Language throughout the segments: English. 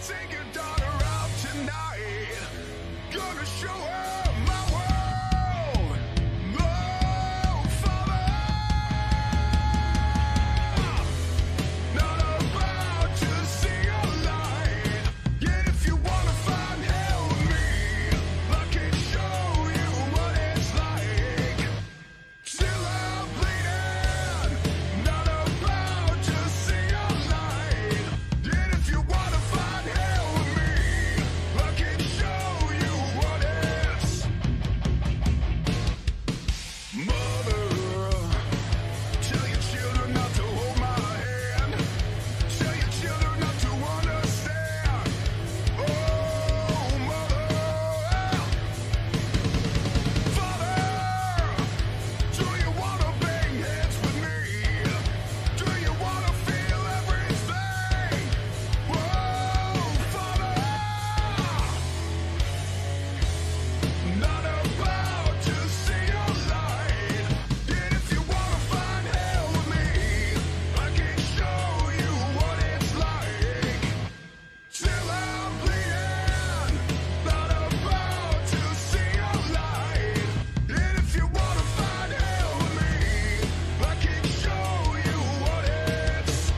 Take your daughter out tonight. Gonna show her my world. Oh, Father, not about to see a light. Yet if you wanna find hell with me, I can show you what it's like. Till I'm bleeding, not about to see a light. Yet if you wanna find hell with me, I can show you what it's. Mother, tell your children not to hold my hand. Tell your children not to understand. Oh, mother, father, do you wanna bang heads with me? Do you wanna feel everything? Whoa, father, not about to see a light. Yet if you wanna find hell with me, I can show you what it's like. Till I'm bleeding, not about to see a light. Yet if you wanna find hell with me, I can show you what it's.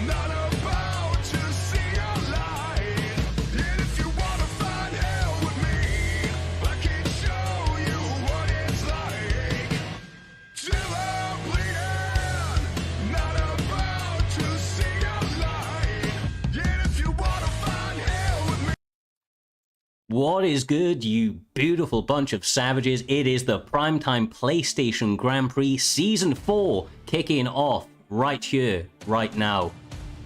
Not about to see a light. Yet if you wanna find hell with me, I can show you what it's like. Till I'm bleeding, not about to see a light. Yet if you wanna find hell with me. What is good, you beautiful bunch of savages? It is the primetime PlayStation Grand Prix Season 4 kicking off right here, right now.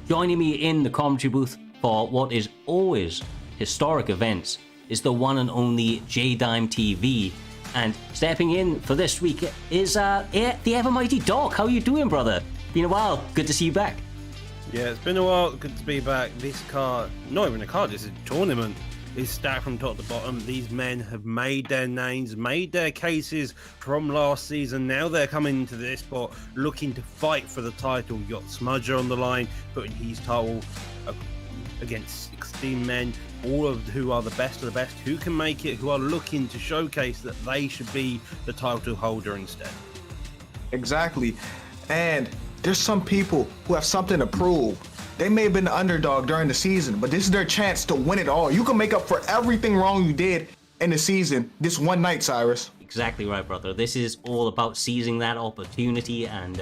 Joining me in the commentary booth for what is always historic events is the one and only J-Dime TV. And stepping in for this week is the ever mighty Doc. How you doing, brother? Been a while. Good to see you back. Yeah, it's been a while. Good to be back. This card, not even a card, this is a tournament, is stacked from top to bottom. These men have made their names, made their cases from last season. Now they're coming into this spot looking to fight for the title. You got Smudger on the line, putting his title against 16 men, all of who are the best of the best, who can make it, who are looking to showcase that they should be the title holder instead. Exactly. And there's some people who have something to prove. They may have been the underdog during the season, but this is their chance to win it all. You can make up for everything wrong you did in the season this one night, Cyrus. Exactly right, brother. This is all about seizing that opportunity, and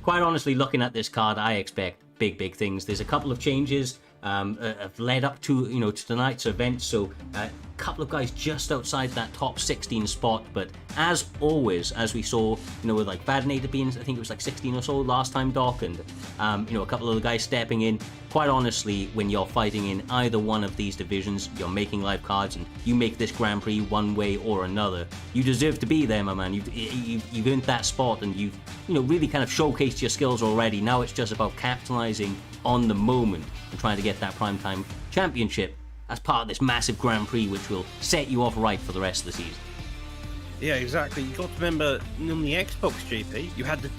quite honestly, looking at this card, I expect big things. There's a couple of changes have led up to to tonight's event, so a couple of guys just outside that top 16 spot. But as always, as we saw, with like Badinator being, I think it was like 16 or so last time, Doc, and a couple of the guys stepping in. Quite honestly, when you're fighting in either one of these divisions, you're making live cards, and you make this Grand Prix one way or another, you deserve to be there, my man. You've earned that spot, and you've really kind of showcased your skills already. Now it's just about capitalizing on the moment and trying to get that primetime championship as part of this massive Grand Prix, which will set you off right for the rest of the season. Yeah, exactly. You got to remember, on the Xbox GP, you had the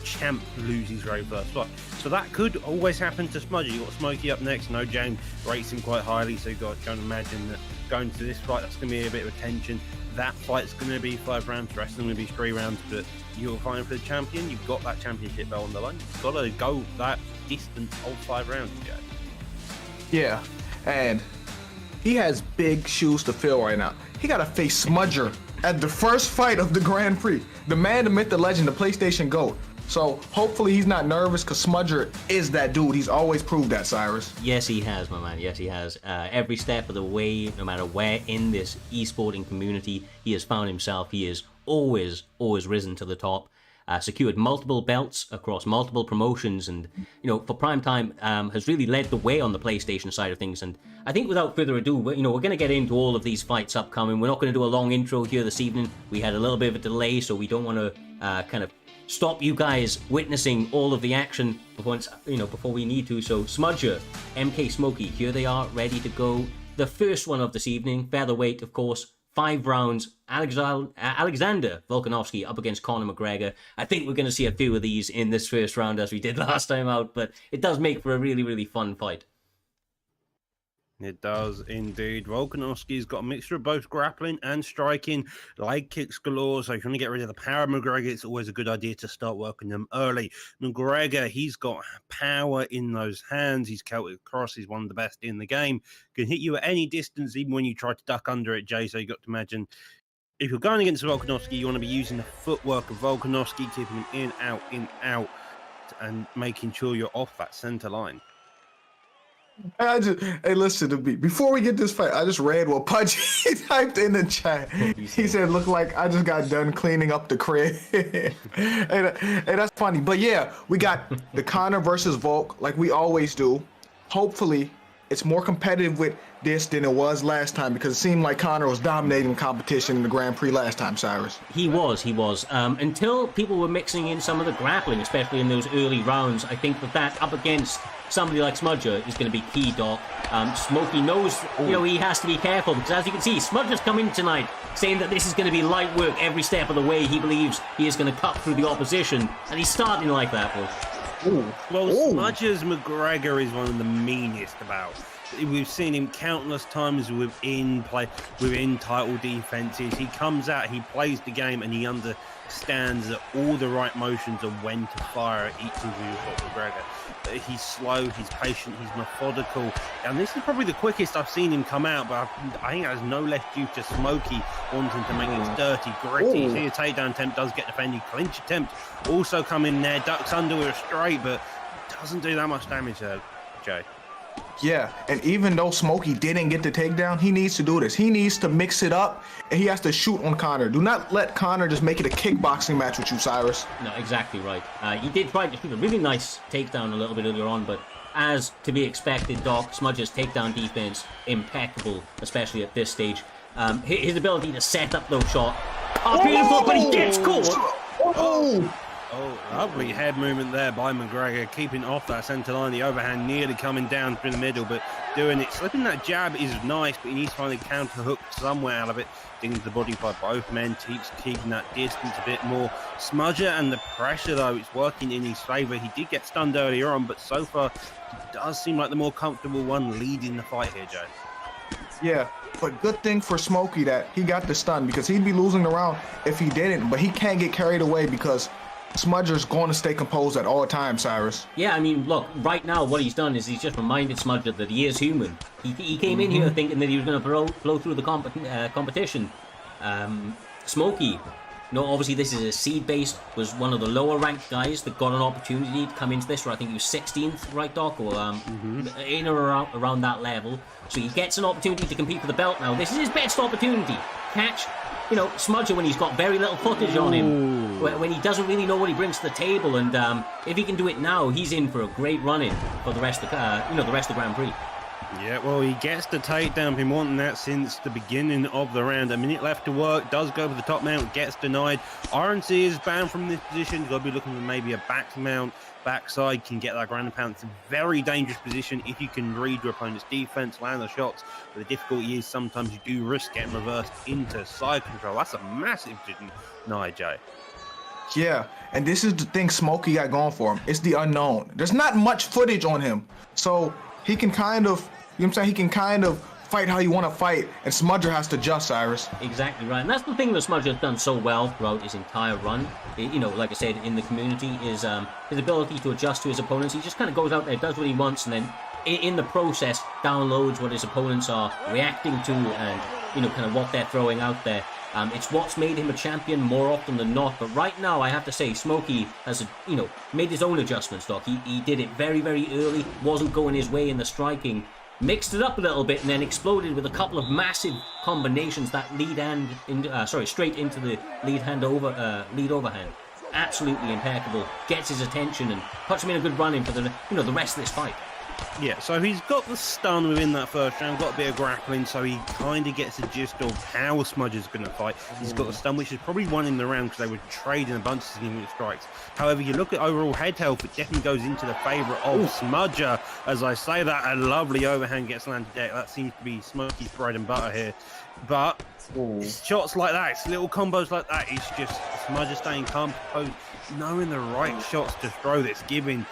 champ lose his very first fight. So that could always happen to Smudger. You got Smokey up next. No, James rates him quite highly, so you got to imagine that going to this fight, that's going to be a bit of a tension. That fight's going to be 5 rounds, the rest of them going to be 3 rounds, but you're fighting for the champion. You've got that championship belt on the line. You've got to go that distance of 5 rounds, Jay. Yeah, and he has big shoes to fill right now. He got to face Smudger at the first fight of the Grand Prix. The man, the myth, the legend, the PlayStation GOAT. So hopefully he's not nervous, because Smudger is that dude. He's always proved that, Cyrus. Yes, he has, my man. Yes, he has. Every step of the way, no matter where in this esporting community he has found himself, he has always risen to the top. Secured multiple belts across multiple promotions, and for primetime has really led the way on the PlayStation side of things. And I think without further ado, we're going to get into all of these fights upcoming. We're not going to do a long intro here this evening. We had a little bit of a delay, so we don't want to kind of stop you guys witnessing all of the action before we need to. So Smudger, MK Smokey, here they are, ready to go. The first one of this evening, featherweight, of course, 5 rounds. Alexander Volkanovski up against Conor McGregor. I think we're going to see a few of these in this first round as we did last time out, but it does make for a really, really fun fight. It does indeed. Volkanovski's got a mixture of both grappling and striking, leg kicks galore. So if you want to get rid of the power of McGregor, it's always a good idea to start working them early. McGregor, he's got power in those hands. He's Celtic Cross. He's one of the best in the game. Can hit you at any distance, even when you try to duck under it, Jay. So you got to imagine, if you're going against Volkanovski, you want to be using the footwork of Volkanovski, keeping him in, out, and making sure you're off that center line. Hey, listen to me. Before we get this fight, I just read what Pudgy typed in the chat. He said, "Look like I just got done cleaning up the crib." and that's funny. But yeah, we got the Conor versus Volk, like we always do. Hopefully, it's more competitive with this than it was last time, because it seemed like Conor was dominating competition in the Grand Prix last time, Cyrus. He was. Until people were mixing in some of the grappling, especially in those early rounds. I think that up against somebody like Smudger is going to be key, Doc. Smokey knows, he has to be careful, because as you can see, Smudger's come tonight saying that this is going to be light work every step of the way. He believes he is going to cut through the opposition, and he's starting like that, Will. Smudger's McGregor is one of the meanest about. We've seen him countless times within title defenses. He comes out, he plays the game, and he understands that all the right motions and when to fire at each individual McGregor. He's slow, he's patient, he's methodical, and this is probably the quickest I've seen him come out, but I think that's no less due to Smokey wanting to make it dirty, gritty. See, a takedown attempt does get defended, clinch attempt also come in there, ducks under with a straight, but doesn't do that much damage there, Jay. Yeah, and even though Smokey didn't get the takedown, he needs to do this. He needs to mix it up, and he has to shoot on Conor. Do not let Conor just make it a kickboxing match with you, Cyrus. No, exactly right. He did try to shoot a really nice takedown a little bit earlier on, but as to be expected, Doc, Smudger's takedown defense, impeccable, especially at this stage. His ability to set up those shots are beautiful, but he gets caught. Lovely head movement there by McGregor, keeping off that centre line. The overhand nearly coming down through the middle, but doing it. Slipping that jab is nice, but he needs to find a counter hook somewhere out of it. Digging to the body by both men, keeping that distance a bit more. Smudger and the pressure, though, it's working in his favour. He did get stunned earlier on, but so far, it does seem like the more comfortable one leading the fight here, Joe. Yeah, but good thing for Smokey that he got the stun, because he'd be losing the round if he didn't, but he can't get carried away because Smudger's going to stay composed at all times, Cyrus. Yeah, I mean, look, right now what he's done is he's just reminded Smudger that he is human. He came in here thinking that he was going to blow through the competition. Smokey, obviously this is a seed-based, was one of the lower-ranked guys that got an opportunity to come into this, where I think he was 16th, right, Doc? Or in or around that level. So he gets an opportunity to compete for the belt now. This is his best opportunity. Catch Smudger when he's got very little footage on him, when he doesn't really know what he brings to the table, and if he can do it now, he's in for a great run-in for the rest of the Grand Prix. Yeah, well, he gets the takedown. Been wanting that since the beginning of the round. A minute left to work. Does go for the top mount. Gets denied. RNC is banned from this position. Got to be looking for maybe a back mount. Backside can get that ground and pound. It's a very dangerous position if you can read your opponent's defense, land the shots. But the difficulty is sometimes you do risk getting reversed into side control. That's a massive deny, Jay. Yeah, and this is the thing Smokey got going for him. It's the unknown. There's not much footage on him, so he can kind of, he can kind of fight how you want to fight, and Smudger has to adjust, Cyrus. Exactly right, and that's the thing that Smudger's done so well throughout his entire run. Like I said, in the community, is his ability to adjust to his opponents. He just kind of goes out there, does what he wants, and then in the process downloads what his opponents are reacting to, and kind of what they're throwing out there. It's what's made him a champion more often than not. But right now, I have to say, Smokey has, made his own adjustments, Doc. He did it very, very early, wasn't going his way in the striking, mixed it up a little bit, and then exploded with a couple of massive combinations that straight into the lead overhand. Absolutely impeccable. Gets his attention and puts him in a good run-in for the rest of this fight. Yeah, so he's got the stun within that first round, got a bit of grappling, so he kind of gets a gist of how Smudger's going to fight. He's got the stun, which is probably won in the round because they were trading a bunch of significant strikes. However, you look at overall head health, it definitely goes into the favour of Smudger. As I say that, a lovely overhand gets landed there. That seems to be Smokey's bread and butter here. But it's shots like that, it's little combos like that, it's just Smudger staying calm, knowing the right shots to throw that's giving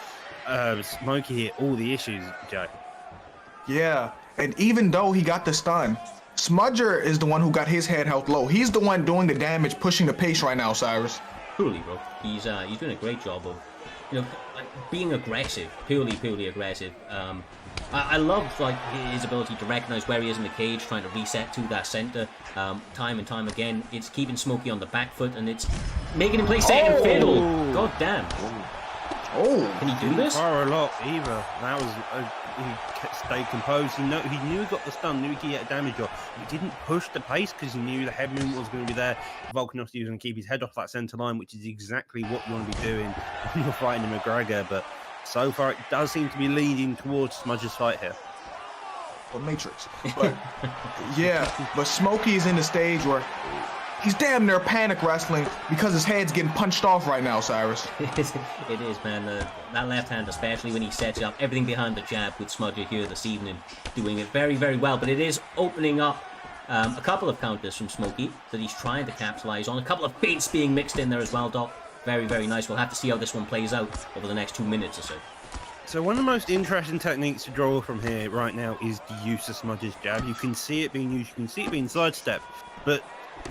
Smokey here all the issues, Jay. Yeah, and even though he got the stun, Smudger is the one who got his head health low. He's the one doing the damage, pushing the pace right now, Cyrus. Truly, bro. He's doing a great job of, being aggressive, purely aggressive. I love his ability to recognize where he is in the cage, trying to reset to that center, time and time again. It's keeping Smokey on the back foot, and it's making him play second fiddle. God damn. Oh, Can he do this? Far a lot either. That was he stayed composed. He knew he got the stun, knew he could get damage off. He didn't push the pace because he knew the head movement was going to be there. Volkanovski was going to keep his head off that center line, which is exactly what you want to be doing when you're fighting a McGregor. But so far, it does seem to be leading towards Smudger's fight here. the Matrix. But yeah, but Smokey is in the stage where he's damn near panic wrestling because his head's getting punched off right now, Cyrus. It is, man. That left hand, especially when he sets up everything behind the jab with Smudger here this evening, doing it very, very well. But it is opening up a couple of counters from Smokey that he's trying to capitalize on. A couple of feints being mixed in there as well, Doc. Very, very nice. We'll have to see how this one plays out over the next 2 minutes or so. So one of the most interesting techniques to draw from here right now is the use of Smudger's jab. You can see it being used, you can see it being sidestepped, but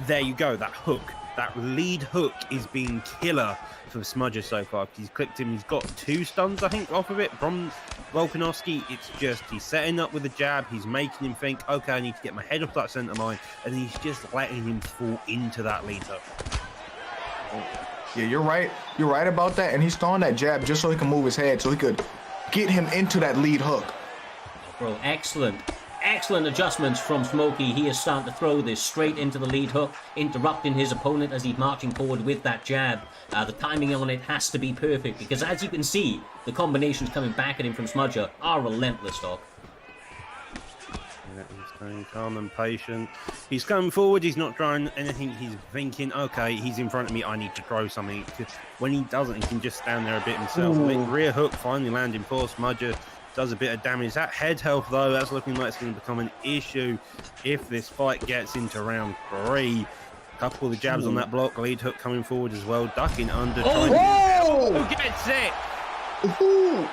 there you go, that hook, that lead hook is being killer for Smudger so far. He's clipped him, he's got 2 stuns, I think, off of it from Volkanovski. It's just, he's setting up with the jab, he's making him think, okay, I need to get my head off that center line, and he's just letting him fall into that lead hook. Yeah, you're right. You're right about that. And he's throwing that jab just so he can move his head, so he could get him into that lead hook. Bro, excellent adjustments from Smokey. He is starting to throw this straight into the lead hook, interrupting his opponent as he's marching forward with that jab. The timing on it has to be perfect because, as you can see, the combinations coming back at him from Smudger are relentless, Doc. Yeah, he's staying calm and patient. He's coming forward, he's not trying anything, he's thinking, okay, he's in front of me, I need to throw something. When he doesn't, he can just stand there a bit himself. Rear hook finally landing for Smudger. Does a bit of damage. That head health, though, that's looking like it's going to become an issue if this fight gets into round 3. Couple of the jabs on that block, lead hook coming forward as well, ducking under. Who gets it? Ooh.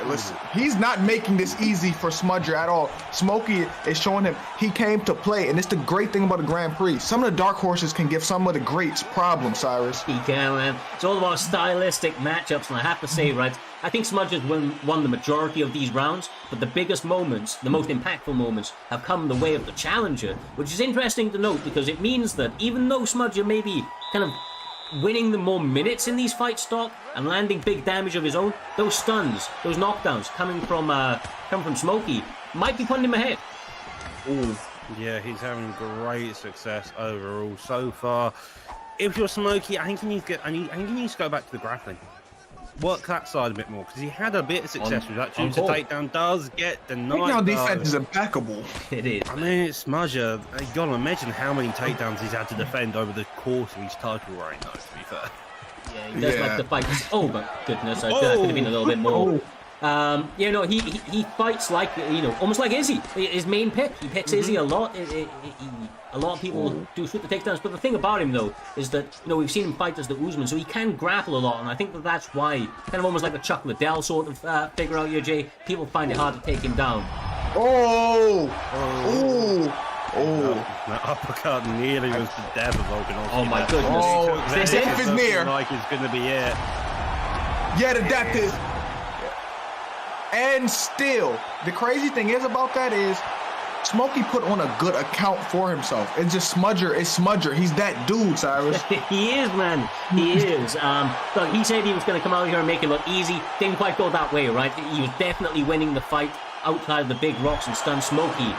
Listen, he's not making this easy for Smudger at all. Smokey is showing him he came to play, and it's the great thing about the Grand Prix. Some of the dark horses can give some of the greats problems, Cyrus. He can, man. It's all about stylistic matchups, and I have to say, right, I think Smudger's won the majority of these rounds, but the biggest moments, the most impactful moments, have come in the way of the challenger, which is interesting to note because it means that even though Smudger may be kind of winning the more minutes in these fights, Doc, and landing big damage of his own, those stuns, those knockdowns coming from Smokey might be putting him ahead. Ooh. Yeah, he's having great success overall so far. If you're Smokey, I think he needs to go back to the grappling. Work that side a bit more because he had a bit of success with that. Choose to takedown does get denied. Takedown defense is impeccable. It is. I mean, it's Smudger. You gotta imagine how many takedowns he's had to defend over the course of his title reign, though, to be fair. Yeah, he does like to fight. Oh my goodness, I could have been a little bit more. He fights like, almost like Izzy, his main pick. He picks Izzy a lot. A lot of people do shoot the takedowns, but the thing about him, though, is that, we've seen him fight as the Usman, so he can grapple a lot, and I think that's why, kind of almost like a Chuck Liddell sort of figure out here, Jay, people find it hard to take him down. That uppercut nearly was the death of Volkanovski. Oh my goodness. This is near. Like it's going to be it. Yeah, the death is. And still, the crazy thing is about that is, Smokey put on a good account for himself. It's just Smudger. It's Smudger. He's that dude, Cyrus. He is, man. He is. Look, he said he was going to come out here and make it look easy. Didn't quite go that way, right? He was definitely winning the fight outside of the big rocks and stun. Smokey,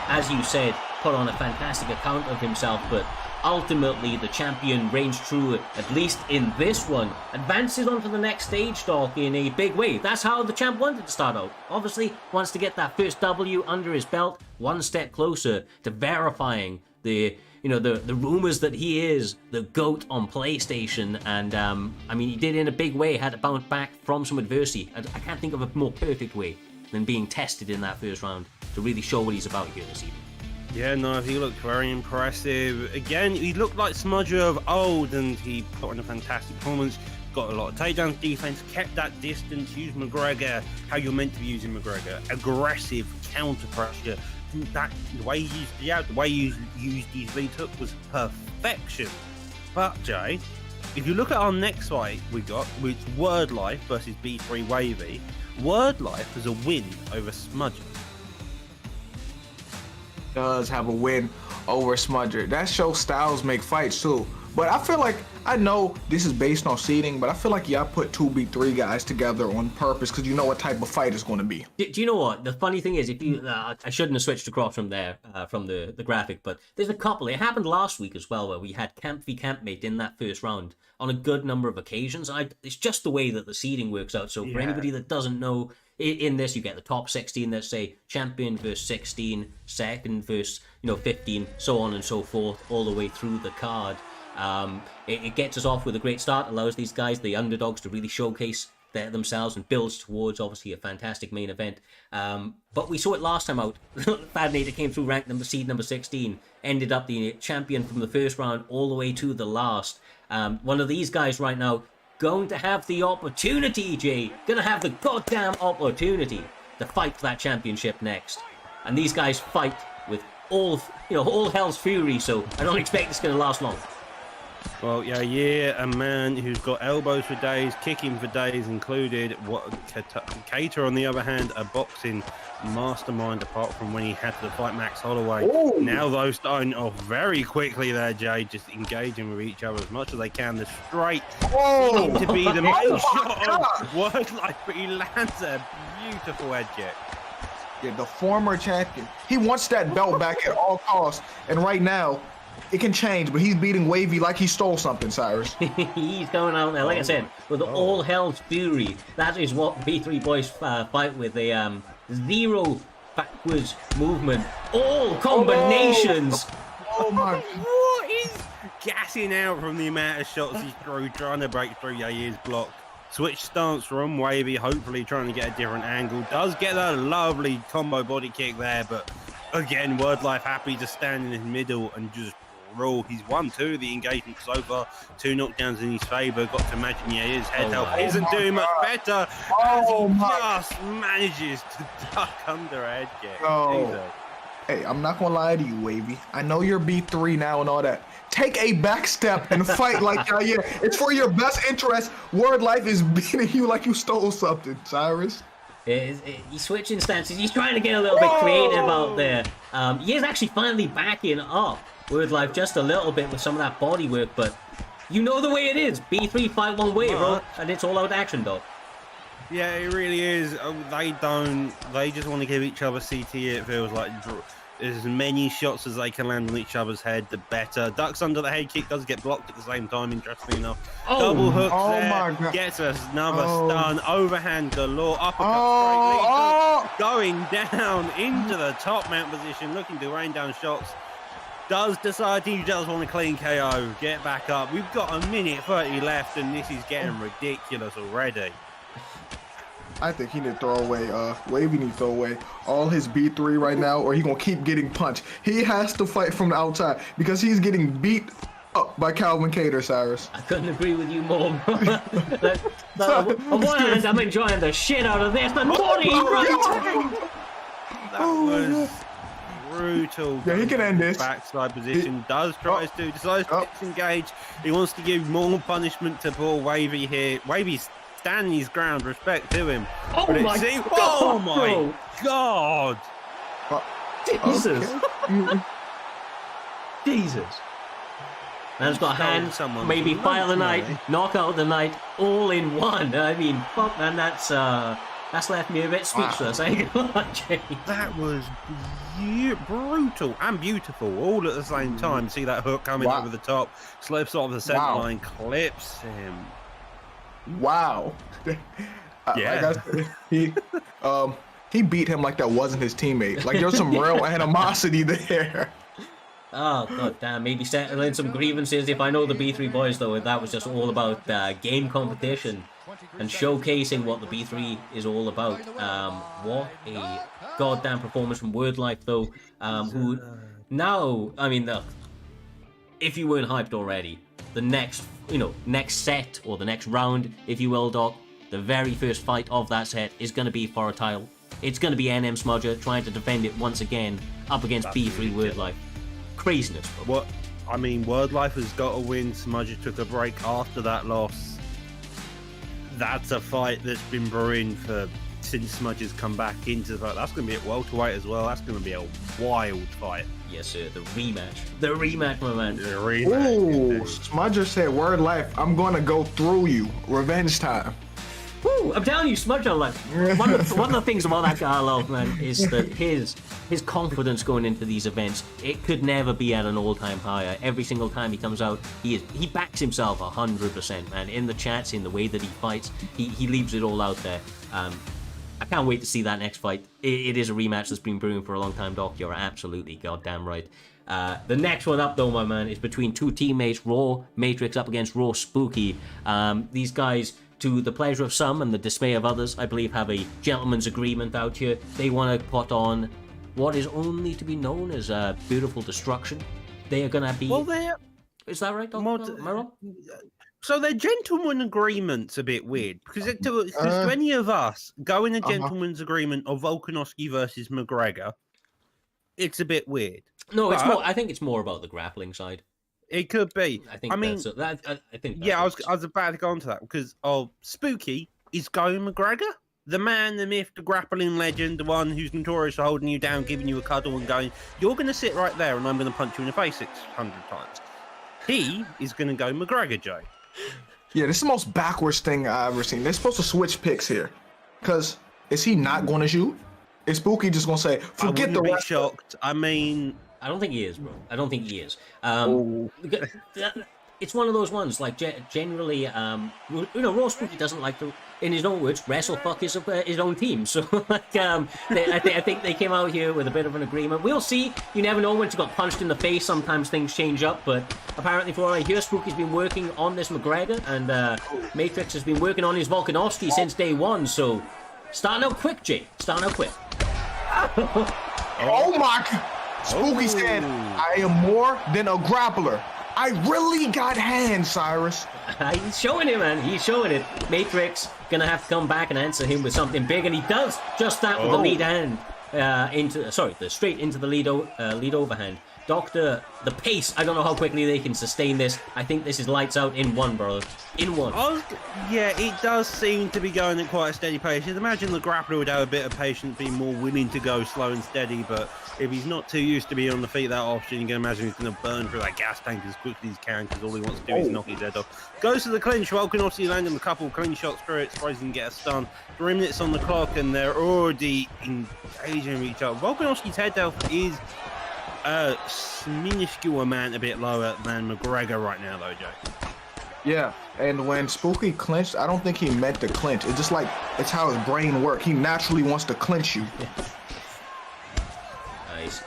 as you said, put on a fantastic account of himself. But ultimately the champion reigns true, at least in this one, advances onto the next stage, Doc, in a big way. That's how the champ wanted to start out. Obviously, wants to get that first W under his belt, one step closer to verifying the rumors that he is the GOAT on PlayStation. And I mean, he did it in a big way, had to bounce back from some adversity. I can't think of a more perfect way than being tested in that first round to really show what he's about here this evening. Yeah, no, he looked very impressive. Again, he looked like Smudger of old, and he put on a fantastic performance. Got a lot of takedowns, defense, kept that distance, used McGregor how you're meant to be using McGregor. Aggressive, counter pressure. The way he used his lead hook was perfection. But, Jay, if you look at our next fight we got, which Word Life versus B3 Wavy, Word Life has a win over Smudger. Does have a win over Smudger. That shows styles make fights too. But I feel like, I know this is based on seeding, but I feel like y'all put 2B3 guys together on purpose because you know what type of fight it's going to be. Do you know what? The funny thing is, if you, I shouldn't have switched across from there, from the graphic, but there's a couple. It happened last week as well, where we had camp v campmate in that first round on a good number of occasions. It's just the way that the seeding works out. So for anybody that doesn't know, in this you get the top 16, let's say champion versus 16, second versus 15, so on and so forth, all the way through the card. It gets us off with a great start, allows these guys, the underdogs, to really showcase themselves and builds towards obviously a fantastic main event. But we saw it last time out. Bad Nader came through seed number 16, ended up the champion from the first round all the way to the last. One of these guys right now going to have the opportunity, Jay, gonna have the goddamn opportunity to fight for that championship next. And these guys fight with all hell's fury, so I don't expect it's gonna last long. Well, yeah, a man who's got elbows for days, kicking for days included. Cater, on the other hand, a boxing mastermind, apart from when he had to fight Max Holloway. Ooh. Now those starting off very quickly there, Jay, just engaging with each other as much as they can. The straight seem to be the main shot of Word Life, but he lands a beautiful head kick. Yeah, the former champion. He wants that belt back at all costs, and right now, it can change, but he's beating Wavy like he stole something, Cyrus. He's going out there, like I said, with all hell's fury. That is what B3 boys fight with, a zero backwards movement, all combinations. Oh my! What is gassing out from the amount of shots he's through, trying to break through Yair's block. Switch stance from Wavy, hopefully trying to get a different angle. Does get a lovely combo body kick there, but again, Word Life happy to stand in his middle and just rule. He's won 2 of the engagements so far, 2 knockdowns in his favour. Got to imagine his head health isn't doing much better as he just manages to duck under a head kick. Jesus. Hey, I'm not gonna lie to you, Wavy. I know you're B3 now and all that. Take a back step and fight like Yair. It's for your best interest. Word Life is beating you like you stole something, Cyrus. He's switching stances. He's trying to get a little bit creative out there. He is actually finally backing up Word Life just a little bit with some of that body work, but you know the way it is. B3 fight one way, bro, and it's all out action, dog. Yeah, it really is. They just want to give each other CT, it feels like. As many shots as they can land on each other's head, the better. Ducks under the head kick, does get blocked at the same time, interestingly enough. Double hooks there, my God. gets us another stun, overhand galore, uppercut straight lead, going down into the top mount position, looking to rain down shots. Does decide he does want a clean KO, get back up. We've got a minute 30 left, and this is getting ridiculous already. I think he need to throw away, Wavy need to throw away all his B3 right now, or he gonna keep getting punched. He has to fight from the outside because he's getting beat up by Calvin Cater, Cyrus. I couldn't agree with you more, bro. On one hand, I'm enjoying the shit out of this, but body right. That was brutal. Yeah, he can end this. Backside position decides to disengage. He wants to give more punishment to poor Wavy here. Wavy's standing his ground, respect to him. Oh my God! Jesus. Jesus. Man's got hands, maybe fire of the night, knockout of the night, all in one. I mean, fuck, man, that's That's left me a bit speechless. I ain't gonna lie, Jay. That was brutal and beautiful all at the same time. See that hook coming over the top, slips off the center line, clips him. Wow. Yeah. He beat him like that wasn't his teammate. Like there's some real animosity there. Oh, god damn. Maybe settling some grievances. If I know the B3 boys, though, that was just all about game competition and showcasing what the B3 is all about. What a goddamn performance from Word Life, though. Who now, I mean, if you weren't hyped already, the next set or the next round, if you will, Doc, the very first fight of that set is going to be for a title. It's going to be NM Smudger trying to defend it once again up against B3 Word Life. Craziness, bro. What? I mean, Word Life has got to win. Smudger took a break after that loss. That's a fight that's been brewing since Smudger's come back into the fight. That's going to be at welterweight as well. That's going to be a wild fight. Yes, sir. The rematch. The rematch, my man. The rematch. Ooh, Smudger said, "Word Life, I'm going to go through you. Revenge time." Woo! I'm telling you, Smudger, like one of the things about that guy I love, man, is that his confidence going into these events, it could never be at an all-time higher. Every single time he comes out, he backs himself 100%, man. In the chats, in the way that he fights, he leaves it all out there. I can't wait to see that next fight. It is a rematch that's been brewing for a long time, Doc. You're absolutely goddamn right. The next one up, though, my man, is between two teammates, Raw Matrix up against Raw Spooky. These guys, to the pleasure of some and the dismay of others, I believe have a gentleman's agreement out here. They want to put on what is only to be known as Beautiful Destruction. They are going to be... Well, is that right, Doc? Am I wrong? So their gentleman agreement's a bit weird because to any of us going a gentleman's agreement of Volkanovski versus McGregor, it's a bit weird. No, it's more. I think it's more about the grappling side. It could be. I think. I think. Yeah, I was about to go on to that because Spooky is going McGregor, the man, the myth, the grappling legend, the one who's notorious for holding you down, giving you a cuddle, and going, "You're going to sit right there, and I'm going to punch you in the face 600 times." He is going to go McGregor, Joe. Yeah, this is the most backwards thing I've ever seen. They're supposed to switch picks here. Because is he not going to shoot? Is Spooky just going to say, forget the rest? Shocked. I mean... I don't think he is, bro. I don't think he is. It's one of those ones, like, generally, Raw Spooky doesn't like to, in his own words, wrestle fuck his own team. So, like, I think they came out here with a bit of an agreement. We'll see. You never know when you got punched in the face. Sometimes things change up. But apparently, for all I hear, Spooky's been working on this McGregor, and Matrix has been working on his Volkanovski since day one. So, starting out quick, Jay. Starting out quick. Oh my God. Spooky said, I am more than a grappler. I really got hands, Cyrus. He's showing it, man. He's showing it. Matrix gonna have to come back and answer him with something big, and he does just that with the lead hand straight into the lead overhand. Doctor, the pace. I don't know how quickly they can sustain this. I think this is lights out in one, bro. In one. Yeah, it does seem to be going at quite a steady pace. You'd imagine the grappler would have a bit of patience, be more willing to go slow and steady, but if he's not too used to being on the feet that often, you can imagine he's going to burn through that gas tank as quickly as he can because all he wants to do is knock his head off. Goes to the clinch. Volkanovski landing a couple clean shots through it. Surprised he can get a stun. 3 minutes on the clock and they're already engaging with each other. Volkanovski's head health is a minuscule amount a bit lower than McGregor right now, though, Joe. Yeah, and when Spooky clinched, I don't think he meant to clinch. It's just like, it's how his brain works. He naturally wants to clinch you. Nice.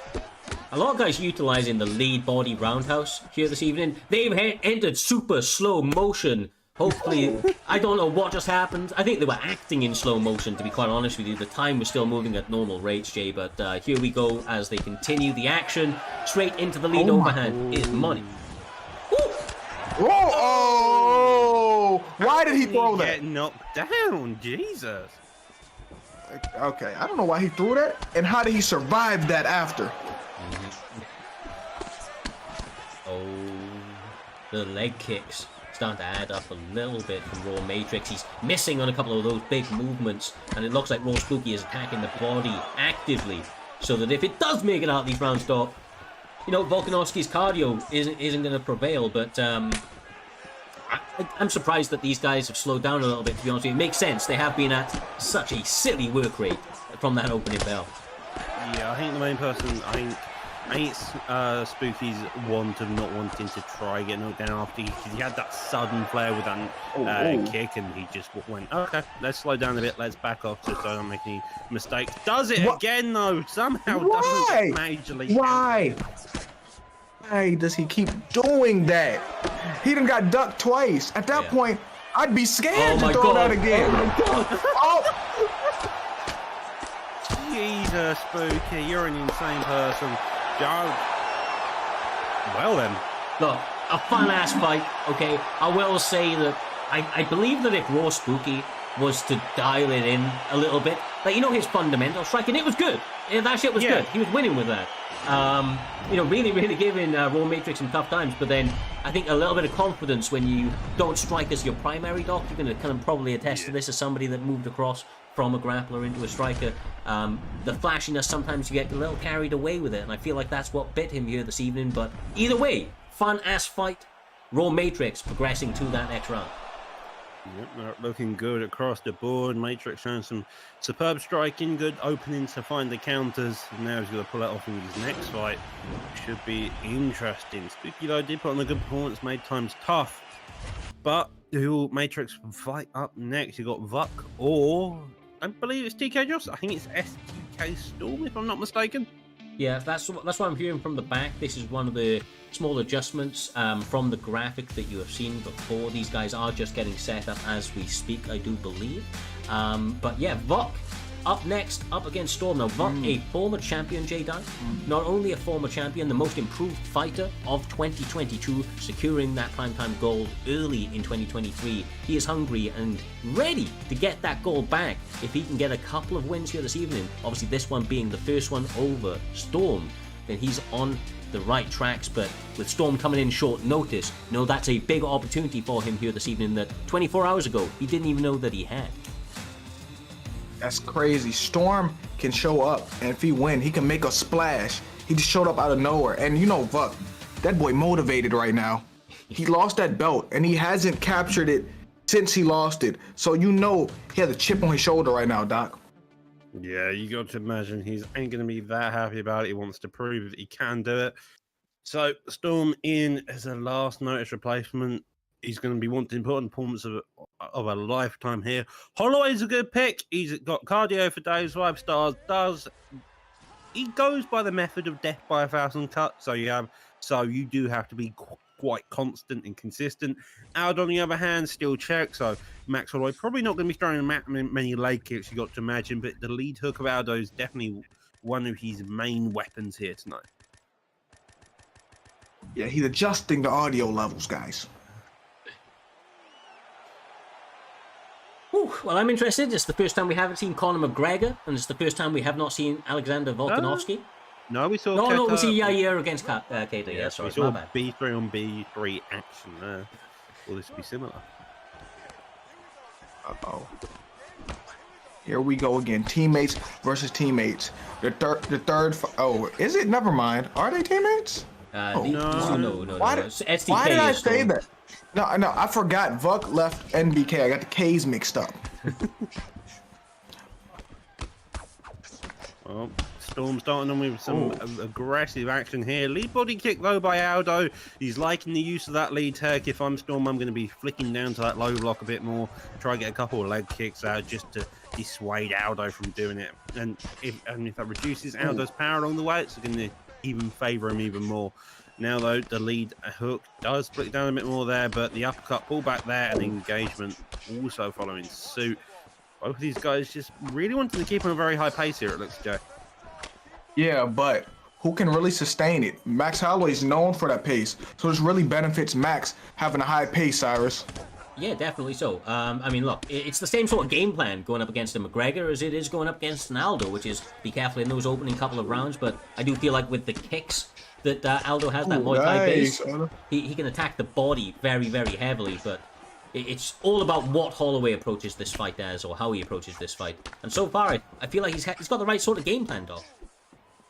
A lot of guys utilizing the lead body roundhouse here this evening. They've entered super slow motion. Hopefully, I don't know what just happened. I think they were acting in slow motion, to be quite honest with you. The time was still moving at normal rates, Jay, but here we go as they continue the action. Straight into the lead overhand is money. Whoa! Why did he throw that? Get knocked down, Jesus. Okay, I don't know why he threw that, and how did he survive that after? Oh, the leg kicks starting to add up a little bit from Raw Matrix. He's missing on a couple of those big movements, and it looks like Raw Spooky is attacking the body actively, so that if it does make it out these rounds, Volkanovski's cardio isn't going to prevail, but I'm surprised that these guys have slowed down a little bit, to be honest with you. It makes sense. They have been at such a silly work rate from that opening bell. Yeah, I think the main person, I think it's Spooky's want of not wanting to try get knocked down after he had that sudden flare with that kick, and he just went, okay, let's slow down a bit, let's back off so I don't make any mistakes. Does it again, though? Somehow doesn't majorly. Why? Why does he keep doing that? He done got ducked twice. At that point, I'd be scared to throw that again. Oh! Jesus, Spooky, you're an insane person. Joe. Well then. Look, a fun-ass fight, okay? I will say that I believe that if Raw Spooky was to dial it in a little bit, like, you know, his fundamental striking, it was good. Yeah, that shit was good. He was winning with that. You know, really, really giving Raw Matrix some tough times, but then I think a little bit of confidence when you don't strike as your primary doc. You're going to kind of probably attest to this as somebody that moved across from a grappler into a striker. The flashiness, sometimes you get a little carried away with it, and I feel like that's what bit him here this evening. But either way, fun-ass fight. Raw Matrix progressing to that next round. Yep, they're looking good across the board. Matrix showing some superb striking, good openings to find the counters. Now he's going to pull that off in his next fight. Should be interesting. Spooky, though, did put on a good performance, made times tough. But who will Matrix fight up next? You got Vuck, or I believe it's TK Joss. I think it's STK Storm, if I'm not mistaken. Yeah, that's what I'm hearing from the back. This is one of the small adjustments from the graphic that you have seen before. These guys are just getting set up as we speak, I do believe. But yeah, Vuck up next, up against Storm. Now, Vuck, a former champion, J-Dun. Not only a former champion, the most improved fighter of 2022, securing that primetime gold early in 2023. He is hungry and ready to get that gold back if he can get a couple of wins here this evening. Obviously, this one being the first one over Storm, then he's on the right tracks. But with Storm coming in short notice, no, that's a big opportunity for him here this evening that 24 hours ago he didn't even know that he had. That's crazy. Storm can show up, and if he win, he can make a splash. He just showed up out of nowhere. And you know, Vuck, that boy motivated right now. He lost that belt, and he hasn't captured it since he lost it. So you know he has a chip on his shoulder right now, Doc. Yeah, you got to imagine he ain't going to be that happy about it. He wants to prove that he can do it. So Storm in as a last notice replacement. He's going to be wanting important performance of a lifetime here. Holloway's a good pick. He's got cardio for days. 5 stars. He goes by the method of death by 1,000 cuts. So you do have to be quite constant and consistent. Aldo, on the other hand, still check. So Max Holloway probably not going to be throwing many leg kicks, you got to imagine. But the lead hook of Aldo is definitely one of his main weapons here tonight. Yeah, he's adjusting the audio levels, guys. Whew, well, I'm interested. It's the first time we haven't seen Conor McGregor, and it's the first time we have not seen Alexander Volkanovski. No, we saw. No, we see Yair against Kato. Yeah, sorry, we saw my bad. B3 on B3 action there. Will this be similar? Uh-oh. Here we go again. Teammates versus teammates. The third. Oh, is it? Never mind. Are they teammates? No. Why did I say that? No, I forgot. Vuck left NBK. I got the K's mixed up. Well, Storm starting on with some aggressive action here. Lead body kick though by Aldo. He's liking the use of that lead tech. If I'm Storm, I'm going to be flicking down to that low block a bit more. Try and get a couple of leg kicks out just to dissuade Aldo from doing it. And if that reduces Aldo's power along the way, it's going to even favour him even more. Now, though, the lead hook does split it down a bit more there, but the uppercut pull back there and engagement also following suit. Both of these guys just really wanting to keep on a very high pace here, it looks, Joe. Yeah, but who can really sustain it? Max Holloway is known for that pace, so this really benefits Max having a high pace, Cyrus. Yeah, definitely so. I mean, look, it's the same sort of game plan going up against a McGregor as it is going up against an Aldo, which is be careful in those opening couple of rounds, but I do feel like with the kicks that Aldo has, that Muay Thai base, he can attack the body very, very heavily, but it's all about what Holloway approaches this fight as, or how he approaches this fight. And so far, I feel like he's got the right sort of game plan, Doc.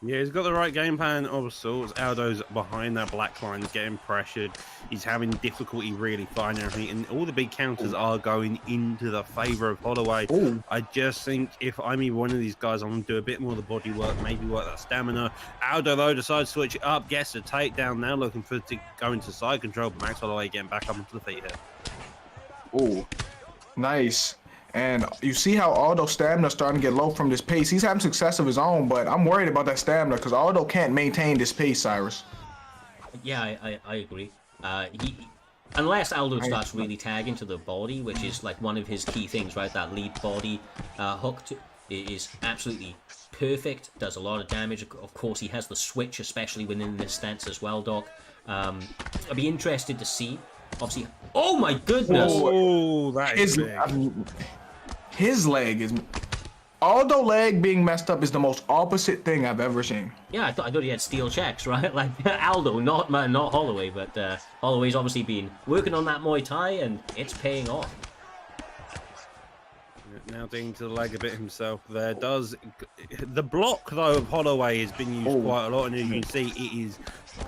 Yeah, he's got the right game plan of sorts. Aldo's behind that black line, getting pressured. He's having difficulty really finding everything, and all the big counters are going into the favour of Holloway. Ooh. I just think if I'm either one of these guys, I'm going to do a bit more of the body work, maybe work that stamina. Aldo, though, decides to switch it up, gets a takedown now, looking for to go into side control, but Max Holloway getting back up into the feet here. Ooh, nice. And you see how Aldo's stamina's starting to get low from this pace. He's having success of his own, but I'm worried about that stamina because Aldo can't maintain this pace, Cyrus. Yeah, I agree. Unless Aldo starts really tagging to the body, which is like one of his key things, right? That lead body hook is absolutely perfect. Does a lot of damage. Of course, he has the switch, especially within this stance as well, Doc. I'd be interested to see. Obviously, oh my goodness! Oh, that is big. His leg is... Aldo leg being messed up is the most opposite thing I've ever seen. Yeah, I thought he had steel checks, right? Like Aldo, not Holloway, but Holloway's obviously been working on that Muay Thai, and it's paying off. Now digging to the leg a bit himself there. The block, though, of Holloway has been used quite a lot, and as you can see, it is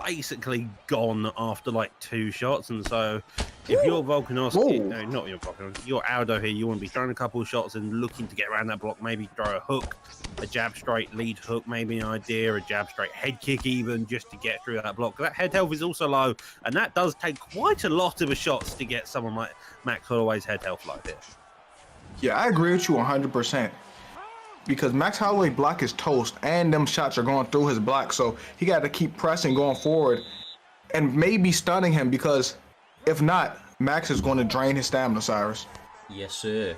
basically gone after like 2 shots. And so if you're Volkanovski, no, not your Volkanovski, you're Aldo here, you want to be throwing a couple of shots and looking to get around that block, maybe throw a hook, a jab straight lead hook, maybe an idea, a jab straight head kick even, just to get through that block. That head health is also low, and that does take quite a lot of a shots to get someone like Max Holloway's head health like this. Yeah, I agree with you 100%. Because Max Holloway block is toast, and them shots are going through his block, so he got to keep pressing going forward and maybe stunning him, because if not, Max is going to drain his stamina, Cyrus. Yes, sir.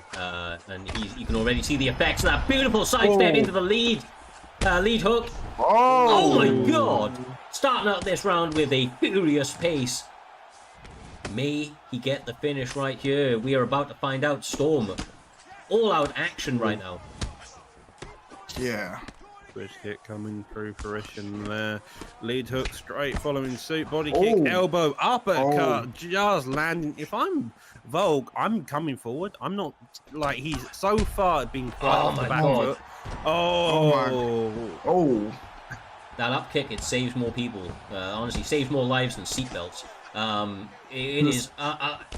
And you can already see the effects of that beautiful sidestep into the lead hook. Oh my God! Starting out this round with a furious pace. May he get the finish right here? We are about to find out. Storm. All-out action right now. Yeah. Switch hit coming through fruition there. Lead hook straight following suit. Body kick, elbow, uppercut, just landing. If I'm Volk, I'm coming forward. I'm not like he's so far been quite off the back foot. That up kick, it saves more people. Honestly, saves more lives than seatbelts. It is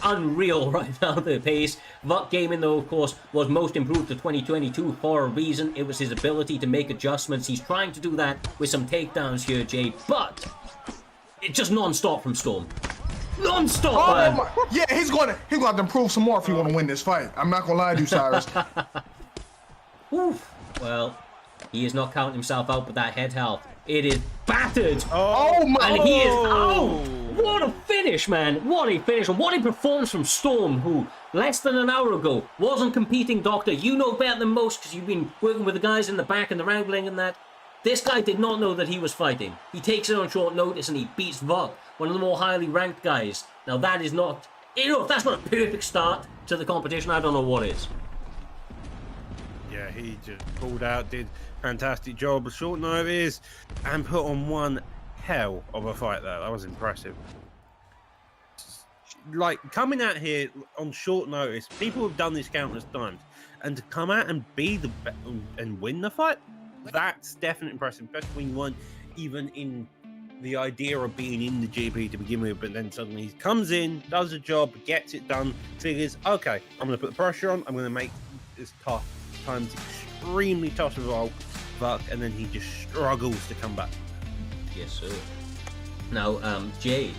unreal right now, the pace. Vuk Gaming, though, of course, was most improved to 2022 for a reason. It was his ability to make adjustments. He's trying to do that with some takedowns here, Jay, but it's just non-stop from Storm. Non-stop, man. Yeah, he's going to have to improve some more if he want to win this fight. I'm not going to lie to you, Cyrus. Oof. Well, he is not counting himself out with that head health. It is battered. And he is what a finish, man. What a finish. And what a performance from Storm, who less than an hour ago wasn't competing, Doctor. You know better than most because you've been working with the guys in the back and the wrangling and that. This guy did not know that he was fighting. He takes it on short notice and he beats Vuk, one of the more highly ranked guys. Now that is not, if that's not a perfect start to the competition, I don't know what is. Yeah, he just pulled out, did fantastic job, short notice, and put on one hell of a fight there. That was impressive. Like, coming out here on short notice, people have done this countless times, and to come out and be and win the fight, that's definitely impressive, especially when you weren't even in the idea of being in the GP to begin with, but then suddenly he comes in, does the job, gets it done, figures, okay, I'm going to put the pressure on, I'm going to make this tough times extremely tough to Vuk, and then he just struggles to come back. Yes, sir. Now, Jay,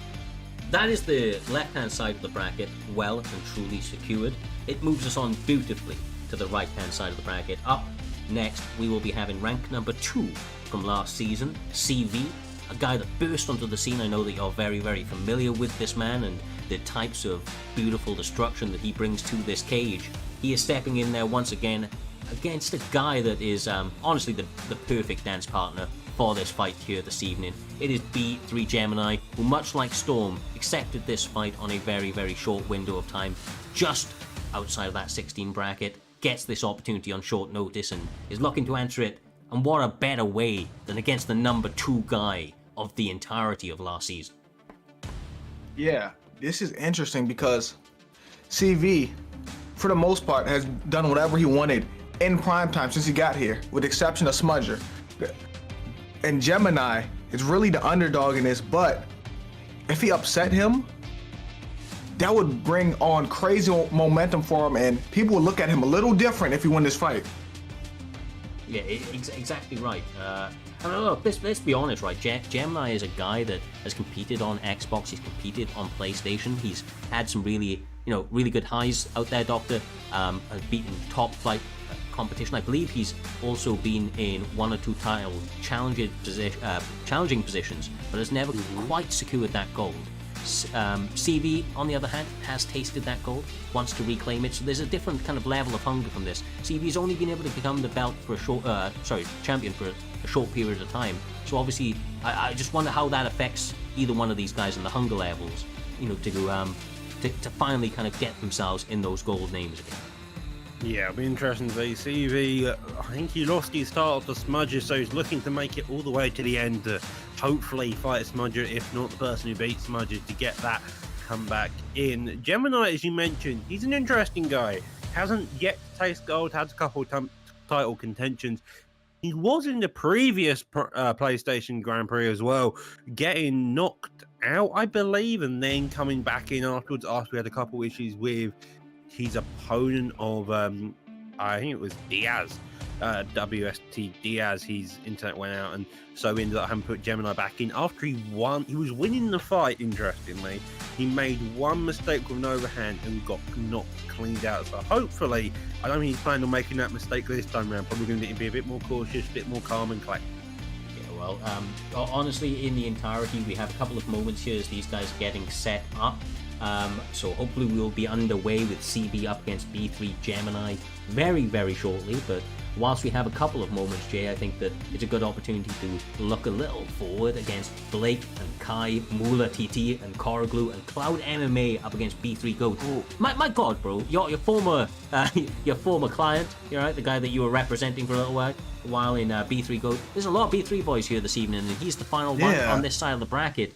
that is the left-hand side of the bracket, well and truly secured. It moves us on beautifully to the right-hand side of the bracket. Up next, we will be having rank number 2 from last season, CV, a guy that burst onto the scene. I know that you're very, very familiar with this man and the types of beautiful destruction that he brings to this cage. He is stepping in there once again against a guy that is honestly the perfect dance partner for this fight here this evening. It is B3 Gemini, who much like Storm, accepted this fight on a very, very short window of time, just outside of that 16 bracket, gets this opportunity on short notice and is looking to answer it. And what a better way than against the number 2 guy of the entirety of last season. Yeah, this is interesting because CV, for the most part, has done whatever he wanted in prime time since he got here, with the exception of Smudger. and Gemini is really the underdog in this, but if he upset him, that would bring on crazy momentum for him, and people would look at him a little different if he won this fight. Yeah, exactly right. I mean, look, let's be honest, right? Gemini is a guy that has competed on Xbox. He's competed on PlayStation. He's had some really good highs out there, Doctor. Has beaten top flight competition. I believe he's also been in 1 or 2 title challenging positions, but has never quite secured that gold. CV, on the other hand, has tasted that gold, wants to reclaim it, so there's a different kind of level of hunger from this. CV's only been able to become the belt for champion for a short period of time, so obviously I just wonder how that affects either one of these guys in the hunger levels, to finally kind of get themselves in those gold names again. Yeah, it'll be interesting to see. CV, I think he lost his start to Smudger, so he's looking to make it all the way to the end to hopefully fight Smudger, if not the person who beats Smudger, to get that comeback in. Gemini, as you mentioned, he's an interesting guy. Hasn't yet tasted gold, had a couple of title contentions. He was in the previous PlayStation Grand Prix as well, getting knocked out, I believe, and then coming back in afterwards after we had a couple issues with his opponent of, I think it was Diaz, WST Diaz. His internet went out, and so we ended up having to put Gemini back in. After he won, he was winning the fight, interestingly. He made one mistake with an overhand and got knocked cleaned out. So hopefully, I don't think he's planning on making that mistake this time around. Probably going to be a bit more cautious, a bit more calm and collected. Yeah, well, honestly, in the entirety, we have a couple of moments here as these guys are getting set up. So hopefully we'll be underway with CB up against B3 Gemini very, very shortly. But whilst we have a couple of moments, Jay, I think that it's a good opportunity to look a little forward against Blake and Kai, Mula TT and Coraglu and Cloud MMA up against B3 Goat. My God, bro, your former client, right, the guy that you were representing for a little while in B3 Goat. There's a lot of B3 boys here this evening, and he's the final one on this side of the bracket.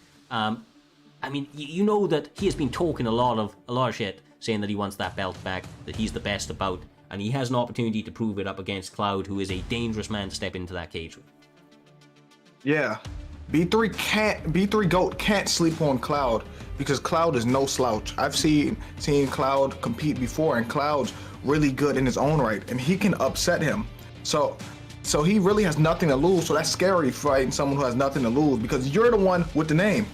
I mean, you know that he has been talking a lot of shit, saying that he wants that belt back, that he's the best about, and he has an opportunity to prove it up against Cloud, who is a dangerous man to step into that cage with. Yeah, B3 Goat can't sleep on Cloud because Cloud is no slouch. I've seen Cloud compete before, and Cloud's really good in his own right, and he can upset him. So he really has nothing to lose. So that's scary, fighting someone who has nothing to lose, because you're the one with the name.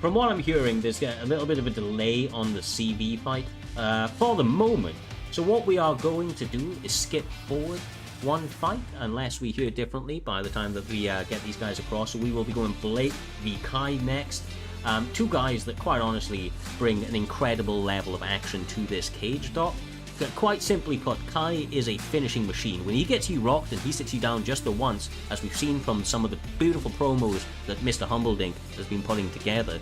From what I'm hearing, there's a little bit of a delay on the CB fight for the moment. So what we are going to do is skip forward one fight, unless we hear differently by the time that we get these guys across. So we will be going Blake v Kai next. Two guys that, quite honestly, bring an incredible level of action to this cage, Doc. Quite simply put, Kai is a finishing machine. When he gets you rocked and he sits you down just the once, as we've seen from some of the beautiful promos that Mr. Humbledink has been putting together,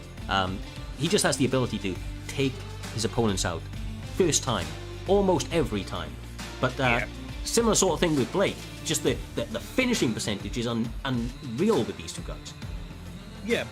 he just has the ability to take his opponents out. First time. Almost every time. But similar sort of thing with Blake. Just the finishing percentage is unreal with these two guys. Yeah,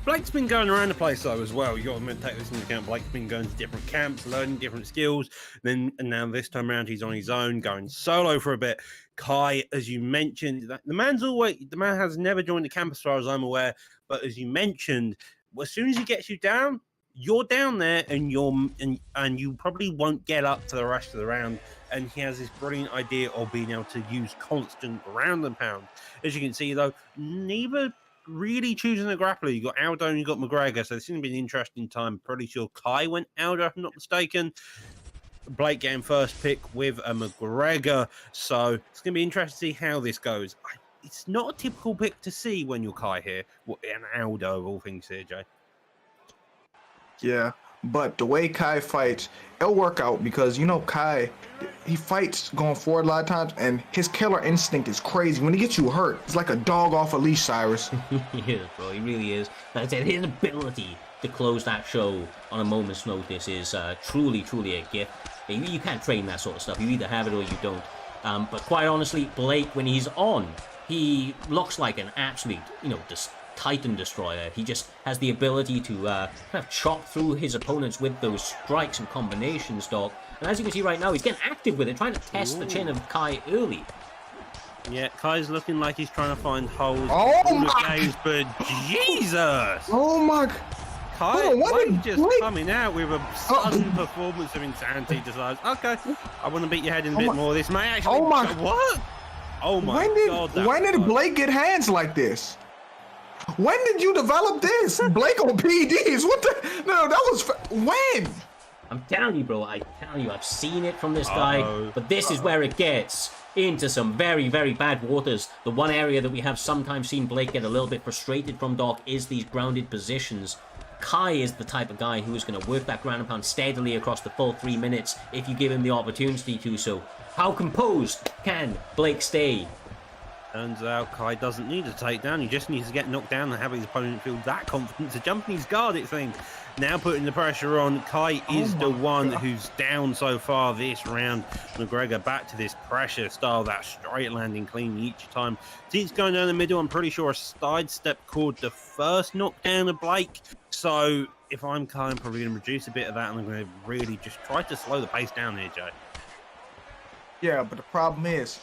Blake's been going around the place though as well. You got to take this into account. Blake's been going to different camps, learning different skills. And now this time around, he's on his own, going solo for a bit. Kai, as you mentioned, the man has never joined the camp as far as I'm aware. But as you mentioned, as soon as he gets you down, you're down there, and you probably won't get up for the rest of the round. And he has this brilliant idea of being able to use constant ground and pound. As you can see though, neither really choosing a grappler. You got Aldo and you got McGregor, so it's going to be an interesting time. Pretty sure Kai went Aldo, if I'm not mistaken. Blake getting first pick with a McGregor, so it's going to be interesting to see how this goes. It's not a typical pick to see when you're Kai here, and Aldo of all things here, Jay. Yeah, but the way Kai fights, it'll work out, because Kai, he fights going forward a lot of times, and his killer instinct is crazy. When he gets you hurt, it's like a dog off a leash, Cyrus. He is, bro. He really is. Like I said, his ability to close that show on a moment's notice is truly, truly a gift. You can't train that sort of stuff. You either have it or you don't. But quite honestly, Blake, when he's on, he looks like an absolute, Titan destroyer. He just has the ability to kind of chop through his opponents with those strikes and combinations, Doc. And as you can see right now, he's getting active with it, trying to test the chin of Kai early. Yeah, Kai's looking like he's trying to find holes Oh in all the my- games, but Jesus! Oh my! Kai, Hold on, what Kai did just Blake- coming out with a sudden performance of insanity. Decides, okay, I want to beat your head in a bit my- more. This may actually. oh my- What? Oh my God! that When did was- Blake get hands like this? When did you develop this? Blake on PEDs? What the? No, that was when? I'm telling you, bro. I tell you, I've seen it from this guy. But this is where it gets into some very, very bad waters. The one area that we have sometimes seen Blake get a little bit frustrated from, Doc, is these grounded positions. Kai is the type of guy who is going to work that ground and pound steadily across the full 3 minutes if you give him the opportunity to. So, how composed can Blake stay? Turns out Kai doesn't need a takedown. He just needs to get knocked down and have his opponent feel that confident to jump in his guard, it seems. Now putting the pressure on, Kai is the one who's down so far this round. McGregor back to this pressure style, that straight landing clean each time. Seats going down the middle. I'm pretty sure a sidestep called the first knockdown of Blake. So if I'm Kai, I'm probably going to reduce a bit of that and I'm going to really just try to slow the pace down here, Joe. Yeah, but the problem is,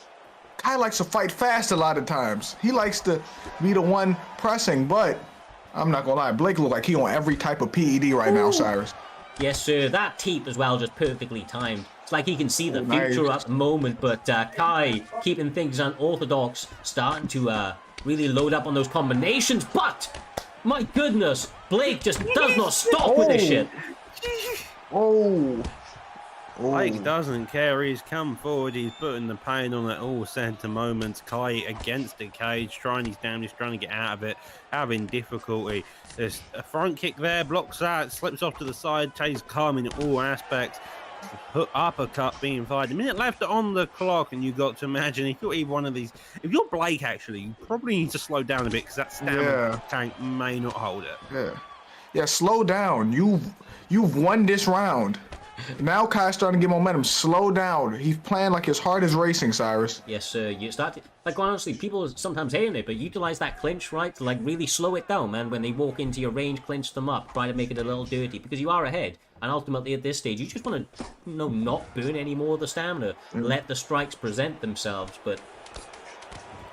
Kai likes to fight fast a lot of times. He likes to be the one pressing, but I'm not gonna lie, Blake look like he on every type of PED right now, Cyrus. Yes, sir. That teep as well, just perfectly timed. It's like he can see the Nice. future at the moment, but Kai keeping things unorthodox, starting to really load up on those combinations. But my goodness, Blake just does not stop with this shit. Oh. Blake doesn't care. He's come forward. He's putting the pain on at all center moments. Kai against the cage, trying his damnedest, trying to get out of it, having difficulty. There's a front kick there, blocks that, slips off to the side, stays calm in all aspects. Uppercut being fired. A minute left on the clock, and you've got to imagine if you're either one of these. If you're Blake, actually, you probably need to slow down a bit because that stamina tank may not hold it. Yeah, slow down. You've won this round. Now Kai's starting to get momentum. Slow down. He's playing like his heart is racing, Cyrus. Yes, sir. You start to, like, honestly, people sometimes hating it, but utilize that clinch, right, to like really slow it down, man. When they walk into your range, clinch them up, try to make it a little dirty because you are ahead. And ultimately, at this stage, you just want to, not burn any more of the stamina. Let the strikes present themselves. But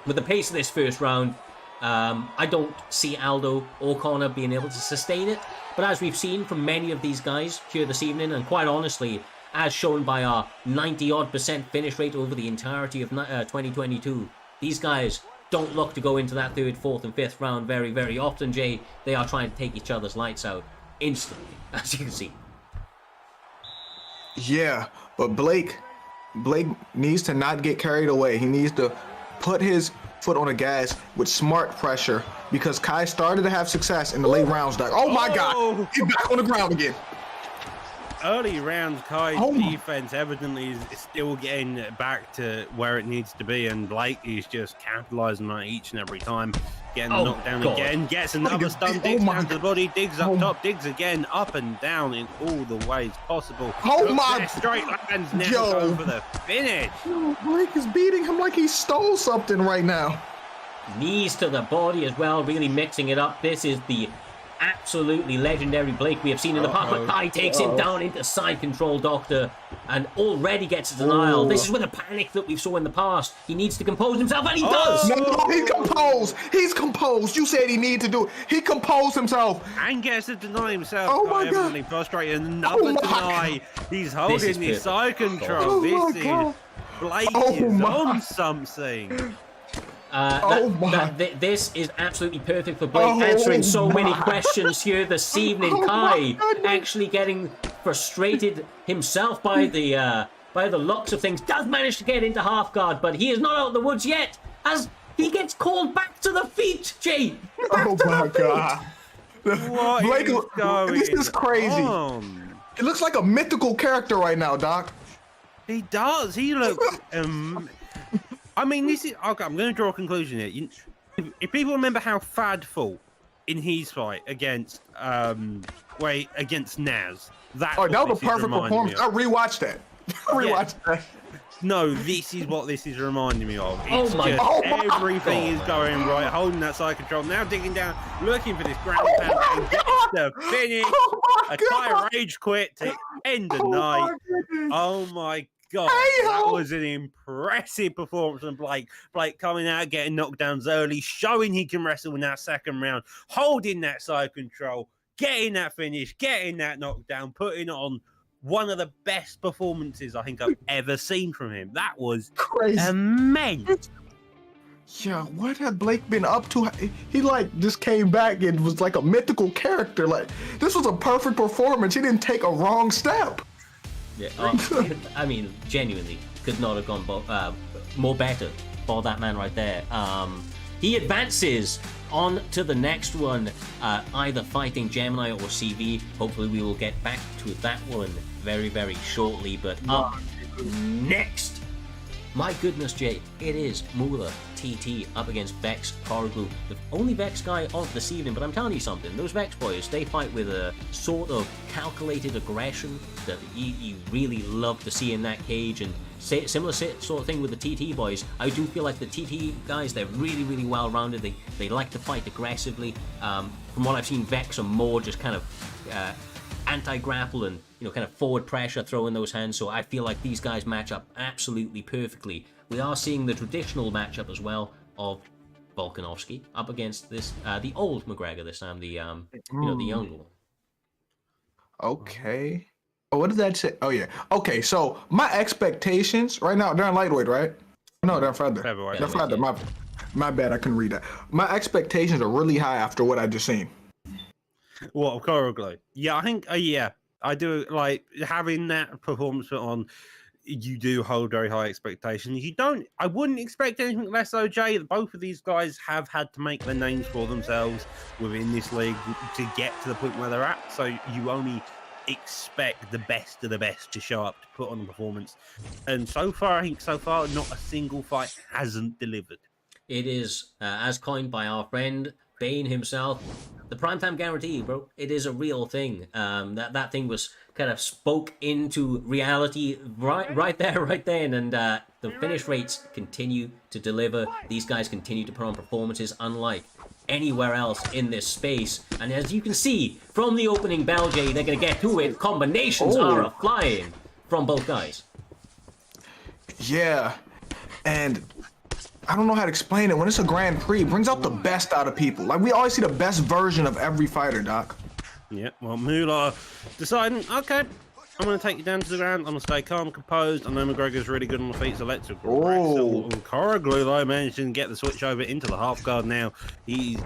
with the pace of this first round, I don't see Aldo or Connor being able to sustain it. But as we've seen from many of these guys here this evening, and quite honestly, as shown by our 90-odd% finish rate over the entirety of 2022, these guys don't look to go into that third, fourth, and fifth round very, very often, Jay. They are trying to take each other's lights out instantly, as you can see. Yeah, but Blake needs to not get carried away. He needs to put his foot on the gas with smart pressure because Kai started to have success in the late rounds. Oh my God, he's back on the ground again. Early rounds, Kai's Oh my- defense evidently is still getting back to where it needs to be, and Blake is just capitalizing on it each and every time, getting Oh, knocked down God. again, gets another Oh stun, my digs down God. to the body, digs up Oh. top, digs again, up and down in all the ways possible. Oh Looks my- there, straight lands, now Yo. going for the finish. Blake is beating him like he stole something right now. Knees to the body as well, really mixing it up. This is the absolutely legendary Blake we have seen in the past. But Kai takes him down into side control, Doctor, and already gets a denial. This is with a panic that we saw in the past. He needs to compose himself, and he does! No, he's composed. He's composed. You said he needed to do it. He composed himself. And gets to deny himself. Oh my Kai God. evidently frustrated. Another Oh my deny. He's holding is his perfect. side control. Oh my This God. is Blake Oh is my. on something. This is absolutely perfect for Blake, Oh answering so many my. questions here this evening. Oh Kai my goodness. actually getting frustrated himself by the looks of things, does manage to get into half guard, but he is not out of the woods yet as he gets called back to the feet, Jay. Oh my God. What Blake, is going this is crazy. on? It looks like a mythical character right now, Doc. He does. He looks. I mean, this is okay. I'm going to draw a conclusion here. If people remember how Fad fought in his fight against against Naz, That was a perfect performance. I rewatched that. that. No, this is what this is reminding me of. Oh It's my just God. everything is going right, holding that side control, now digging down, looking for this ground pound and gets the finish. Oh my A Kai God. rage quit to end the Oh my night. goodness. Oh my God, that Hey-ho! was an impressive performance from Blake. Blake coming out, getting knockdowns early, showing he can wrestle in that second round, holding that side control, getting that finish, getting that knockdown, putting on one of the best performances I think I've ever seen from him. That was Crazy. immense. Yeah, what had Blake been up to? He like just came back and was like a mythical character. Like this was a perfect performance. He didn't take a wrong step. Yeah, I mean, genuinely could not have gone more better for that man right there. He advances on to the next one, either fighting Gemini or CV. Hopefully, we will get back to that one very, very shortly. But up next, my goodness, Jay, it is Moolah TT up against Vex Corrigal, the only Vex guy of this evening. But I'm telling you something, those Vex boys, they fight with a sort of calculated aggression that you really love to see in that cage. And similar sort of thing with the TT boys. I do feel like the TT guys, they're really, really well rounded. They like to fight aggressively. From what I've seen, Vex are more just kind of anti-grapple and kind of forward pressure, throwing those hands. So I feel like these guys match up absolutely perfectly. We are seeing the traditional matchup as well of Volkanovski up against this the old McGregor this time, the the younger one. Okay. Oh, what did that say? Oh yeah. Okay, so my expectations right now, they're in lightweight, right? No, they're feather. Featherweight. They're feather. My bad, I couldn't read that. My expectations are really high after what I just seen. What, Corrigal? Yeah, I think, yeah, I do like having that performance put on. You do hold very high expectations. I wouldn't expect anything less, OJ. Both of these guys have had to make their names for themselves within this league to get to the point where they're at. So you only expect the best of the best to show up to put on a performance. And so far, not a single fight hasn't delivered. It is, as coined by our friend Bane himself, the primetime guarantee, bro. It is a real thing. That thing was kind of spoke into reality right there, right then, and the finish rates continue to deliver. These guys continue to put on performances unlike anywhere else in this space. And as you can see from the opening bell, Jay, they're going to get to it. Combinations are flying from both guys. Yeah, and I don't know how to explain it. When it's a Grand Prix, it brings out the best out of people. Like, we always see the best version of every fighter, Doc. Yeah, well, Moolah deciding, okay, I'm going to take you down to the ground. I'm going to stay calm, composed. I know McGregor's really good on the feet, so let's wrestle. Corrigal, though, managed to get the switch over into the half guard now. He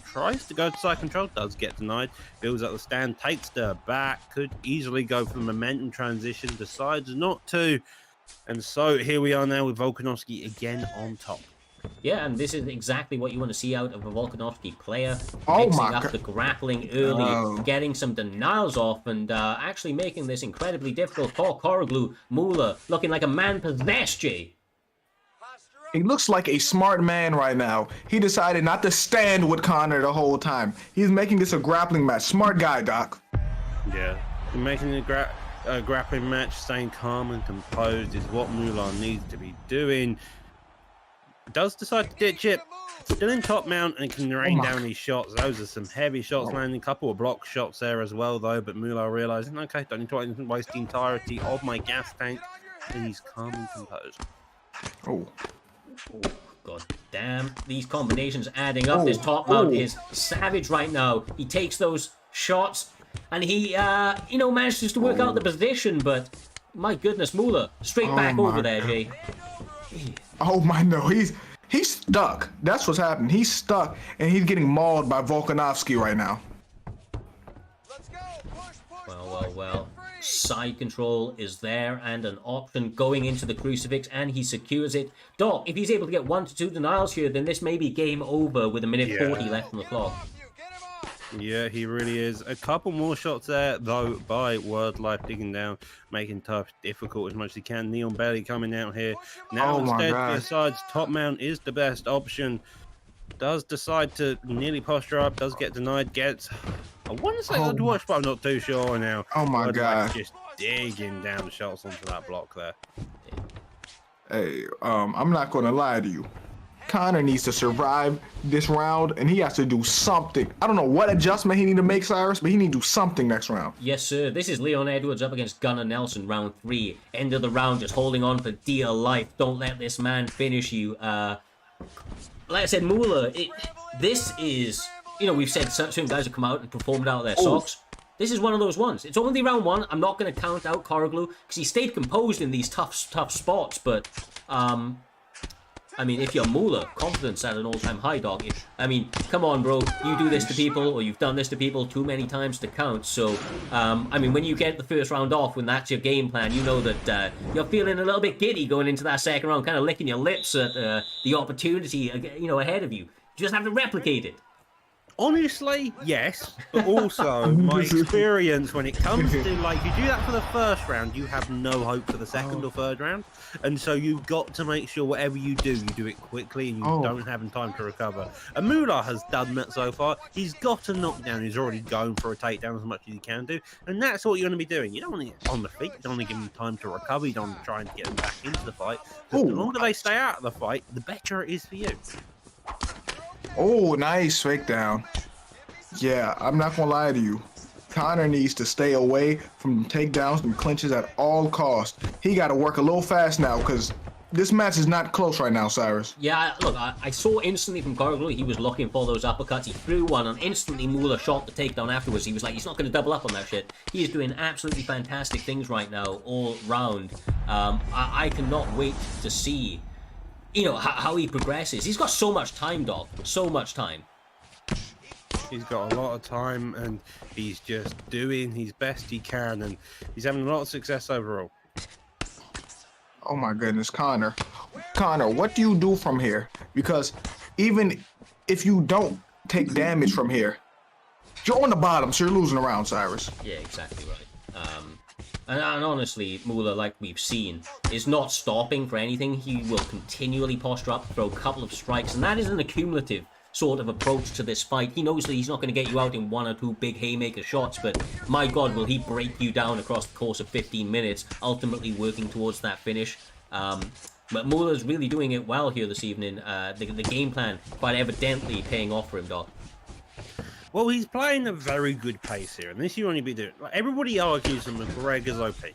tries to go to side control, does get denied. Builds up the stand, takes the back, could easily go for the momentum transition, decides not to. And so here we are now with Volkanovski again on top. Yeah, and this is exactly what you want to see out of a Volkanovski player. Oh Mixing my up God. the grappling early, getting some denials off, and actually making this incredibly difficult for Corrigal. Moolah looking like a man possessed, Jay. He looks like a smart man right now. He decided not to stand with Connor the whole time. He's making this a grappling match. Smart guy, Doc. Yeah, making a grappling match, staying calm and composed is what Moolah needs to be doing. Does decide to ditch it. Still in top mount and can rain down these shots. Those are some heavy shots landing. A couple of block shots there as well, though. But Moolah realizing, okay, don't need to waste the entirety of my gas tank. And he's calm and composed. Oh. God damn, these combinations adding up. This top mount is savage right now. He takes those shots and he, manages to work out the position. But my goodness, Moolah straight back over there, Jay. Oh my no, he's stuck. That's what's happening. He's stuck and he's getting mauled by Volkanovski right now. Well. Side control is there and an option going into the crucifix, and he secures it. Doc, if he's able to get 1 to 2 denials here, then this may be game over with a minute 40 left on the clock. Yeah, he really is. A couple more shots there, though, by Word Life digging down, making tough difficult as much as he can. Neon Belly coming out here. Now instead, decides top mount is the best option. Does decide to nearly posture up, does get denied, gets... I want to say good watch, but I'm not too sure now. Oh my God. Just digging down the shots onto that block there. Hey, I'm not going to lie to you. Connor needs to survive this round, and he has to do something. I don't know what adjustment he need to make, Cyrus, but he need to do something next round. Yes, sir. This is Leon Edwards up against Gunnar Nelson, round 3. End of the round, just holding on for dear life. Don't let this man finish you. Like I said, Moolah, this is... You know, we've said certain guys have come out and performed out of their socks. This is one of those ones. It's only round 1. I'm not going to count out Koroglu because he stayed composed in these tough spots, but... I mean, if you're Moolah, confidence at an all-time high, dog. I mean, come on, bro. You do this to people, or you've done this to people too many times to count. So, I mean, when you get the first round off, when that's your game plan, you know that you're feeling a little bit giddy going into that second round, kind of licking your lips at the opportunity, you know, ahead of you. You just have to replicate it. Honestly, yes, but also my experience when it comes to, like, you do that for the first round, you have no hope for the second or third round, and so you've got to make sure whatever you do it quickly and you don't have time to recover. And Moolah has done that so far. He's got a knockdown. He's already going for a takedown as much as he can do, and that's what you're going to be doing. You don't want to get on the feet. You don't want to give him time to recover. You don't want to try and get him back into the fight. The longer they stay out of the fight, the better it is for you. Oh, nice fake down. Yeah, I'm not gonna lie to you. Connor needs to stay away from takedowns and clinches at all costs. He got to work a little fast now because this match is not close right now, Cyrus. Yeah, look, I saw instantly from Koroglu, he was looking for those uppercuts. He threw one, and instantly Moolah shot the takedown afterwards. He was like, he's not going to double up on that shit. He is doing absolutely fantastic things right now, all round. I cannot wait to see, you know, how he progresses. He's got so much time, dog. So much time. He's got a lot of time, and he's just doing his best he can, and he's having a lot of success overall. Oh my goodness, Connor. Connor, what do you do from here? Because even if you don't take damage from here, you're on the bottom, so you're losing a round, Cyrus. Yeah, exactly right. And honestly, Moolah, like we've seen, is not stopping for anything. He will continually posture up, throw a couple of strikes, and that is an accumulative sort of approach to this fight. He knows that he's not going to get you out in 1 or 2 big haymaker shots, but my god, will he break you down across the course of 15 minutes, ultimately working towards that finish. But Mullah's really doing it well here this evening. The game plan quite evidently paying off for him, Doc. Well, he's playing a very good pace here, and this you only be doing. Like, everybody argues that McGregor's OP.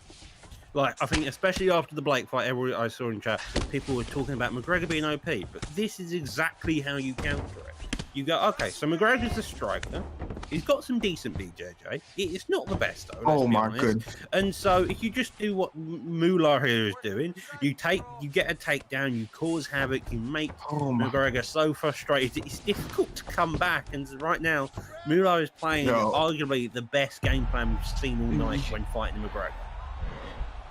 Like, I think especially after the Blake fight, everybody I saw in chat, people were talking about McGregor being OP, but this is exactly how you counter it. You go, okay, so McGregor's a striker. He's got some decent BJJ. It's not the best, though. Oh my goodness. And so if you just do what Moolah here is doing, you get a takedown, you cause havoc, you make McGregor so frustrated. It's difficult to come back. And right now, Moolah is playing arguably the best game plan we've seen all night when fighting McGregor.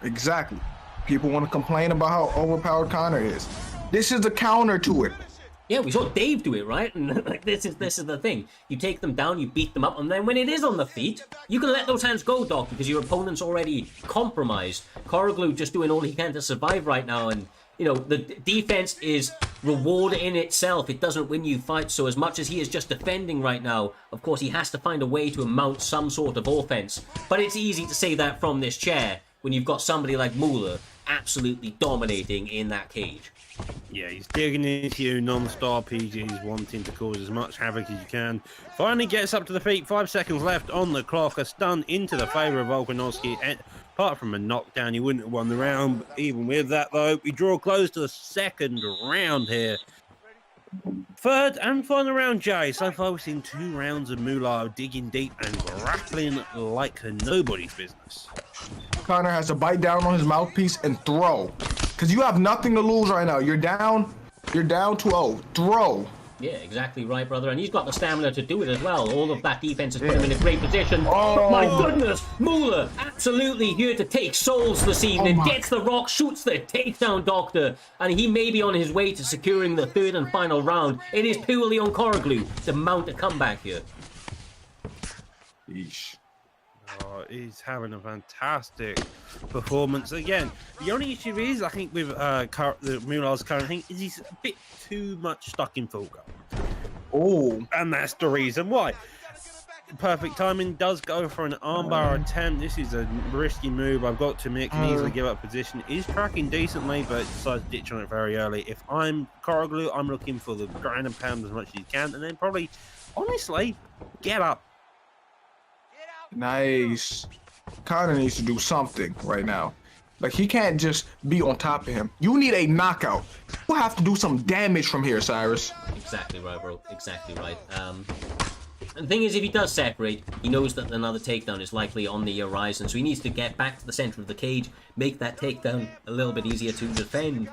Exactly. People want to complain about how overpowered Connor is. This is the counter to it. Yeah, we saw Dave do it, right? And like this is the thing. You take them down, you beat them up, and then when it is on the feet, you can let those hands go, Doc, because your opponent's already compromised. Koroglu just doing all he can to survive right now, and you know the defense is reward in itself. It doesn't win you fights. So as much as he is just defending right now, of course he has to find a way to mount some sort of offense. But it's easy to say that from this chair when you've got somebody like Moolah absolutely dominating in that cage. Yeah, he's digging into you non-stop. He's wanting to cause as much havoc as you can. Finally gets up to the feet. 5 seconds left on the clock. A stun into the favour of Volkanovski. And apart from a knockdown, he wouldn't have won the round. But even with that, though, we draw close to the second round here. Third and final round, Jay. So far, we've seen 2 rounds of Moolah digging deep and grappling like nobody's business. Connor has to bite down on his mouthpiece and throw. Because you have nothing to lose right now. You're down 2-0. Throw. Yeah, exactly right, brother. And he's got the stamina to do it as well. All of that defense has put him in a great position. Oh my goodness! Moolah absolutely here to take souls this evening. Gets the rock, shoots the takedown, Doctor. And he may be on his way to securing the third and final round. It is purely on Koroglu to mount a comeback here. Yeesh. Oh, he's having a fantastic performance. Again, the only issue is, I think, with Moolah's current thing, is he's a bit too much stuck in full guard. Oh. And that's the reason why. Perfect timing, does go for an armbar attempt. This is a risky move. I've got to admit, can easily give up position. Is tracking decently, but decides to ditch on it very early. If I'm Coroglu, I'm looking for the ground and pound as much as you can, and then probably, honestly, get up. Nice. Connor needs to do something right now. Like, he can't just be on top of him. You need a knockout. You have to do some damage from here, Cyrus. Exactly right, bro. Exactly right. The thing is, if he does separate, he knows that another takedown is likely on the horizon, so he needs to get back to the center of the cage, make that takedown a little bit easier to defend.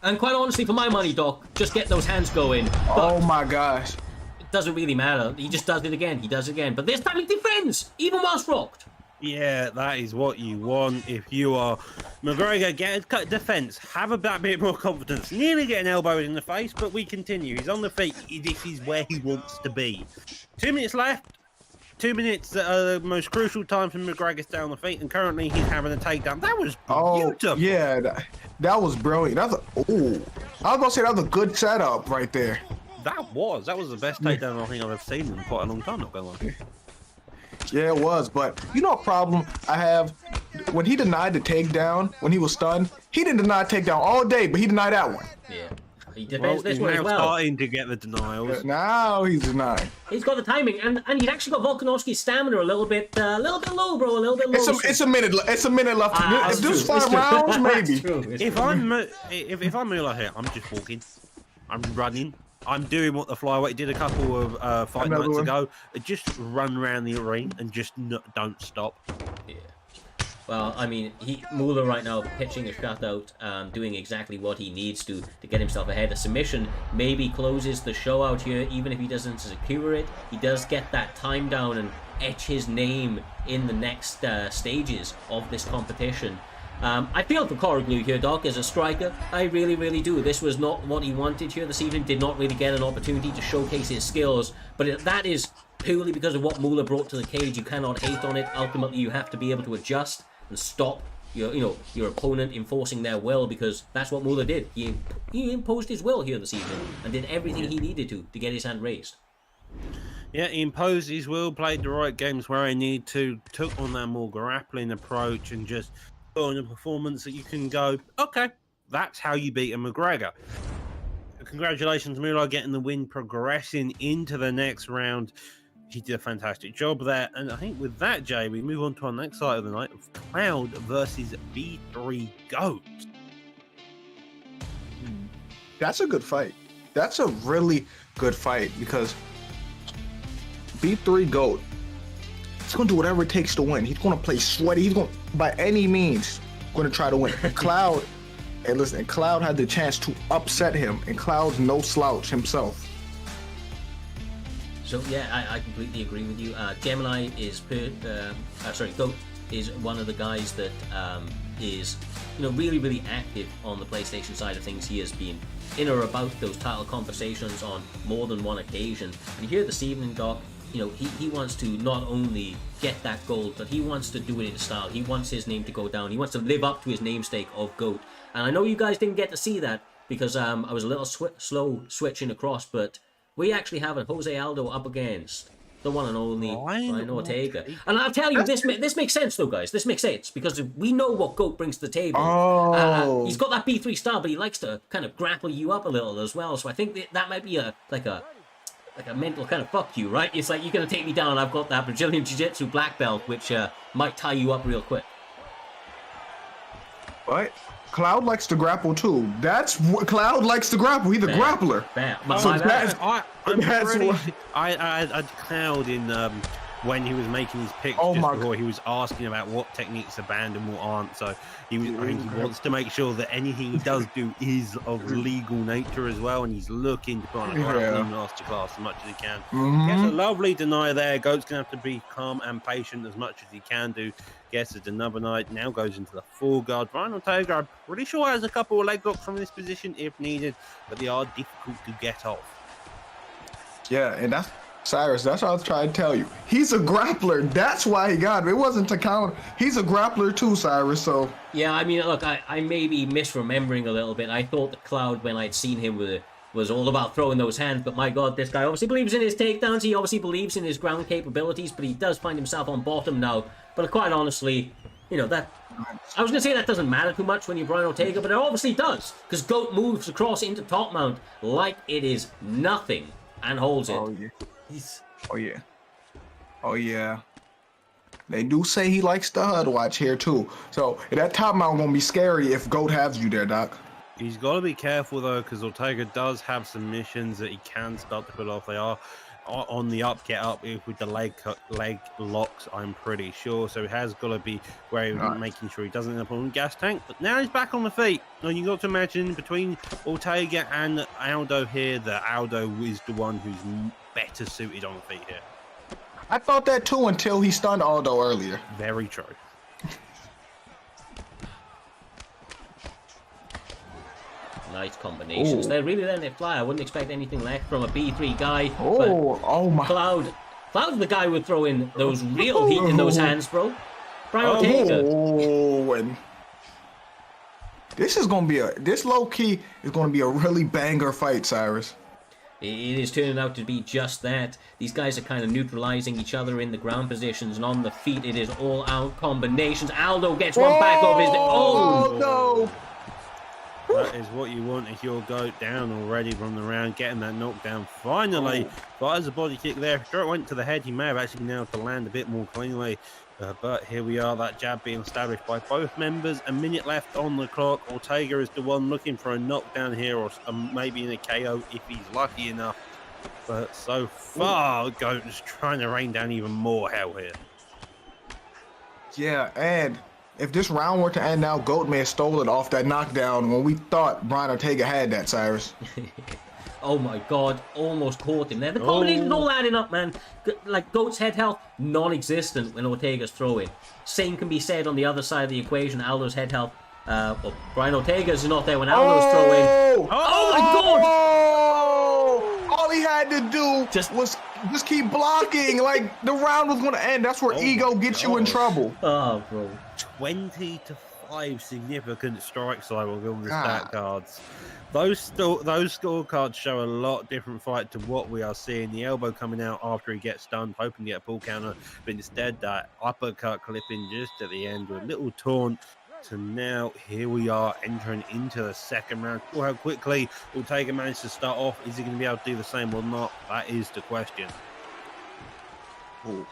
And quite honestly, for my money, Doc, just get those hands going. Oh my gosh. It doesn't really matter. He just does it again. He does it again. But this time he defends, even whilst rocked. Yeah, that is what you want if you are McGregor. Get a cut defense, have a bit more confidence. Nearly get an elbow in the face, but we continue. He's on the feet. This is where he wants to be. 2 minutes left. 2 minutes, the most crucial time for McGregor to stay on the feet, and currently he's having a takedown. That was beautiful. Oh, yeah, that was brilliant. I was about to say that was a good setup right there. That was the best takedown I think I've ever seen in quite a long time, not gonna lie. Yeah, it was, but you know what problem I have? When he denied the takedown, when he was stunned, he didn't deny takedown all day, but he denied that one. Yeah. He defends this he's one as now well. starting to get the denials. Now he's denying. He's got the timing, and he's actually got Volkanovski's stamina a little bit low, bro. A little bit low. It's a minute. It's a minute left. It's This true. 5 rounds, maybe. If I'm Mueller here, I'm just walking. I'm running. I'm doing what the flyweight did a couple of fight nights ago. Just run around the ring and just don't stop. Yeah. Well, I mean, Mueller right now pitching a shutout, doing exactly what he needs to get himself ahead. A submission maybe closes the show out here, even if he doesn't secure it. He does get that time down and etch his name in the next stages of this competition. I feel for Coroglu here, Doc, as a striker. I really, really do. This was not what he wanted here this evening. Did not really get an opportunity to showcase his skills. But that is purely because of what Mueller brought to the cage. You cannot hate on it. Ultimately, you have to be able to adjust and stop your opponent enforcing their will, because that's what Mueller did. He imposed his will here this evening and did everything he needed to get his hand raised. Yeah, he imposed his will, played the right games where he needed to, took on that more grappling approach, and just put on a performance that you can go, okay, that's how you beat a McGregor. Congratulations, Mueller, getting the win, progressing into the next round. He did a fantastic job there. And I think with that, Jay, we move on to our next fight of the night of Cloud versus B3 Goat. That's a good fight. That's a really good fight because B3 Goat, he's going to do whatever it takes to win. He's going to play sweaty. He's going to, by any means, going to try to win. Cloud, and listen, Cloud had the chance to upset him, and Cloud's no slouch himself. So yeah, I completely agree with you. Gemini is Goat is one of the guys that is really, really active on the PlayStation side of things. He has been in or about those title conversations on more than one occasion. And here this evening, Doc, he wants to not only get that gold, but he wants to do it in style. He wants his name to go down. He wants to live up to his namesake of GOAT. And I know you guys didn't get to see that because I was a little slow switching across, but we actually have a Jose Aldo up against the one and only Brian Ortega. And I'll tell you, this makes sense though, guys. This makes sense because we know what GOAT brings to the table. He's got that B3 style, but he likes to kind of grapple you up a little as well. So I think that might be a mental kind of fuck you, right? It's like, you're going to take me down. I've got that Brazilian Jiu-Jitsu black belt, which might tie you up real quick. But Cloud likes to grapple too. That's what Cloud likes to grapple. He's a grappler. I had Cloud in when he was making his picks before. He was asking about what techniques are banned and what aren't. So I think he wants to make sure that anything he does do is of legal nature as well. And he's looking to put on a grappling masterclass as much as he can. Gets a lovely deny there. Goat's gonna have to be calm and patient as much as he can do. Guesses another night. Now goes into the full guard. Brian Ortega, I'm pretty sure, has a couple of leg locks from this position if needed, but they are difficult to get off. Yeah, and that's Cyrus. That's what I was trying to tell you. He's a grappler. That's why he got it. It wasn't to count. He's a grappler too, Cyrus. So yeah, I mean, look, I may be misremembering a little bit. I thought the Cloud, when I'd seen him with was all about throwing those hands. But my God, this guy obviously believes in his takedowns. He obviously believes in his ground capabilities, but he does find himself on bottom now. But quite honestly, you know, that... I was going to say that doesn't matter too much when you're Brian Ortega, but it obviously does, because Goat moves across into top mount like it is nothing and holds it. Oh, yeah. Oh, yeah. Oh, yeah. They do say he likes the HUD watch here, too. So that top mount going to be scary if Goat has you there, Doc. He's got to be careful, though, because Ortega does have some missions that he can start to pull off. They are on the up, get up with the leg locks, I'm pretty sure. So he has got to be wary of making sure he doesn't end up on the gas tank. But now he's back on the feet. Now you got to imagine between Ortega and Aldo here, that Aldo is the one who's better suited on the feet here. I thought that too until he stunned Aldo earlier. Very true. Nice combinations. They're really letting it fly. I wouldn't expect anything less from a B3 guy. Oh my. Cloud's the guy would throw in those real heat in those hands, bro. Brian Ortega. And this is gonna be this low key is gonna be a really banger fight, Cyrus. It is turning out to be just that. These guys are kind of neutralizing each other in the ground positions, and on the feet it is all out combinations. Aldo gets one back off his... Oh no! That is what you want if you're Goat down already from the round, getting that knockdown finally. Fires a body kick there. Sure, it went to the head. He may have actually been able to land a bit more cleanly. But here we are, that jab being established by both members. A minute left on the clock. Ortega is the one looking for a knockdown here, or maybe in a KO if he's lucky enough. But so far, Goat is trying to rain down even more hell here. Yeah, and if this round were to end now, Goat may have stolen off that knockdown when we thought Brian Ortega had that, Cyrus. Oh my God, almost caught him there. The combination's all adding up, man. Like, Goat's head health, non-existent when Ortega's throwing. Same can be said on the other side of the equation. Aldo's head health, well, Brian Ortega's not there when Aldo's throwing. Oh my God! Oh! All he had to do was just keep blocking. Like, the round was going to end. That's where ego gets you in trouble. Oh, bro. 20-5 significant strikes I will on the stat cards. Those scorecards show a lot different fight to what we are seeing. The elbow coming out after he gets stunned, hoping to get a pull counter, but instead that uppercut clipping just at the end with a little taunt. So now here we are entering into the second round. How quickly Ortega managed to start off. Is he going to be able to do the same or not? That is the question. Ooh.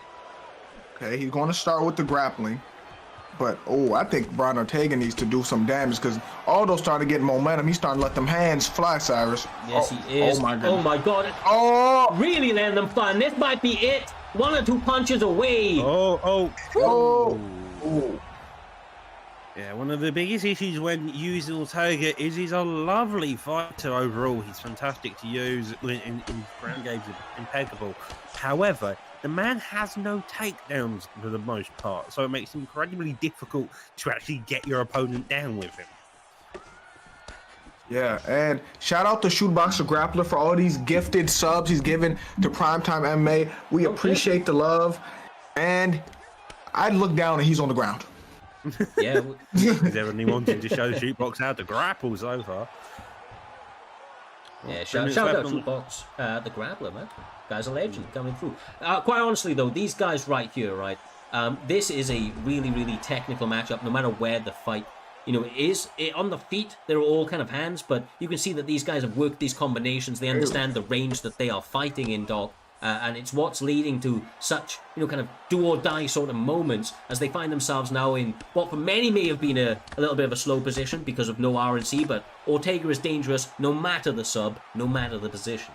Okay, he's going to start with the grappling. But, I think Brian Ortega needs to do some damage because Aldo's starting to get momentum. He's starting to let them hands fly, Cyrus. Yes, he is. Oh, my goodness. Oh, my God. Oh! Really letting them fly. And this might be it. 1 or 2 punches away. Oh! Yeah, one of the biggest issues when using Ortega is he's a lovely fighter overall. He's fantastic to use in ground games, impeccable. However, the man has no takedowns for the most part, so it makes it incredibly difficult to actually get your opponent down with him. Yeah, and shout out to Shootboxer Grappler for all these gifted subs he's given to Primetime MMA. We appreciate the love, and I look down and he's on the ground. Yeah. He's only wanting to show Shootbox how to grapple so far. Yeah, shout out to Box, the Grappler, man. Guy's a legend coming through. Quite honestly, though, these guys right here, right? This is a really, really technical matchup, no matter where the fight, on the feet, they're all kind of hands, but you can see that these guys have worked these combinations. They understand the range that they are fighting in, Doc. And it's what's leading to such, kind of do-or-die sort of moments as they find themselves now in what for many may have been a little bit of a slow position because of no RNC, but Ortega is dangerous no matter the sub, no matter the position.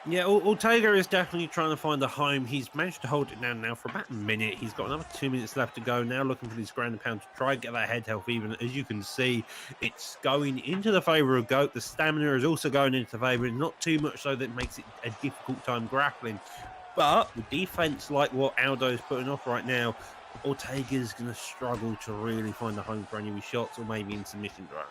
Yeah, Ortega is definitely trying to find a home. He's managed to hold it down now for about a minute. He's got another 2 minutes left to go. Now looking for this ground and pound to try and get that head health even. As you can see, it's going into the favour of Goat. The stamina is also going into the favour. Not too much so that it makes it a difficult time grappling. But with defence like what Aldo is putting off right now, Ortega's going to struggle to really find a home for any of his shots or maybe in submissions right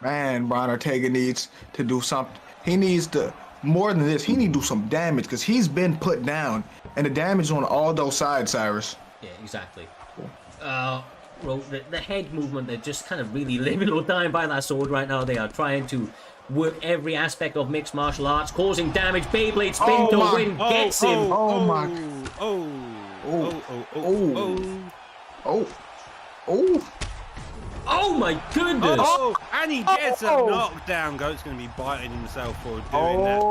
now. Man, Brian Ortega needs to do something. He needs to... More than this, he need to do some damage because he's been put down, and the damage on all those sides, Cyrus. Yeah, exactly. the head movement, they're just kind of really living or dying by that sword right now. They are trying to work every aspect of mixed martial arts, causing damage. Beyblade spin to win gets him. Oh my goodness! And he gets a knockdown. Goat's going to be biting himself for doing that.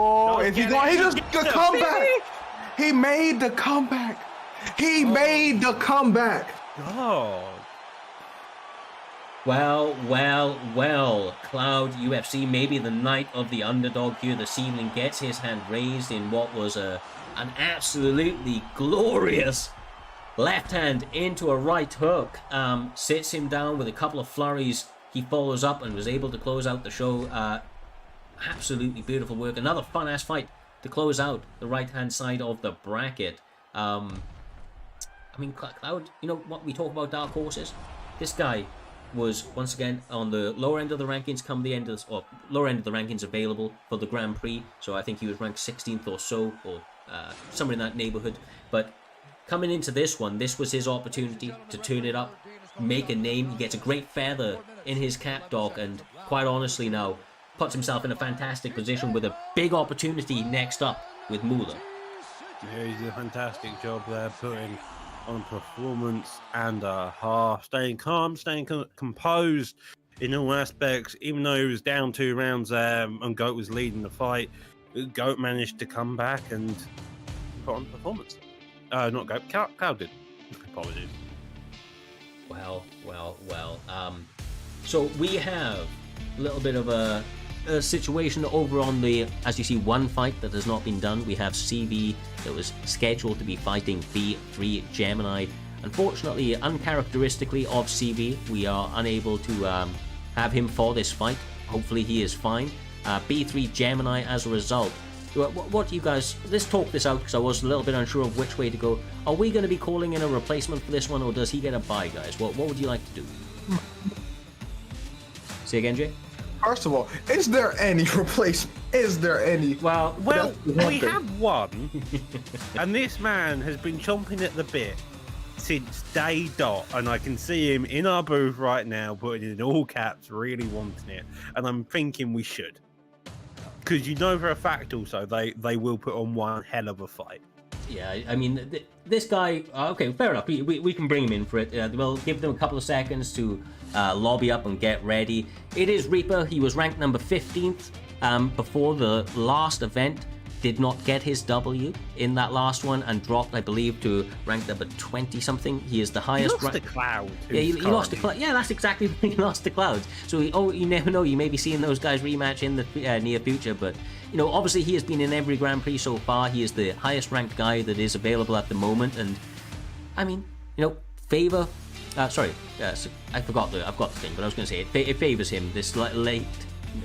If he just the comeback. He made the comeback. He made the comeback. God. Well. Cloud UFC, maybe the night of the underdog here this evening, gets his hand raised in what was an absolutely glorious left hand into a right hook. Sits him down with a couple of flurries. He follows up and was able to close out the show. Absolutely beautiful work. Another fun-ass fight to close out the right-hand side of the bracket. I mean, Cloud, you know what we talk about dark horses? This guy was once again on the lower end of the rankings come the end of the, or lower end of the rankings available for the Grand Prix. So I think he was ranked 16th or so, or somewhere in that neighborhood. But coming into this one, this was his opportunity to turn it up, make a name. He gets a great feather in his cap, Doc, and quite honestly now puts himself in a fantastic position with a big opportunity next up with Moolah. Yeah, he did a fantastic job there, putting on performance and a half, staying calm, staying composed in all aspects. Even though he was down 2 rounds and Goat was leading the fight, Goat managed to come back and put on performance. Not Goat, Cloud did. Apologies. Well. So we have a little bit of a situation over on the, as you see, one fight that has not been done. We have CV that was scheduled to be fighting B3 Gemini. Unfortunately, uncharacteristically of CV, we are unable to have him for this fight. Hopefully he is fine. B3 Gemini as a result. What do you guys, let's talk this out because I was a little bit unsure of which way to go. Are we going to be calling in a replacement for this one, or does he get a bye, guys? What would you like to do? Say again, Jay? First of all, is there any replacement? Is there any? Well, we have one, and this man has been chomping at the bit since day dot, and I can see him in our booth right now, putting it in all caps, really wanting it, and I'm thinking we should. Because you know for a fact also, they will put on one hell of a fight. Yeah, I mean, this guy, okay, fair enough. We can bring him in for it. We'll give them a couple of seconds to lobby up and get ready. It is Reaper. He was ranked number 15th before the last event. Did not get his W in that last one and dropped, I believe, to rank number 20-something. He is the highest. He lost to Cloud. Yeah, he lost to Cloud. Yeah, that's exactly when he lost to Cloud. So, you never know. You may be seeing those guys rematch in the near future. But, you know, obviously he has been in every Grand Prix so far. He is the highest ranked guy that is available at the moment. And, I mean, you know, favor. Sorry, I forgot I've got the thing, but I was going to say it favors him. This late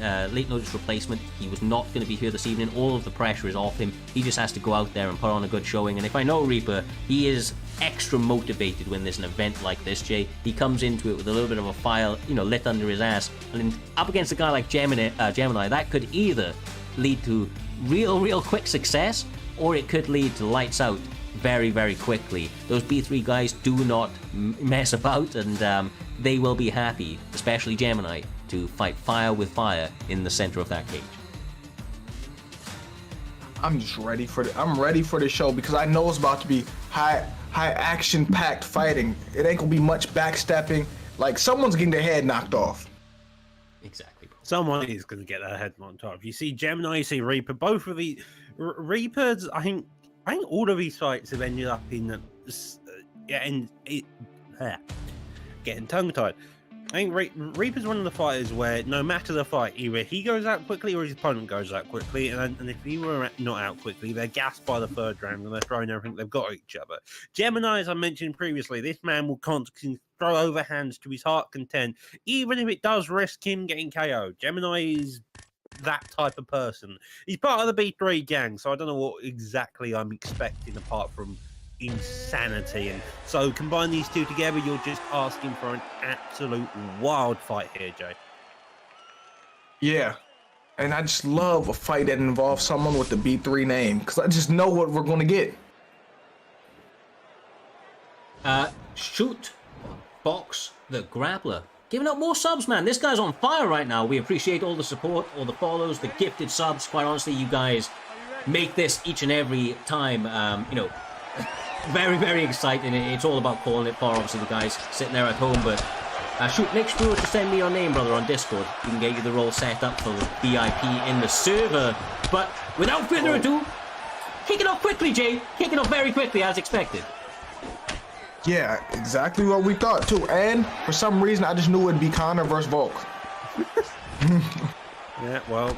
notice replacement. He was not going to be here this evening. All of the pressure is off him. He just has to go out there and put on a good showing. And if I know Reaper, he is extra motivated when there's an event like this, Jay. He comes into it with a little bit of a fire, you know, lit under his ass. And up against a guy like Gemini, that could either lead to real quick success, or it could lead to lights out very, very quickly. Those B3 guys do not mess about, and they will be happy, especially Gemini, to fight fire with fire in the center of that cage. I'm just ready for I'm ready for the show because I know it's about to be high action packed fighting. It ain't gonna be much backstepping. Like someone's getting their head knocked off. Exactly. Someone is going to get their head knocked off. You see Gemini, you see Reaper. Both of the Reapers, I think all of these fights have ended up in getting tongue tied. I think Reaper's one of the fighters where no matter the fight, either he goes out quickly or his opponent goes out quickly, and if he were not out quickly, they're gassed by the third round and they're throwing everything they've got at each other. Gemini, as I mentioned previously, this man will constantly throw overhands to his heart content, even if it does risk him getting KO'd. Gemini is that type of person. He's part of the B3 gang, so I don't know what exactly I'm expecting apart from insanity. And so combine these two together, you're just asking for an absolute wild fight here, Jay. Yeah, and I just love a fight that involves someone with the B3 name because I just know what we're going to get. Shoot. Box the Grappler. Giving up more subs, man. This guy's on fire right now. We appreciate all the support, all the follows, the gifted subs. Quite honestly, you guys make this each and every time, you know, very, very exciting. It's all about calling it for, obviously, the guys sitting there at home. But shoot, make sure to send me your name, brother, on Discord. We can get you the role set up for the VIP in the server. But without further ado, kick it off quickly, Jay. Kick it off very quickly, as expected. Yeah, exactly what we thought too. And for some reason, I just knew it'd be Connor versus Volk. Yeah, well,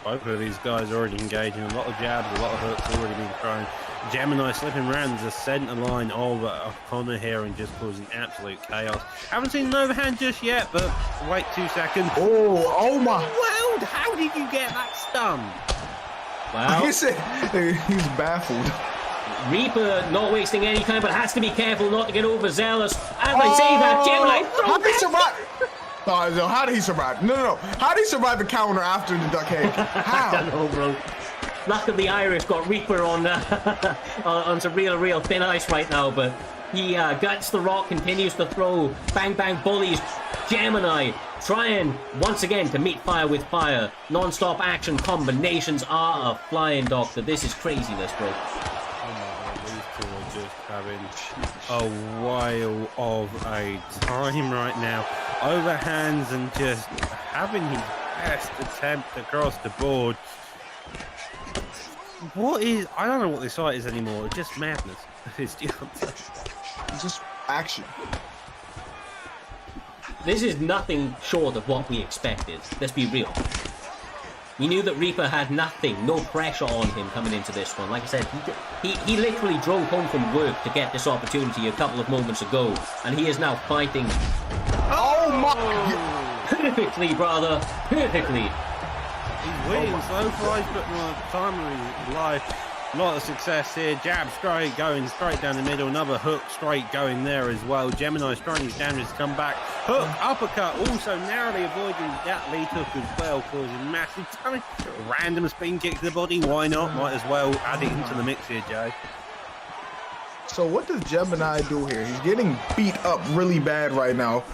both of these guys are already engaging. A lot of jabs, a lot of hooks already being thrown. Gemini slipping around the centre line of Connor here and just causing absolute chaos. Haven't seen an overhand just yet, but wait 2 seconds. Oh my! Wow, how did you get that stun? Wow. He's baffled. Reaper not wasting any time, but has to be careful not to get overzealous. As I say that, Gemini How did he survive? No, how did he survive? No. How did he survive the counter after the duck egg? How? I don't know, bro. Luck of the Irish got Reaper on on some real thin ice right now, but he guts the rock, continues to throw bang bullies. Gemini trying once again to meet fire with fire. Non-stop action combinations are a flying doctor. This is craziness, bro. Having a whale of a time right now. Overhands and just having his best attempt across the board. I don't know what this fight is anymore. It's just madness. It's Just action. This is nothing short of what we expected. Let's be real. We knew that Reaper had nothing, no pressure on him coming into this one. Like I said, he literally drove home from work to get this opportunity a couple of moments ago, and he is now fighting. Oh my! Perfectly, brother, perfectly. He's winning slow flies, but no time of his life. A lot of success here. Jab straight, going straight down the middle. Another hook straight going there as well. Gemini trying his damage to come back. Hook, uppercut, also narrowly avoiding that lead hook as well, causing massive damage. Random spin kick to the body. Why not? Might as well add it into the mix here, Jay. So what does Gemini do here? He's getting beat up really bad right now.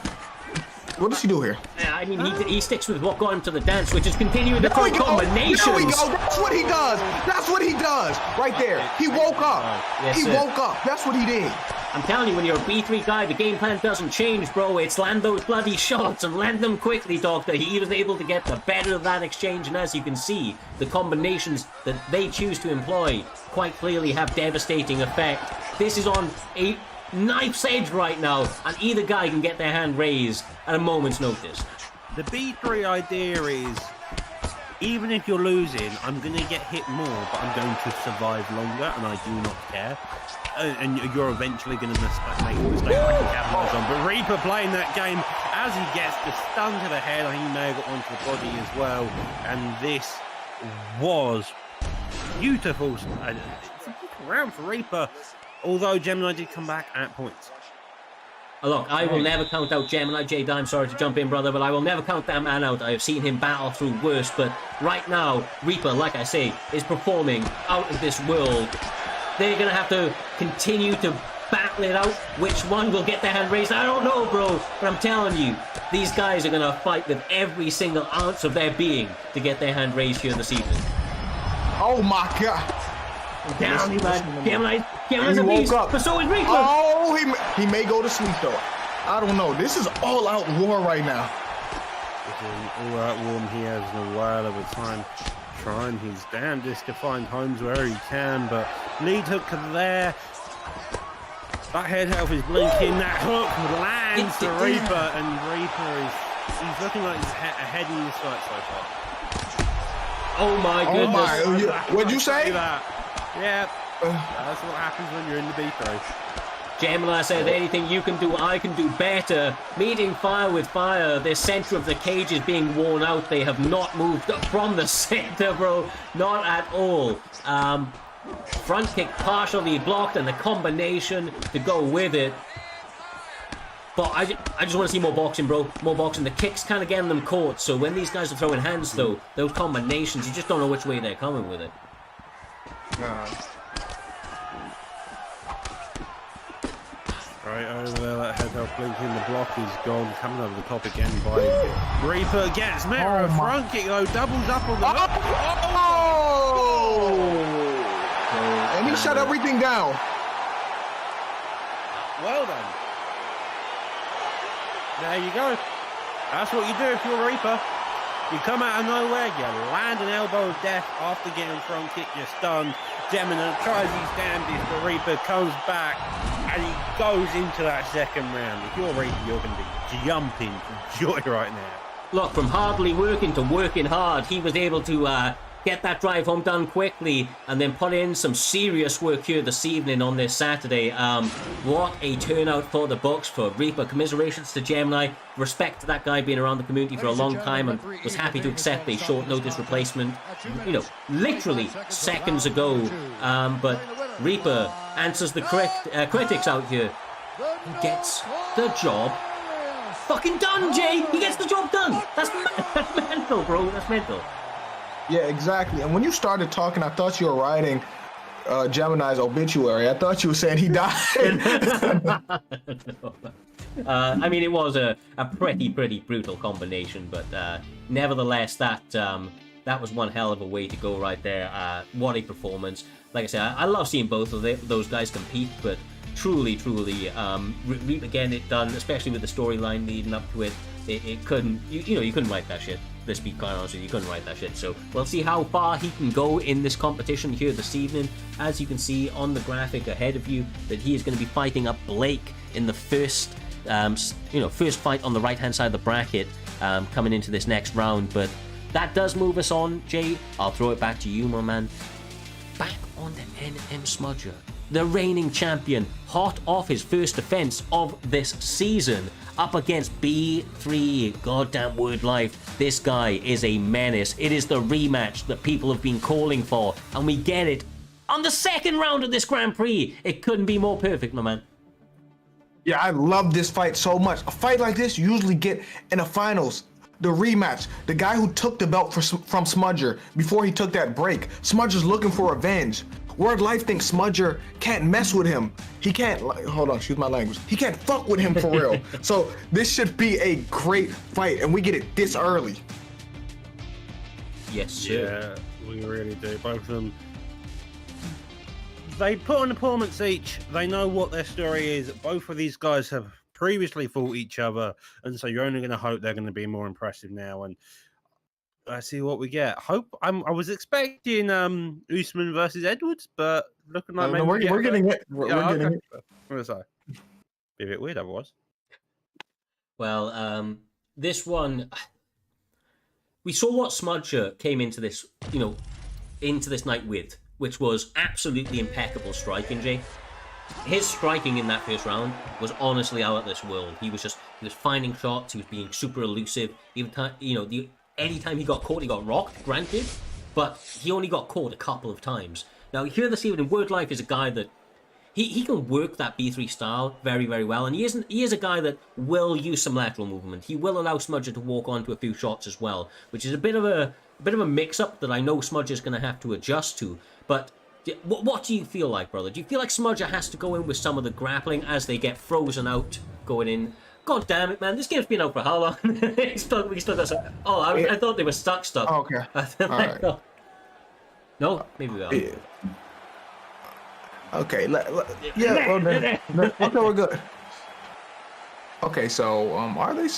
What does he do here? I mean, he sticks with what got him to the dance, which is continuing to throw combinations. There we go. That's what he does. That's what he does. Right there. He woke up. Yes, he sir. woke up. That's what he did. I'm telling you, when you're a B3 guy, the game plan doesn't change, bro. It's land those bloody shots and land them quickly, Doctor. He was able to get the better of that exchange, and as you can see, the combinations that they choose to employ quite clearly have devastating effect. This is on a knife's edge right now, and either guy can get their hand raised at a moment's notice. The B3 idea is, even if you're losing, I'm going to get hit more, but I'm going to survive longer, and I do not care. And you're eventually going to make a mistake I can capitalize on. But Reaper playing that game as he gets the stun to the head. I think he may have got onto the body as well. And this was beautiful. It's a big round for Reaper, although Gemini did come back at points. Look, I will never count out Gemini. J I'm sorry to jump in, brother, but I will never count that man out. I have seen him battle through worse, but right now, Reaper, like I say, is performing out of this world. They're going to have to continue to battle it out. Which one will get their hand raised? I don't know, bro, but I'm telling you, these guys are going to fight with every single ounce of their being to get their hand raised here this evening. Oh my God. Down, you man. Gemini's a woke beast, up. but so is Reaper. Oh, he may go to sleep though. I don't know. This is all out war right now. It's an all-out war he has in a while of a time. Trying his damnedest to find homes where he can, but lead hook there. That head health is blinking. That hook lands to Reaper, and Reaper he's looking like he's ahead in the fight so far. Oh my goodness. Oh my! What'd you say? Yeah, that's what happens when you're in the B3. Gemini said, anything you can do, I can do better. Meeting fire with fire. The center of the cage is being worn out. They have not moved from the center, bro. Not at all. Front kick partially blocked, and the combination to go with it. But I just want to see more boxing, bro. More boxing. The kicks kind of getting them caught. So when these guys are throwing hands, though, those combinations, you just don't know which way they're coming with it. Straight over there, that head help blinking, the block is gone. Coming over the top again by Reaper. Gets Mero, front kick though, doubles up on the... And he shut everything down. Well done. There you go. That's what you do if you're a Reaper. You come out of nowhere, you land an elbow of death after getting front kick, you're stunned. Gemini tries his damnedest, the Reaper comes back and he goes into that second round. If you're a Reaper, you're going to be jumping for joy right now. Look, from hardly working to working hard, he was able to get that drive home done quickly and then put in some serious work here this evening on this Saturday. What a turnout for the Bucks, for Reaper. Commiserations to Gemini. Respect to that guy being around the community for a long time and was happy to accept a short notice replacement, you know, literally seconds ago. But Reaper answers the critics out here. He gets the job fucking done, Jay! He gets the job done! That's mental, bro. That's mental. Yeah, exactly. And when you started talking, I thought you were writing Gemini's obituary. I thought you were saying he died. I mean, it was a pretty brutal combination, but nevertheless, that was one hell of a way to go right there. What a performance. Like I said, I love seeing both of those guys compete, but truly, Reaper getting it done, especially with the storyline leading up to it. It couldn't, you couldn't write that shit. Let's be quite honest with you, you couldn't write that shit. So we'll see how far he can go in this competition here this evening. As you can see on the graphic ahead of you, that he is going to be fighting up Blake in the first fight on the right-hand side of the bracket coming into this next round. But that does move us on, Jay. I'll throw it back to you, my man. Back on the NM Smudger, the reigning champion, hot off his first defense of this season, up against B3. Goddamn word life. This guy is a menace. It is the rematch that people have been calling for, and we get it on the second round of this Grand Prix. It couldn't be more perfect, my man. Yeah, I love this fight so much. A fight like this you usually get in the finals. The rematch. The guy who took the belt from Smudger before he took that break. Smudger's looking for revenge. Word Life thinks Smudger can't mess with him. He can't, hold on, excuse my language. He can't fuck with him for real. So this should be a great fight, and we get it this early. Yes, sir. Yeah, we really do. Both of them, they put on opponents each. They know what their story is. Both of these guys have previously fought each other, and so you're only going to hope they're going to be more impressive now. And let's see what we get. I was expecting Usman versus Edwards, but looking like maybe we're getting it. We're getting it. What was I? Be a bit weird otherwise. Well, this one, we saw what Smudger came into this, into this night with, which was absolutely impeccable striking, Jay. His striking in that first round was honestly out of this world. He was finding shots. He was being super elusive. Anytime he got caught, he got rocked, granted, but he only got caught a couple of times. Now, here this evening, Word Life is a guy that he can work that B3 style very, very well, and he is a guy that will use some lateral movement. He will allow Smudger to walk onto a few shots as well, which is a bit of a mix-up that I know Smudger's going to have to adjust to. But what do you feel like, brother? Do you feel like Smudger has to go in with some of the grappling as they get frozen out going in? God damn it, man. This game's been out for how long? we still got some... Oh, I thought they were stuck. Oh, okay. All right. No? Maybe we are. Yeah. Okay. Okay, we're good. Okay, so, are they...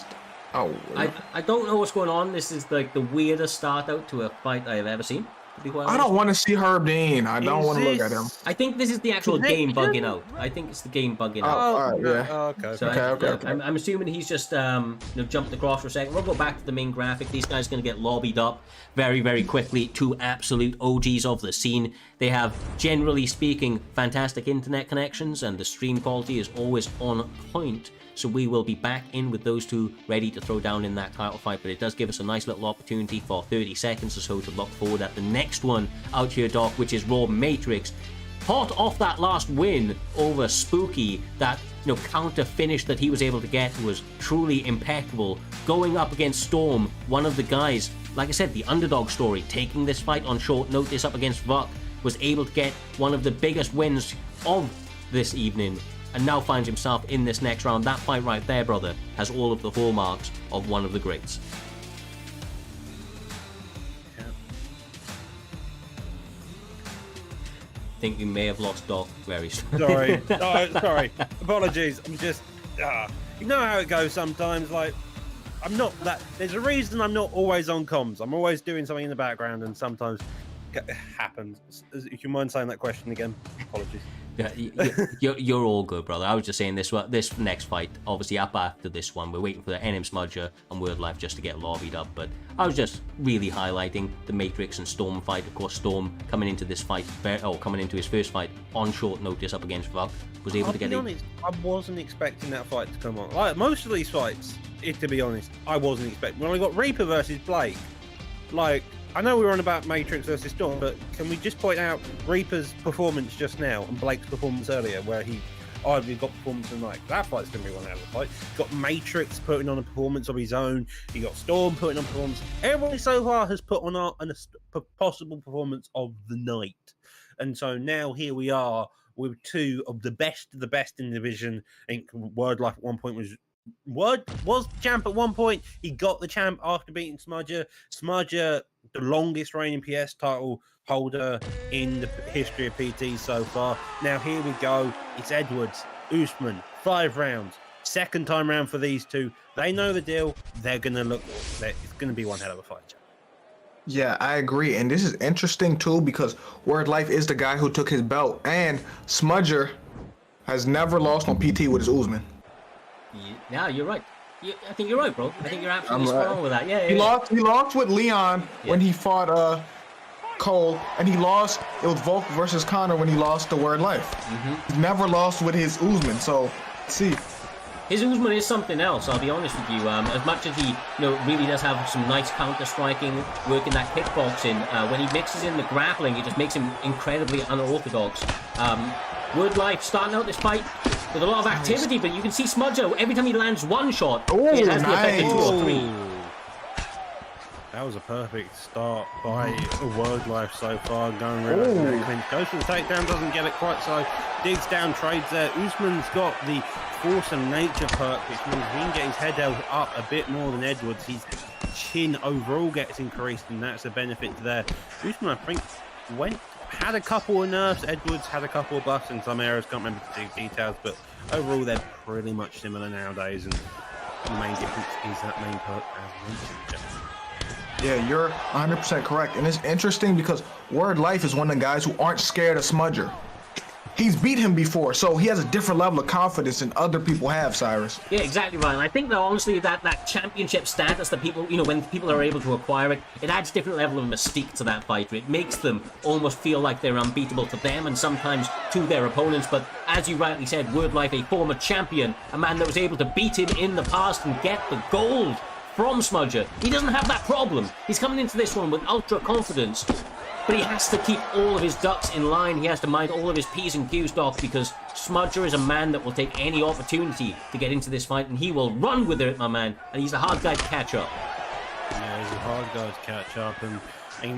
I don't know what's going on. This is like the weirdest start out to a fight I've ever seen. I don't want to see Herb Dean. I don't want to look at him. I think this is the actual game bugging out. I think it's the game bugging out. All right, yeah. Okay. So Okay. I'm assuming he's just jumped across for a second. We'll go back to the main graphic. These guys are going to get lobbied up very, very quickly. Two absolute OGs of the scene. They have, generally speaking, fantastic internet connections, and the stream quality is always on point. So we will be back in with those two ready to throw down in that title fight, but it does give us a nice little opportunity for 30 seconds or so to look forward at the next one out here, Doc, which is Raw Matrix. Hot off that last win over Spooky, that counter finish that he was able to get was truly impeccable. Going up against Storm, one of the guys, like I said, the underdog story, taking this fight on short notice up against Vuck, was able to get one of the biggest wins of this evening. and now finds himself in this next round. That fight right there, brother, has all of the hallmarks of one of the greats. I think we may have lost Doc very soon. Sorry. Sorry. Apologies. I'm just, you know how it goes sometimes. Like, I'm not that. There's a reason I'm not always on comms. I'm always doing something in the background, and sometimes it happens. If you mind saying that question again, apologies. Yeah, you're all good, brother. I was just saying this next fight, obviously up after this one, we're waiting for the NM Smudger and Word Life just to get lobbied up, but I was just really highlighting the Matrix and Storm fight. Of course, Storm coming into this fight, coming into his first fight on short notice up against Valk, was able to get in. Honest, I wasn't expecting that fight to come on. Like most of these fights, to be honest, I wasn't expecting. When I got Reaper versus Blake, like, I know we were on about Matrix versus Storm, but can we just point out Reaper's performance just now and Blake's performance earlier, where he arguably got performance and like that fight's going to be one out of the fight. Got Matrix putting on a performance of his own. He got Storm putting on performance. Everybody so far has put on a possible performance of the night, and so now here we are with two of the best in the division. I think Word Life at one point was champ at one point. He got the champ after beating Smudger. Smudger, the longest reigning PS title holder in the history of PT so far. Now here we go. It's Edwards, Usman, 5 rounds. Second time round for these two. They know the deal. They're going to look. It's going to be one hell of a fight. Yeah, I agree. And this is interesting too because Word Life is the guy who took his belt, and Smudger has never lost on PT with his Usman. Yeah, you're right. I think you're right, bro. I think you're absolutely spot on with that. Yeah, He lost with Leon when he fought Cole, and he lost. It was Volk versus Connor when he lost to Word Life. He's never lost with his Usman. So, see. His Usman is something else, I'll be honest with you. As much as he really does have some nice counter-striking work in that kickboxing, when he mixes in the grappling, it just makes him incredibly unorthodox. Word Life starting out this fight with a lot of activity, but you can see Smudger, every time he lands one shot, it has the effect of 2 or 3. That was a perfect start by Word Life so far. Going around, goes for the takedown, doesn't get it quite, so digs down, trades there. Usman's got the force and nature perk, which means he can get his head held up a bit more than Edwards. His chin overall gets increased, and that's a benefit there. Usman, I think, had a couple of nerfs. Edwards had a couple of buffs in some areas. Can't remember the details, but overall they're pretty much similar nowadays. And the main difference is that main perk, as mentioned. Yeah, you're 100% correct. And it's interesting because Word Life is one of the guys who aren't scared of Smudger. He's beat him before, so he has a different level of confidence than other people have, Cyrus. Yeah, exactly right. And I think that honestly that championship status that people, when people are able to acquire it, it adds different level of mystique to that fighter. It makes them almost feel like they're unbeatable to them and sometimes to their opponents. But as you rightly said, Word Life, a former champion, a man that was able to beat him in the past and get the gold from Smudger. He doesn't have that problem. He's coming into this one with ultra confidence, but he has to keep all of his ducks in line. He has to mind all of his P's and Q's, Doc, because Smudger is a man that will take any opportunity to get into this fight, and he will run with it, my man, and he's a hard guy to catch up. Yeah, he's a hard guy to catch up, and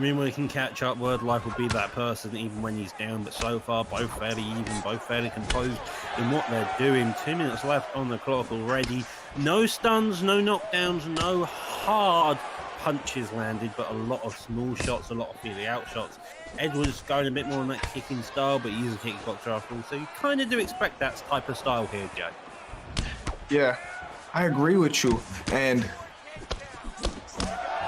when he can catch up, Word Life will be that person even when he's down. But so far, both fairly even, both fairly composed in what they're doing. 2 minutes left on the clock already. No stuns, no knockdowns, no hard punches landed, but a lot of small shots, a lot of feely out shots. Edwards going a bit more on that kicking style, but he's a kickboxer after all, so you kind of do expect that type of style here, Jay. Yeah, I agree with you. And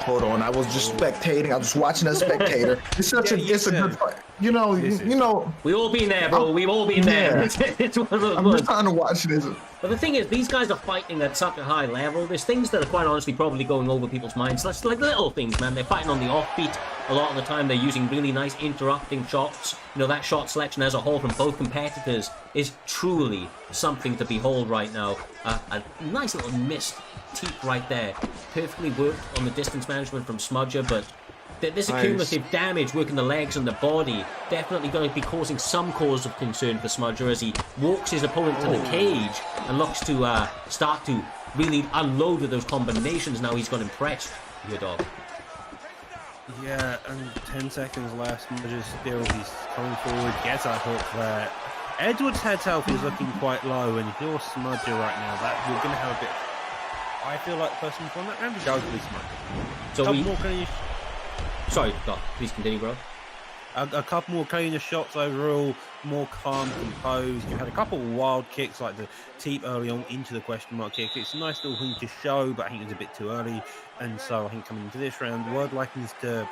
hold on, I was just spectating. I was watching a spectator. It's such it's a good fight. You know. We've all been there, bro. We've all been there. It's one of those I'm just trying to watch this. But the thing is, these guys are fighting at such a high level. There's things that are quite honestly probably going over people's minds. That's like little things, man. They're fighting on the offbeat. A lot of the time, they're using really nice interrupting shots. That shot selection as a whole from both competitors is truly something to behold right now. A nice little missed teep right there. Perfectly worked on the distance management from Smudger, but this accumulative damage working the legs and the body definitely going to be causing some cause of concern for Smudger as he walks his opponent to the cage and looks to start to really unload with those combinations. Now he's got impressed, your dog. Yeah, and 10 seconds left. Smudger still, he's coming forward, gets that hook there. Edward's head health is looking quite low, and if you're Smudger right now, that you're going to have a bit. I feel like the person from that round is going to be Smudger. So Couple more cleaner, Sorry, please continue, bro. a couple more cleaner shots overall, more calm, composed. You had a couple of wild kicks like the teep early on into the question mark kick. It's a nice little thing to show, but I think it was a bit too early. And so I think coming into this round, Word Life needs to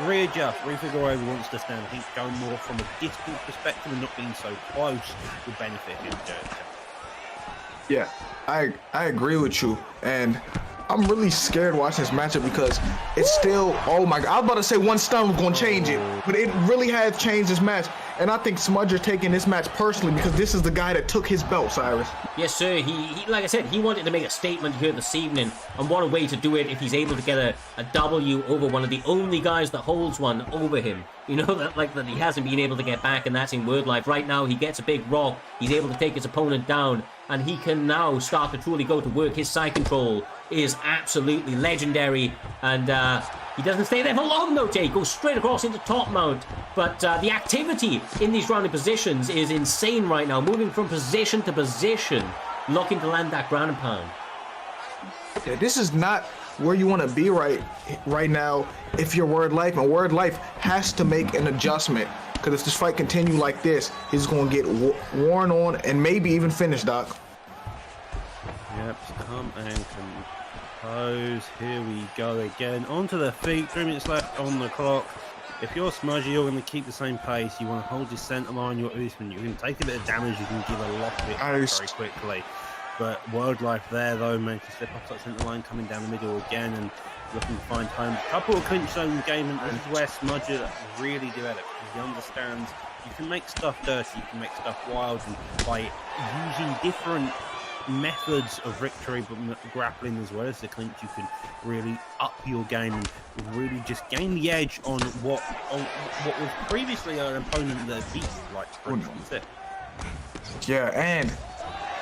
readjust, refigure where he wants to stand. I think going more from a distance perspective and not being so close would benefit him. Yeah, I agree with you, and I'm really scared watching this matchup because it's still, oh my god, I was about to say one stun was going to change it, but it really has changed this match, and I think Smudger taking this match personally because this is the guy that took his belt, Cyrus. Yes, sir. He like I said, he wanted to make a statement here this evening, and what a way to do it if he's able to get a W over one of the only guys that holds one over him. You know, that he hasn't been able to get back, and that's in Word Life. Right now, he gets a big rock. He's able to take his opponent down, and he can now start to truly go to work. His side control is absolutely legendary, and he doesn't stay there for long, though, Jay. Goes straight across into top mount. But the activity in these rounding positions is insane right now, moving from position to position, looking to land that ground and pound. Yeah, this is not where you want to be right now if you're Word Life, and Word Life has to make an adjustment, because if this fight continue like this, he's going to get worn on and maybe even finish, Doc. Yep, come and compose. Here we go again. Onto the feet, 3 minutes left on the clock. If you're Smudgy, you're going to keep the same pace. You want to hold your centre line, your Usman. You can take a bit of damage, you can give a lot of it very quickly. But Word Life there, though, man, to slip off that centre line, coming down the middle again and looking to find home. A couple of clinch zone game, and this is where Smudger really develops. He understands you can make stuff dirty, you can make stuff wild, and by using different methods of victory, but grappling as well as the clinch, you can really up your game and really just gain the edge on what was previously an opponent that beat, like Prix. Yeah, and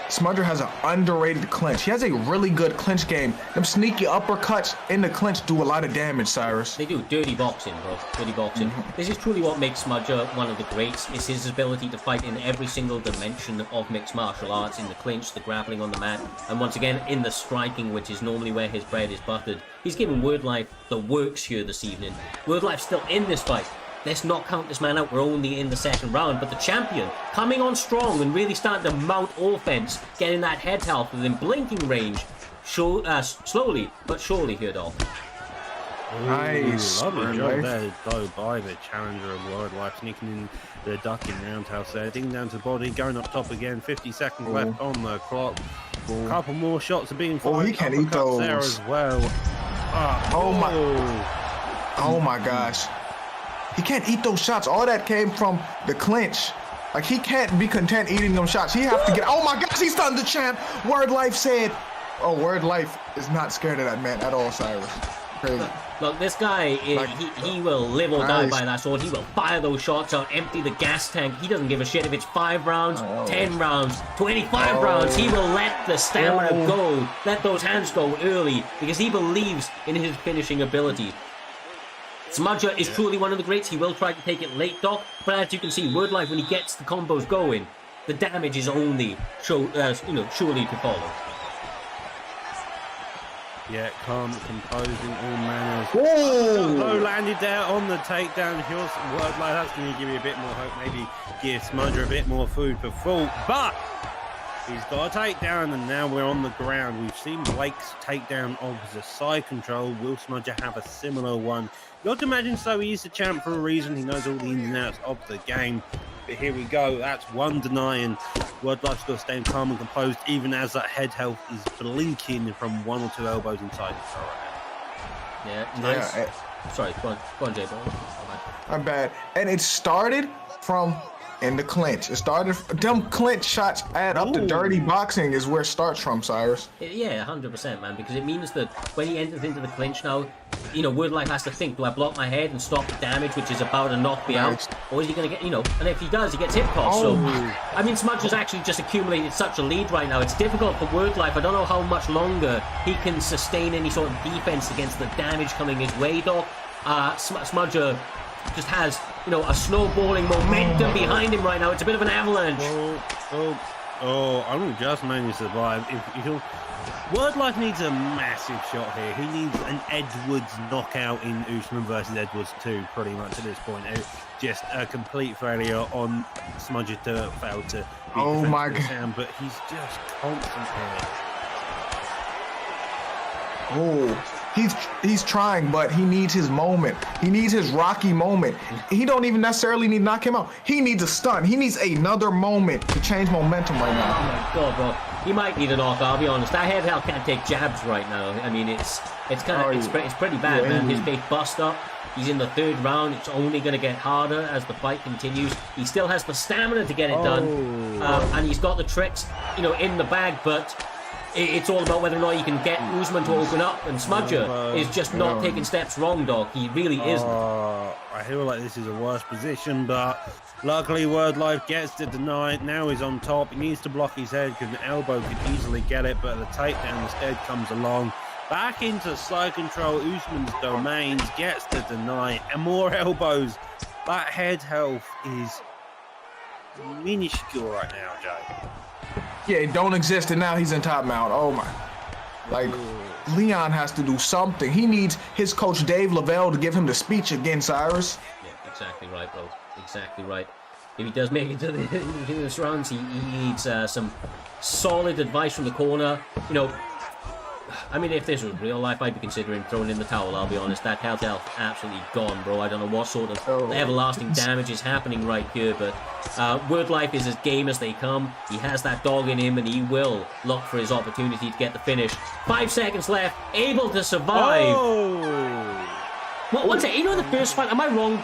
Smudger has an underrated clinch. He has a really good clinch game. Them sneaky uppercuts in the clinch do a lot of damage, Cyrus. They do. Dirty boxing, bro. Dirty boxing. This is truly what makes Smudger one of the greats. It's his ability to fight in every single dimension of mixed martial arts, in the clinch, the grappling on the mat, and once again, in the striking, which is normally where his bread is buttered. He's given Word Life the works here this evening. Word Life's still in this fight. Let's not count this man out. We're only in the second round. But the champion coming on strong and really starting to mount offense, getting that head health within blinking range. Slowly but surely here, Dolph. Nice. Lovely job there, though, by the challenger of Word Life, sneaking in the ducking roundhouse there, digging down to the body, going up top again. 50 seconds left on the clock. A couple more shots are being fired. He can't eat those there as well. Oh my gosh. He can't eat those shots. All that came from the clinch. Like, he can't be content eating them shots. He have to get. Oh my gosh, he's stunned the champ. Word Life said. Oh, Word Life is not scared of that man at all, Cyrus. Crazy. Look, this guy, he will live or die by that sword. He will fire those shots out, empty the gas tank. He doesn't give a shit if it's 5 rounds, 10 rounds, 25 rounds. He will let the stamina go, let those hands go early, because he believes in his finishing ability. Smudger is truly one of the greats. He will try to take it late, Doc, but as you can see, Word Life, when he gets the combos going, the damage is only surely to follow. Yeah, calm, composing all manners. Low landed there on the takedown. Here's Word Life. That's going to give you a bit more hope. Maybe give Smudger a bit more food for thought. But he's got a takedown, and now we're on the ground. We've seen Blake's takedown of the side control. Will Smudger have a similar one? You have to imagine so. He is the champ for a reason. He knows all the ins and outs of the game. But here we go. That's one denying. Word Life's got to stay calm and composed, even as that head health is blinking from 1 or 2 elbows inside the throw. Yeah, nice. Sorry, go on, Jay. I'm bad. And it started from in the clinch. It started. Them clinch shots add up to dirty boxing is where it starts from, Cyrus. Yeah, 100%, man. Because it means that when he enters into the clinch now, Word Life has to think: do I block my head and stop the damage, which is about to knock me out, or is he going to get, and if he does, he gets hit toss. So, I mean, Smudger's actually just accumulated such a lead right now. It's difficult for Word Life. I don't know how much longer he can sustain any sort of defense against the damage coming his way, Doc. Smudger just has a snowballing momentum behind him right now. It's a bit of an avalanche. I'm just managed to survive. Wordlife needs a massive shot here. He needs an Edwards knockout in Usman versus Edwards 2, pretty much at this point. Just a complete failure on Smudger to fail to beat Oh my God. Sam, but he's just constant here. Oh, he's trying, but he needs his moment. He needs his Rocky moment. He don't even necessarily need to knock him out. He needs a stun. He needs another moment to change momentum right Oh now. my God, bro. He might need a knock, I'll be honest. That head held can't take jabs right now. I mean, it's pretty bad, man. His big bust up. He's in the third round. It's only going to get harder as the fight continues. He still has the stamina to get it done. And he's got the tricks, in the bag, but it's all about whether or not you can get Usman to open up. And Smudger is just not taking steps wrong, dog. He really isn't. I feel like this is a worse position, but luckily Wordlife gets the deny. Now he's on top. He needs to block his head because an elbow could easily get it, but the takedown instead comes along. Back into side control, Usman's domains, gets the deny, and more elbows. That head health is minuscule right now, Jay. Yeah, it don't exist, and now he's in top mount. Oh my! Like Leon has to do something. He needs his coach Dave Lavelle to give him the speech again, Cyrus. Yeah, exactly right, bro. Exactly right. If he does make it to this rounds, he needs some solid advice from the corner. I mean, if this was real life, I'd be considering throwing in the towel, I'll be honest. That health absolutely gone, bro. I don't know what sort of everlasting damage is happening right here, but Wordlife is as game as they come. He has that dog in him, and he will look for his opportunity to get the finish. 5 seconds left, able to survive. Well, one second, the first fight, am I wrong?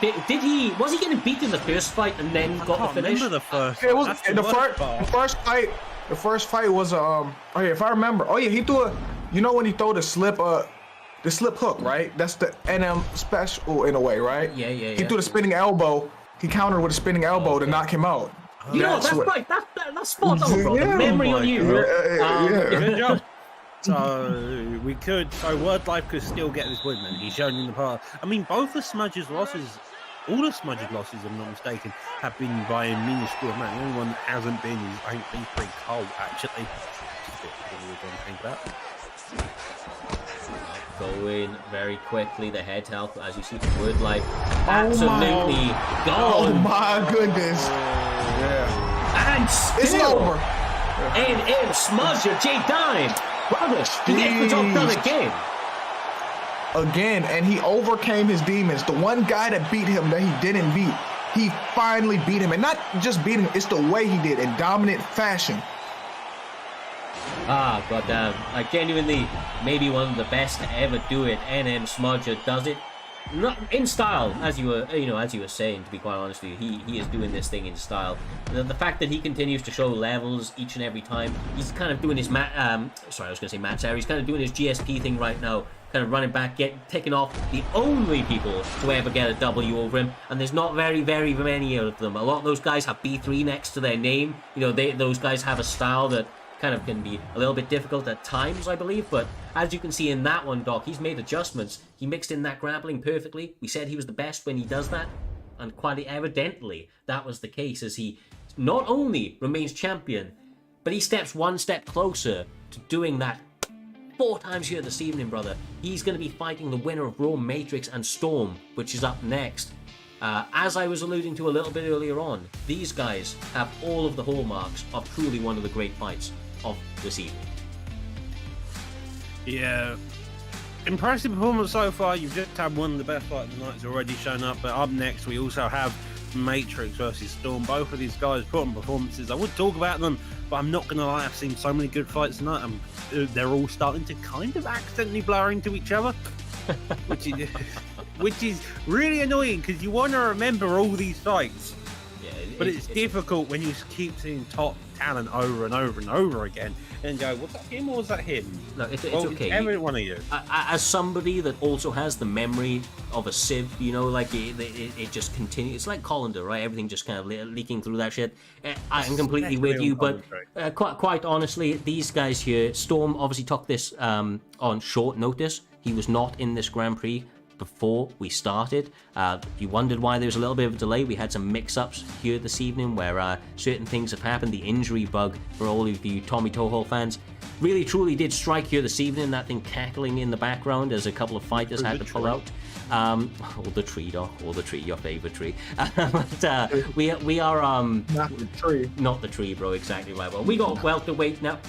Was he getting beat in the first fight and then got the finish? Remember the first. It was That's the first fight. The first fight was if I remember. He threw when he throw the slip hook, right? That's the NM special in a way, right? Yeah. He threw the spinning elbow. He countered with a spinning elbow to knock him out. That's right. That's spot on, bro. The memory on you, bro. Good job. So Wordlife could still get this win, man. He's shown in the past. I mean, both of Smudge's losses, all of Smudge's losses, if I'm not mistaken, have been by a minuscule amount. The only one that hasn't been is, I think, Pretty cold, actually. Just a bit weird one to think about. Going very quickly, the head health, as you see from Wordlife, absolutely gone. Oh my goodness! And It's still, over. and Smudger, J Dime, brother, he gets the job done again. And he overcame his demons. The one guy that beat him that he didn't beat, he finally beat him, and not just beat him. It's the way he did in dominant fashion. Goddamn! Like genuinely, maybe one of the best to ever do it. NM Smudger does it, not in style, as you were saying. To be quite honest with you, he is doing this thing in style. The fact that he continues to show levels each and every time, he's kind of doing his Matt Sarah. He's kind of doing his GSP thing right now. Kind of running back, taking off the only people to ever get a W over him, and there's not very, very many of them. A lot of those guys have B3 next to their name. Those guys have a style that kind of can be a little bit difficult at times, I believe, but as you can see in that one, Doc, he's made adjustments. He mixed in that grappling perfectly. We said he was the best when he does that, and quite evidently that was the case, as he not only remains champion, but he steps one step closer to doing that 4 times here this evening, brother. He's going to be fighting the winner of Raw Matrix and Storm, which is up next. As I was alluding to a little bit earlier on, these guys have all of the hallmarks of truly one of the great fights of this evening. Yeah. Impressive performance so far. You've just had one of the best fights of the night's already shown up, but up next we also have Matrix versus Storm. Both of these guys put on performances. I would talk about them, but I'm not gonna lie, I've seen so many good fights tonight, and they're all starting to kind of accidentally blur into each other, which is really annoying because you want to remember all these fights. But it's difficult when you keep seeing top talent over and over and over again and go, was that him or was that him? No, it's okay. It's every one of you. As somebody that also has the memory of a sieve, it just continues. It's like colander, right? Everything just kind of leaking through that shit. I'm completely with you, but quite honestly, these guys here, Storm obviously took this on short notice. He was not in this Grand Prix. before we started. You wondered why there was a little bit of a delay. We had some mix-ups here this evening where certain things have happened. The injury bug, for all of you Tommy Toho fans, really truly did strike here this evening. That thing cackling in the background as a couple of fighters had to pull out. The tree, Doc, or the tree, your favorite tree. But we are Not the tree. not the tree, bro. Exactly right. Well, we got welterweight now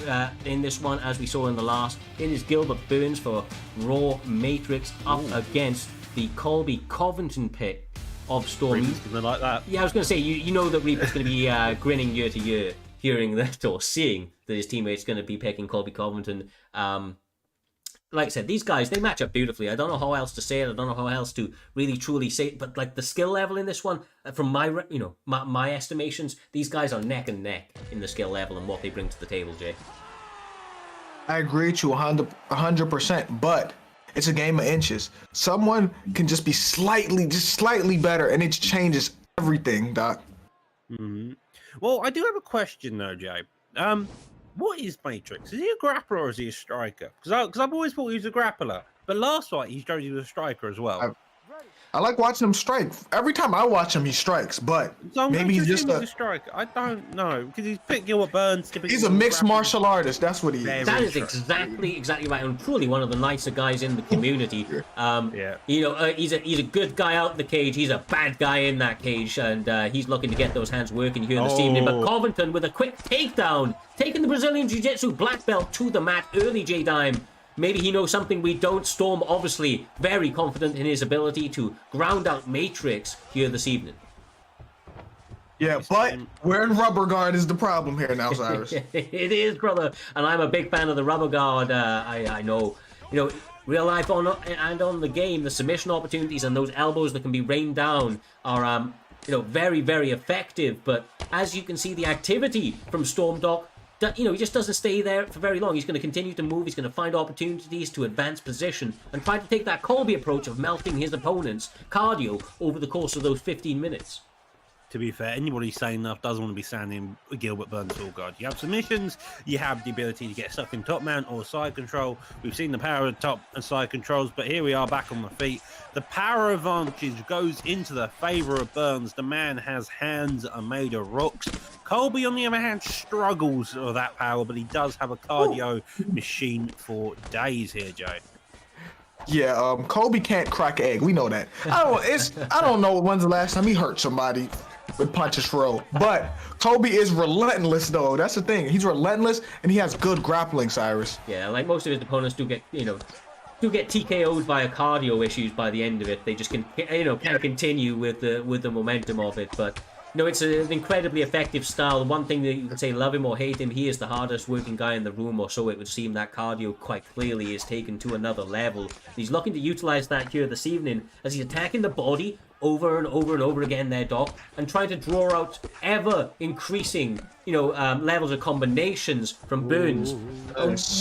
in this one, as we saw in the last. It is Gilbert Burns for Raw Matrix up against the Colby Covington pick of Storm. Reaper's gonna like that. Yeah, I was going to say, you know that Reaper's going to be grinning year to year, hearing that or seeing that his teammate's going to be picking Colby Covington. Like I said, these guys, they match up beautifully. I don't know how else to say it. I don't know how else to really truly say it. But like the skill level in this one, from my estimations, these guys are neck and neck in the skill level and what they bring to the table, Jay. I agree with you 100%, but it's a game of inches. Someone can just be slightly better, and it changes everything, Doc. Mm-hmm. Well, I do have a question though, Jay. What is Matrix? Is he a grappler or is he a striker? Because I've always thought he was a grappler, but last fight he showed he was a striker as well. I like watching him strike. Every time I watch him, he strikes, but So I'm maybe he's just a striker. I don't know because he's picked Gilbert Burns to be. he's a mixed martial artist. That's what he is. That is exactly right, and truly one of the nicer guys in the community. Yeah. He's a good guy out in the cage. He's a bad guy in that cage, and he's looking to get those hands working here this evening. But Covington with a quick takedown, taking the Brazilian Jiu-Jitsu black belt to the mat early, J-Dime. Maybe he knows something we don't. Storm obviously very confident in his ability to ground out Matrix here this evening. Yeah, but wearing rubber guard is the problem here now, Cyrus. It is, brother, and I'm a big fan of the rubber guard. I know, real life and on the game, the submission opportunities and those elbows that can be rained down are, very, very effective. But as you can see, the activity from Storm Doc, he just doesn't stay there for very long. He's going to continue to move. He's going to find opportunities to advance position and try to take that Colby approach of melting his opponent's cardio over the course of those 15 minutes. To be fair, anybody sane enough doesn't want to be standing Gilbert Burns full guard. You have submissions, you have the ability to get stuck in top mount or side control. We've seen the power of top and side controls, but here we are back on the feet. The power advantage goes into the favor of Burns. The man has hands that are made of rocks. Colby, on the other hand, struggles with that power, but he does have a cardio machine for days here, Joe. Yeah, Kobe can't crack an egg. We know that. I don't know when's the last time he hurt somebody with punches for real. But Kobe is relentless, though. That's the thing. He's relentless, and he has good grappling, Cyrus. Yeah, like most of his opponents do get TKO'd via cardio issues by the end of it. They just can't continue with the momentum of it. But it's an incredibly effective style. The one thing that you can say, love him or hate him, he is the hardest working guy in the room, or so it would seem. That cardio quite clearly is taken to another level. He's looking to utilize that here this evening as he's attacking the body over and over and over again there, Doc, and trying to draw out ever increasing, levels of combinations from Burns.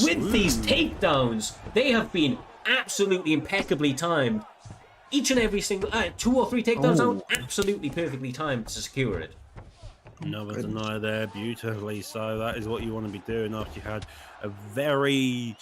With these takedowns, they have been absolutely impeccably timed. Each and every single 2 or 3 takedowns out, absolutely perfectly timed to secure it. Another deny there, beautifully so. That is what you want to be doing after you had a very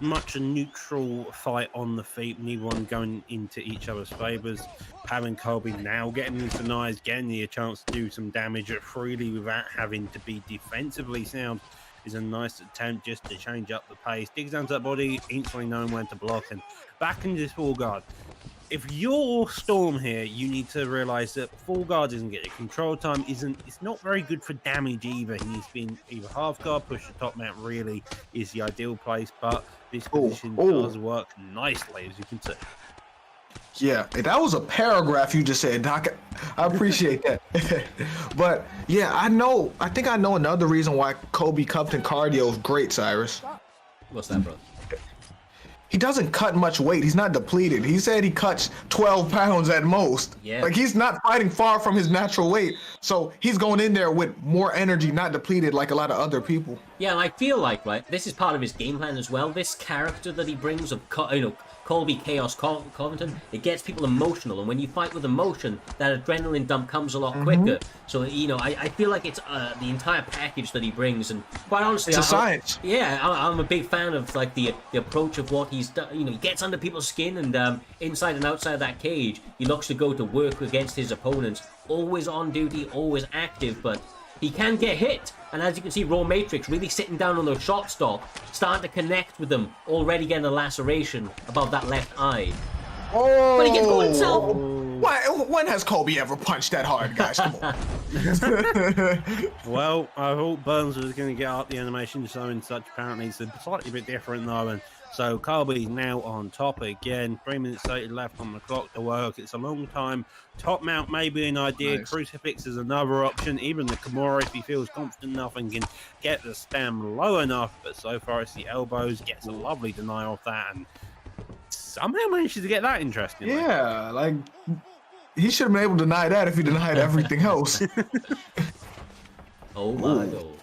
much a neutral fight on the feet, neither one going into each other's favors. Having Colby now getting these denies, getting the chance to do some damage freely without having to be defensively sound is a nice attempt just to change up the pace. Digs down to that body, instantly knowing when to block, and back into this full guard. If you're Storm here, you need to realize that full guard isn't getting control time. It's not very good for damage either. He needs to be in either half guard, push the top mount really is the ideal place, but this position does work nicely, as you can see. Yeah, that was a paragraph you just said, Doc. I appreciate that. But yeah, I think I know another reason why Kobe Covington cardio is great, Cyrus. What's that, brother? He doesn't cut much weight. He's not depleted. He said he cuts 12 pounds at most. Yeah. Like, he's not fighting far from his natural weight. So he's going in there with more energy, not depleted like a lot of other people. Yeah, and I feel like, right, this is part of his game plan as well. This character that he brings of, Colby Chaos Covington, it gets people emotional. And when you fight with emotion, that adrenaline dump comes a lot quicker. So, I feel like it's the entire package that he brings. And quite honestly, It's a science. Yeah, I'm a big fan of, like, the approach of what he's done. He gets under people's skin, and inside and outside that cage, he looks to go to work against his opponents. Always on duty, always active, but he can get hit. And as you can see, Raw Matrix really sitting down on the shot stop, starting to connect with them, already getting a laceration above that left eye. Oh! But he gets going himself. When has Kobe ever punched that hard, guys? Come on. Well, I thought Burns was going to get up the animation so and such. Apparently, it's slightly bit different though, and so Colby's now on top again. 3 minutes 30 left on the clock to work. It's a long time. Top mount may be an idea. Nice. Crucifix is another option. Even the Kimura, if he feels confident enough and can get the stem low enough. But so far, it's the elbows. Gets a lovely deny off that, and somehow manages to get that interesting. Yeah, like he should have been able to deny that if he denied everything else. Oh my god.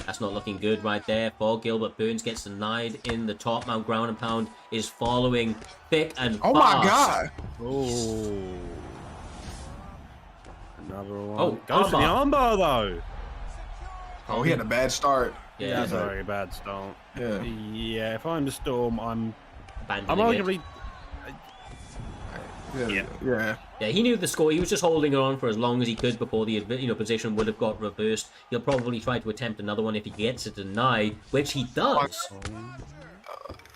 That's not looking good right there for Gilbert Burns. Gets denied in the top mount. Ground and pound is following thick and fast. Oh my god! Oh. Another one. Oh, Goes for the armbar. armbar though. Oh, he had a bad start. Yeah, That's a very bad start. Yeah. Yeah, if I'm the Storm, I'm abandoning it. arguably. Yeah. Yeah, he knew the score. He was just holding it on for as long as he could before the position would have got reversed. He'll probably try to attempt another one if he gets it denied, which he does.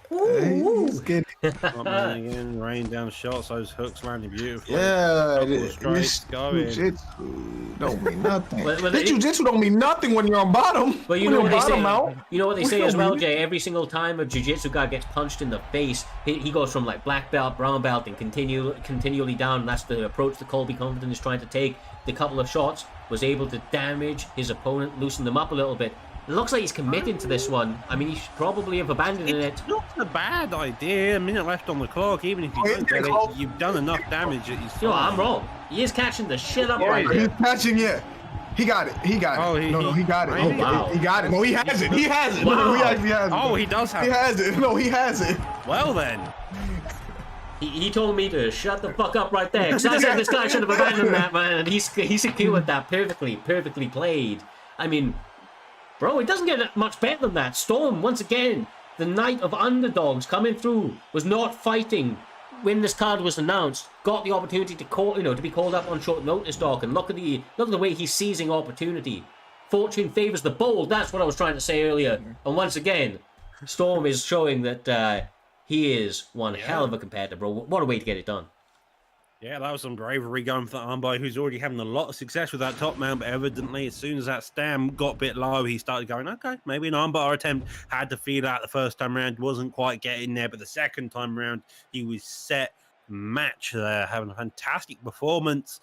He's getting, Up man again, rain down shots. Those hooks landing beautifully. yeah, Couple of strikes going. Jiu-jitsu don't mean nothing. Well, This jiu-jitsu don't mean nothing when you're on bottom. Well, you When know you're what they say. bottom out. You know what they we say don't as well, mean it. Jay. Every single time a jiu-jitsu guy gets punched in the face, he goes from like black belt, brown belt, and continually down. That's the approach that Colby Covington is trying to take. The couple of shots was able to damage his opponent, loosen them up a little bit. It looks like he's committing to this one. I mean, he should probably have abandoned it. It's not a bad idea. A minute left on the clock. Even if you don't get it, you've done enough damage that he's. You know, I'm wrong. He is catching the shit up Yeah, right He's there. catching it. He got it. He got it. Oh, he got it. really? Wow. He got it. No, he has it. He has it. Wow. No, he actually has it. Oh, he does have He it. has it. No, he has it. Well then. He told me to shut the fuck up right there. Because I said this guy should have abandoned that, man. And he secured that perfectly played. I mean, bro, it doesn't get much better than that. Storm, once again, the night of underdogs coming through, was not fighting when this card was announced. Got the opportunity to be called up on short notice, Doc. And look at the way he's seizing opportunity. Fortune favors the bold. That's what I was trying to say earlier. And once again, Storm is showing that he is one hell of a competitor, bro. What a way to get it done. Yeah, that was some bravery going for that armbar, who's already having a lot of success with that top mount, but evidently as soon as that stem got a bit low, he started going, okay, maybe an armbar attempt. Had to feel out the first time round, wasn't quite getting there, but the second time round, he was set match there, having a fantastic performance.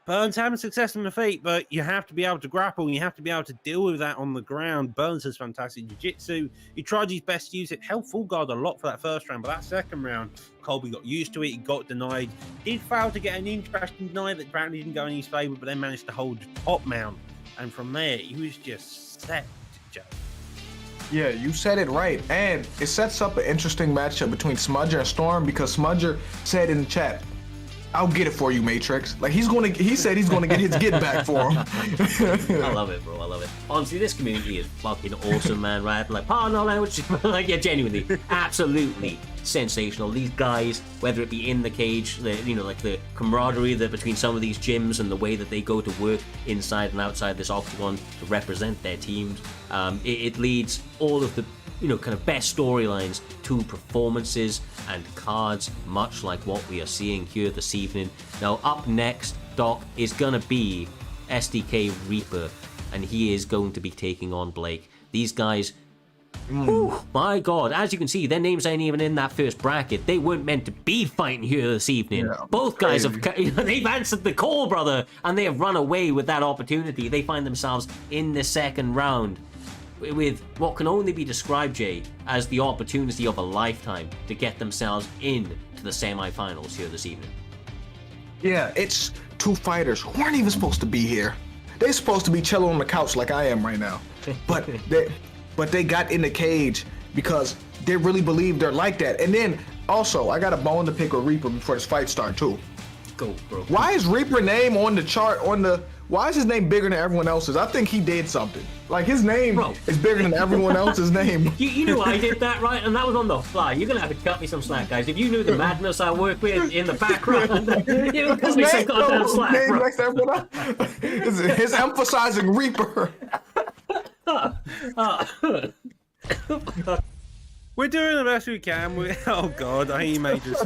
Burns having success on the feet, but you have to be able to grapple and you have to be able to deal with that on the ground. Burns has fantastic jiu-jitsu. He tried his best to use it, held full guard a lot for that first round, but that second round, Colby got used to it, he got denied. Did fail to get an interesting deny that apparently didn't go in his favour, but then managed to hold top mount. And from there, he was just set, Joe. Yeah, you said it right. And it sets up an interesting matchup between Smudger and Storm because Smudger said in the chat, I'll get it for you, Matrix. Like he said he's gonna get his get back for him. I love it, bro. I love it. Honestly, this community is fucking awesome, man. Right? Like, pardon all language. Like, yeah, genuinely, absolutely sensational. These guys, whether it be in the cage, like the camaraderie between some of these gyms and the way that they go to work inside and outside this octagon to represent their teams, it leads all of the kind of best storylines to performances and cards, much like what we are seeing here this evening. Now, up next, Doc, is gonna be SDK Reaper, and he is going to be taking on Blake. These guys, whew, my God, as you can see, their names ain't even in that first bracket. They weren't meant to be fighting here this evening. Yeah, Both guys they've answered the call, brother, and they have run away with that opportunity. They find themselves in the second round with what can only be described, Jay, as the opportunity of a lifetime to get themselves into the semi-finals here this evening. Yeah, it's two fighters who weren't even supposed to be here. They supposed to be chilling on the couch like I am right now, but they got in the cage because they really believe they're like that. And then also, I got a bone to pick with Reaper before this fight start too. Go, bro. Why is Reaper name on the chart why is his name bigger than everyone else's? I think he did something. Like his name is bigger than everyone else's name. You knew I did that, right? And that was on the fly. You're gonna have to cut me some slack, guys. If you knew the madness I work with in the background, you cut me some goddamn slack, bro. Next to everyone else. His emphasizing Reaper. We're doing the best we can. Oh God, he may just.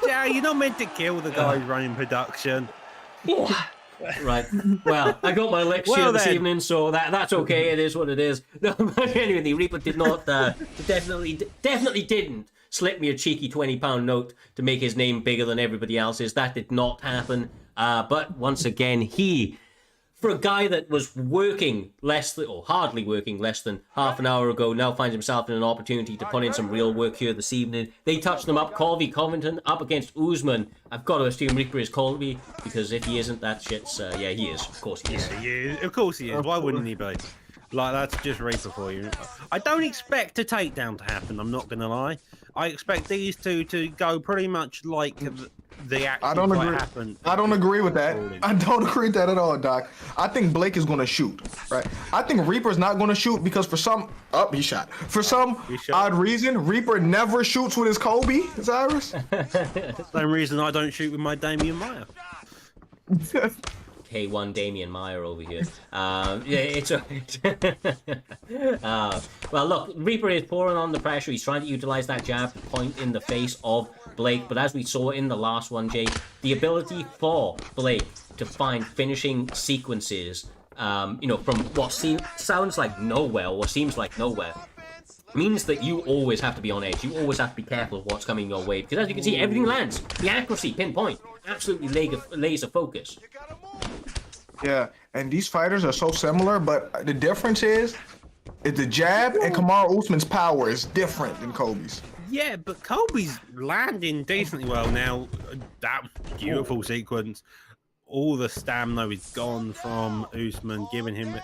Yeah, you're not meant to kill the guy running production. Right. Well, I got my lecture this evening, so that's okay. It is what it is. No, but anyway, the Reaper did not, definitely didn't slip me a cheeky £20 note to make his name bigger than everybody else's. That did not happen. But once again, for a guy that was hardly working less than half an hour ago, now finds himself in an opportunity to put in some real work here this evening. They touched them up. Colby Covington up against Usman. I've got to assume Reaper is Colby, because if he isn't, that shit's... yeah, he is. Of course he is. Yeah, of course he is. Why wouldn't he be? Like, that's just Reaper for you. I don't expect a takedown to happen, I'm not going to lie. I expect these two to go pretty much like the actual fight happened. I don't agree with that. I don't agree with that at all, Doc. I think Blake is going to shoot, right? I think Reaper's not going to shoot because for some... Oh, he shot. For some odd reason, Reaper never shoots with his Kobe, Cyrus. Same reason I don't shoot with my Damian Maya. K1 Damian Meyer over here. Yeah, it's well, look, Reaper is pouring on the pressure. He's trying to utilize that jab to point in the face of Blake, but as we saw in the last one, Jay, the ability for Blake to find finishing sequences, from what sounds like nowhere, or seems like nowhere, means that you always have to be on edge. You always have to be careful of what's coming your way, because as you can see, everything lands. The accuracy, pinpoint, absolutely laser focus. Yeah, and these fighters are so similar, but the difference is the jab and Kamaru Usman's power is different than Kobe's. Yeah, but Kobe's landing decently well now. That beautiful sequence. All the stamina is gone from Usman, giving him...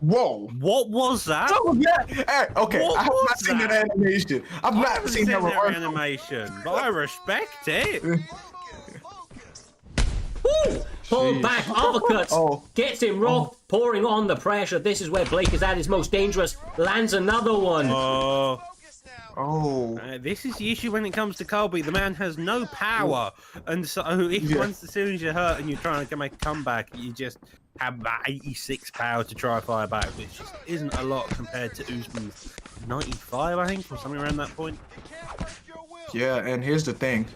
Whoa! What was that? Oh, yeah. Hey, okay, I have not seen that animation. I've not seen that animation, but I respect it. Woo! Pulled back, uppercuts, gets him rocked, pouring on the pressure. This is where Blake is at his most dangerous. Lands another one. This is the issue when it comes to Colby. The man has no power, and so once as soon as you're hurt and you're trying to make a comeback, you just have about 86 power to try fire back, which just isn't a lot compared to Usman's 95, I think, or something around that point. Yeah, and here's the thing.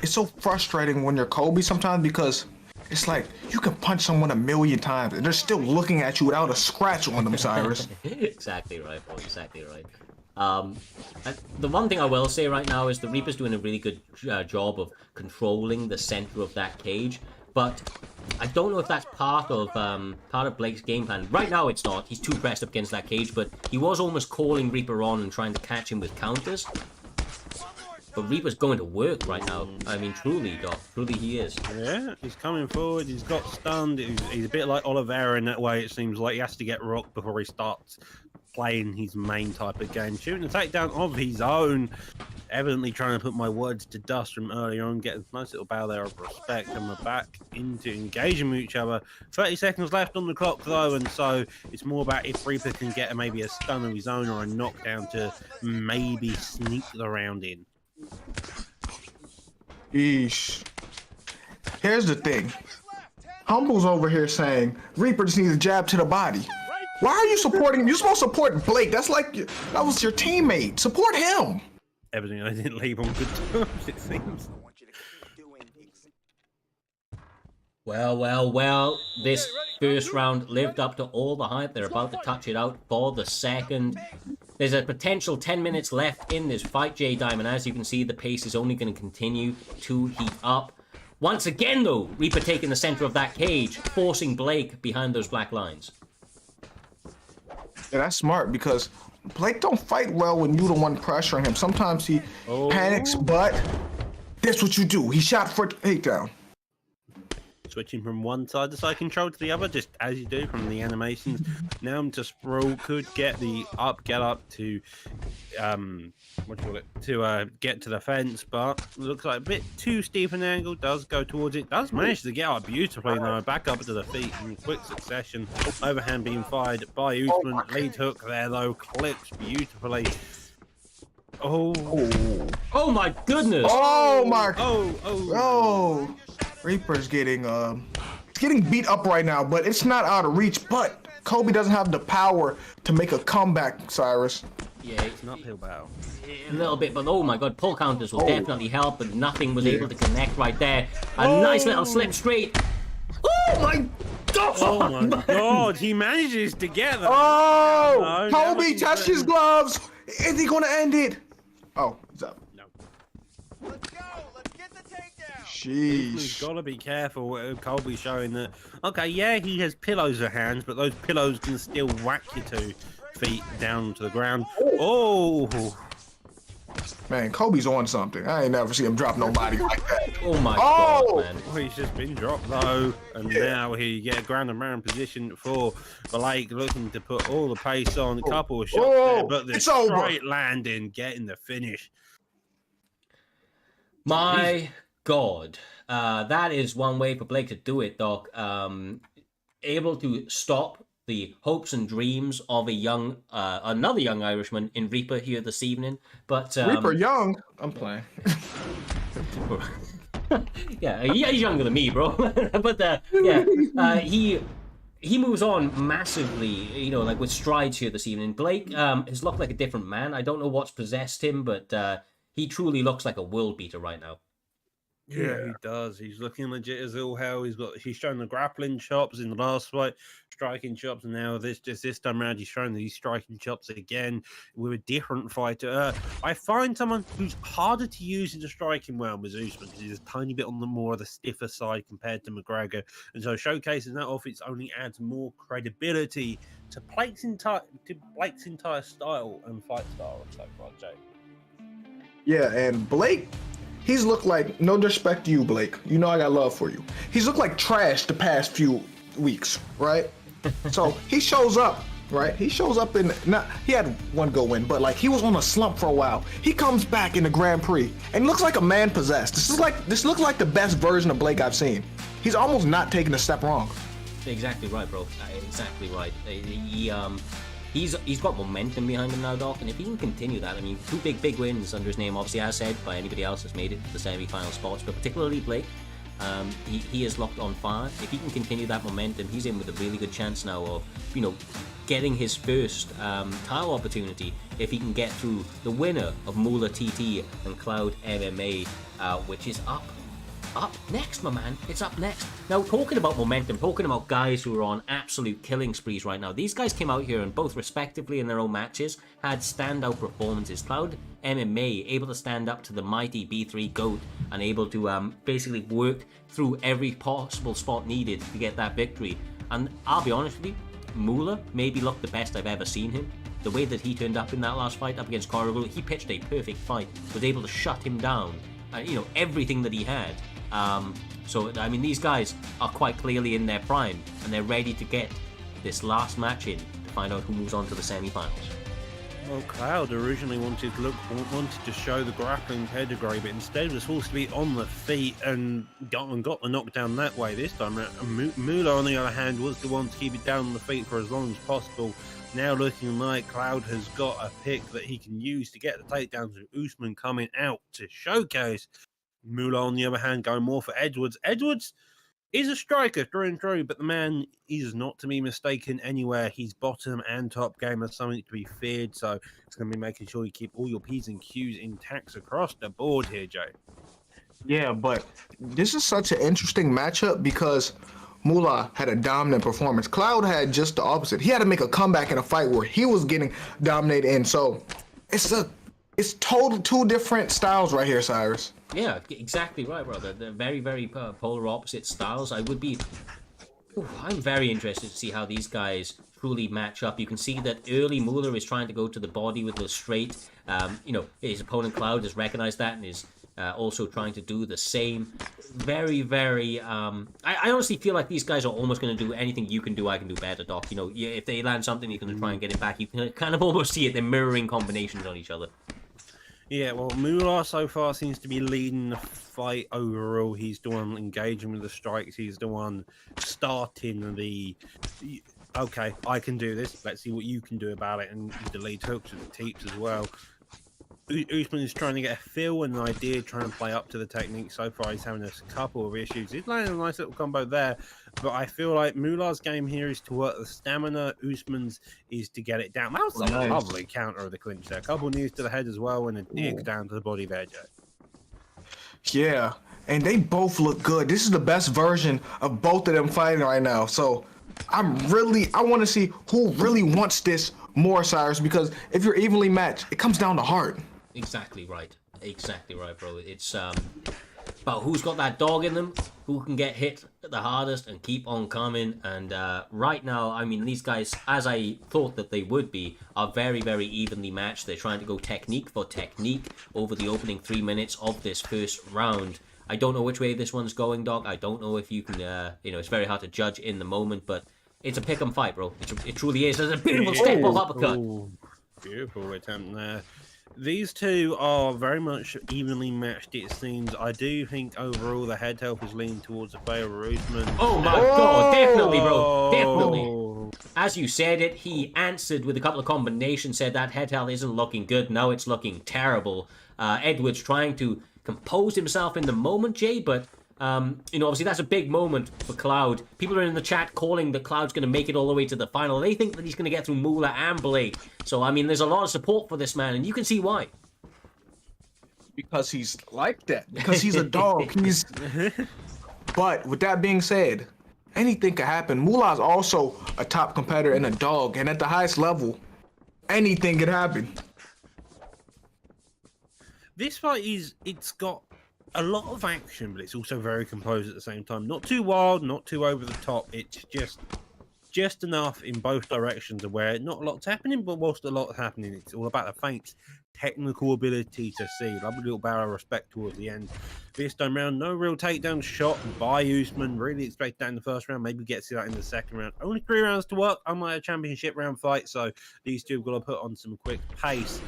It's so frustrating when you're Kobe sometimes because it's like you can punch someone 1,000,000 times and they're still looking at you without a scratch on them, Cyrus. Exactly right, boy. Exactly right. The one thing I will say right now is the Reaper's doing a really good job of controlling the center of that cage, but I don't know if that's part of Blake's game plan. Right now it's not. He's too pressed up against that cage, but he was almost calling Reaper on and trying to catch him with counters. But Reaper's going to work right now. I mean, truly, Doc. Truly he is. Yeah, he's coming forward. He's got stunned. He's a bit like Oliveira in that way. It seems like he has to get rocked before he starts playing his main type of game. Shooting a takedown of his own. Evidently trying to put my words to dust from earlier on. Get a nice little bow there of respect. And we're back into engaging with each other. 30 seconds left on the clock, though. And so it's more about if Reaper can get maybe a stun of his own or a knockdown to maybe sneak the round in. Eesh. Here's the thing. Humble's over here saying Reaper just needs a jab to the body. Why are you supporting him? You're supposed to support Blake. That was your teammate. Support him. Everything I didn't leave on good terms, it seems. Well. This first round lived up to all the hype. They're about to touch it out for the second. There's a potential 10 minutes left in this fight, J Diamond. As you can see, the pace is only going to continue to heat up. Once again, though, Reaper taking the center of that cage, forcing Blake behind those black lines. Yeah, that's smart because Blake don't fight well when you're the one pressuring him. Sometimes he panics, but that's what you do. He shot for a takedown. switching from one side of the side control to the other, just as you do from the animations. Now to Sprawl could get the get up to what do you call it, to get to the fence, but looks like a bit too steep an angle. Does go towards it, does manage to get out beautifully now, back up to the feet in quick succession. Overhand being fired by Usman. Lead hook there though, clips beautifully. Oh my goodness! Oh, Reaper's getting beat up right now, but it's not out of reach. But Kobe doesn't have the power to make a comeback, Cyrus. Yeah, It's an uphill battle. a little bit, but oh my god, pull counters will definitely help, but nothing was able to connect right there. A nice little slip straight. Oh my god! Oh my god, he manages to get them. Oh, No, Kobe never touched his gloves. Is he gonna end it? Oh, it's up. No. Let's go. Let's get the takedown. He's Sheesh. got to be careful. Colby showing that, okay, yeah, he has pillows for hands, but those pillows can still whack your 2 feet down to the ground. Oh, Man, Kobe's on something. I ain't never seen him drop nobody like that. Oh my Oh! god, man. well, he's just been dropped though, and now he get a ground and round position for Blake, looking to put all the pace on. A couple of shots there, but the It's over. straight landing, getting the finish. My god. That is one way for Blake to do it, Doc. Able to stop the hopes and dreams of a young, another young Irishman in Reaper here this evening. But Reaper Young. I'm playing. yeah, he's younger than me, bro. But he moves on massively, you know, like with strides here this evening. Blake has looked like a different man. I don't know what's possessed him, but he truly looks like a world beater right now. Yeah, he does. He's looking legit as all hell. He's shown the grappling chops in the last fight, striking chops, and now this time around he's shown these striking chops again with a different fighter. I find someone who's harder to use in the striking realm is Usman, because he's a tiny bit on the more of the stiffer side compared to McGregor, and so showcasing that off, it only adds more credibility to Blake's entire style and fight style and so far, Jay. Yeah, and Blake, he's looked like, no disrespect to you, Blake. You know I got love for you. He's looked like trash the past few weeks, right? So he shows up, right? He shows up he had one go win, but like he was on a slump for a while. He comes back in the Grand Prix and looks like a man possessed. This looks like the best version of Blake I've seen. He's almost not taking a step wrong. Exactly right, bro. Exactly right. He's got momentum behind him now, Doc, and if he can continue that, I mean, 2 big wins under his name, obviously, as said by anybody else that's made it to the semi-final spots, but particularly Blake, he is locked on fire. If he can continue that momentum, he's in with a really good chance now of, you know, getting his first title opportunity if he can get through the winner of Moolah TT and Cloud MMA, which is up next, my man. It's up next. Now, talking about momentum, talking about guys who are on absolute killing sprees right now, these guys came out here and both respectively in their own matches had standout performances. Cloud MMA able to stand up to the mighty B3 GOAT and able to basically work through every possible spot needed to get that victory. And I'll be honest with you, Moolah maybe looked the best I've ever seen him. The way that he turned up in that last fight up against Corrigal, he pitched a perfect fight, was able to shut him down, you know, everything that he had. So, I mean, these guys are quite clearly in their prime, and they're ready to get this last match in to find out who moves on to the semi-finals. Well, Cloud originally wanted to show the grappling pedigree, but instead was forced to be on the feet and got the knockdown that way this time. Moolah, on the other hand, was the one to keep it down on the feet for as long as possible. Now looking like Cloud has got a pick that he can use to get the takedowns with Usman coming out to showcase. Moolah, on the other hand, going more for Edwards. Edwards is a striker through and through, but the man is not to be mistaken anywhere. He's bottom and top game are something to be feared, so it's going to be making sure you keep all your P's and Q's intact across the board here, Jay. Yeah, but this is such an interesting matchup because Moolah had a dominant performance. Cloud had just the opposite. He had to make a comeback in a fight where he was getting dominated, and so it's total 2 different styles right here, Cyrus. Yeah, exactly right, brother. They're very polar opposite styles. I'm very interested to see how these guys truly match up. You can see that early Moolah is trying to go to the body with the straight. You know, his opponent Cloud has recognized that and is also trying to do the same. Very, very. I honestly feel like these guys are almost going to do anything you can do, I can do better, Doc. You know, if they land something, you're going to try and get it back. You can kind of almost see it. They're mirroring combinations on each other. Yeah, well, Moolah so far seems to be leading the fight overall. He's the one engaging with the strikes. He's the one starting the. Okay, I can do this. Let's see what you can do about it. And the lead hooks and the teeps as well. Usman is trying to get a feel and an idea, trying to play up to the technique. So far, he's having a couple of issues. He's landing a nice little combo there, but I feel like Mullah's game here is to work the stamina. Usman's is to get it down. That was a lovely counter of the clinch there. A couple knees to the head as well, and a dig down to the body there, Joe. Yeah, and they both look good. This is the best version of both of them fighting right now. So I want to see who really wants this more, Cyrus, because if you're evenly matched, it comes down to heart. Exactly right, bro. It's about who's got that dog in them, who can get hit the hardest and keep on coming. And right now, I mean, these guys, as I thought that they would be, are very, very evenly matched. They're trying to go technique for technique over the opening 3 minutes of this first round. I don't know which way this one's going, Doc. I don't know if you can, it's very hard to judge in the moment, but it's a pick 'em fight, bro. It truly is. There's a beautiful step off uppercut. Ooh, beautiful attempt there. These two are very much evenly matched, it seems. I do think overall the head health is leaning towards the favor of Usman. Oh my god, definitely, bro. Definitely. As you said it, he answered with a couple of combinations, said that head health isn't looking good. Now it's looking terrible. Edwards trying to compose himself in the moment, Jay, but obviously that's a big moment for Cloud. People are in the chat calling that Cloud's going to make it all the way to the final. They think that he's going to get through Moolah and Blade. So, I mean, there's a lot of support for this man, and you can see why. Because he's like that. Because he's a dog. But with that being said, anything could happen. Moolah is also a top competitor and a dog, and at the highest level, anything could happen. This fight it's got a lot of action, but it's also very composed at the same time. Not too wild, not too over the top. It's just enough in both directions of where not a lot's happening, but whilst a lot's happening, it's all about the feints, technical ability to see. Lovely little barrel of respect towards the end. This time round, no real takedown shot by Usman. Really expect that in the first round. Maybe get to that in the second round. Only 3 rounds to work, unlike a championship round fight, so these two have got to put on some quick pace.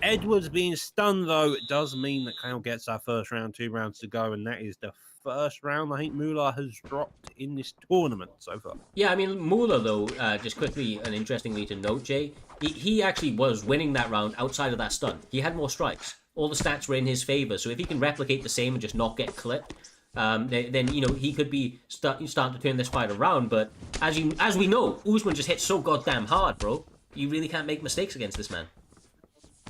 Edwards being stunned, though, it does mean that Kyle gets our first round, 2 rounds to go, and that is the first round I think Moolah has dropped in this tournament so far. Yeah, I mean, Moolah, though, just quickly and interestingly to note, Jay, he actually was winning that round outside of that stun. He had more strikes. All the stats were in his favor, so if he can replicate the same and just not get clipped, then he could be starting to turn this fight around. But as we know, Usman just hits so goddamn hard, bro. You really can't make mistakes against this man.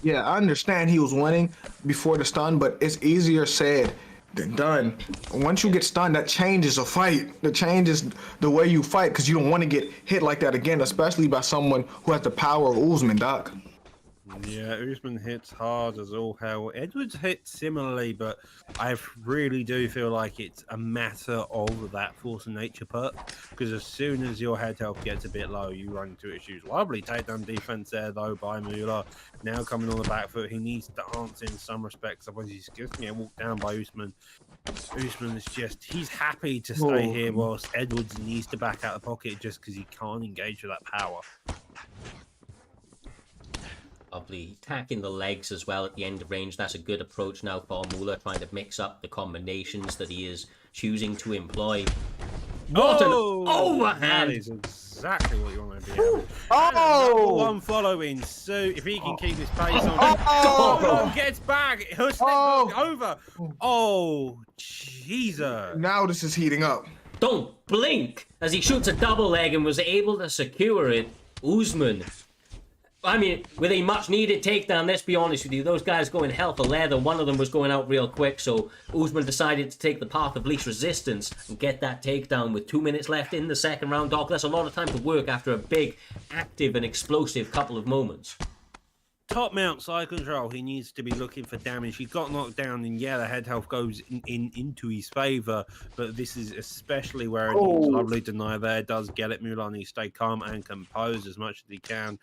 Yeah, I understand he was winning before the stun, but it's easier said than done. Once you get stunned, that changes a fight. That changes the way you fight because you don't want to get hit like that again, especially by someone who has the power of Usman, Doc. Yeah, Usman hits hard as all hell. Edwards hits similarly, but I really do feel like it's a matter of that force of nature perk, because as soon as your head health gets a bit low, you run into issues. Lovely takedown defense there, though, by Moolah. Now coming on the back foot, he needs to answer in some respects, otherwise he's just going to get walked down by Usman. Usman is he's happy to stay here, whilst Edwards needs to back out the pocket just because he can't engage with that power. Lovely. Attacking the legs as well at the end of range. That's a good approach now for Moolah, trying to mix up the combinations that he is choosing to employ. What an overhand! That is exactly what you want to be having. Number one following, so if he can keep this pace on. Gets back! Over! Oh, Jesus. Now this is heating up. Don't blink! As he shoots a double leg and was able to secure it. Usman, I mean, with a much-needed takedown, let's be honest with you, those guys going hell for leather. One of them was going out real quick, so Usman decided to take the path of least resistance and get that takedown with 2 minutes left in the second round. Doc, that's a lot of time to work after a big, active and explosive couple of moments. Top mount side control. He needs to be looking for damage. He got knocked down, and yeah, the head health goes into his favor. But this is especially where it needs lovely deny there. Does get it. Moolah needs to stay calm and composed as much as he can.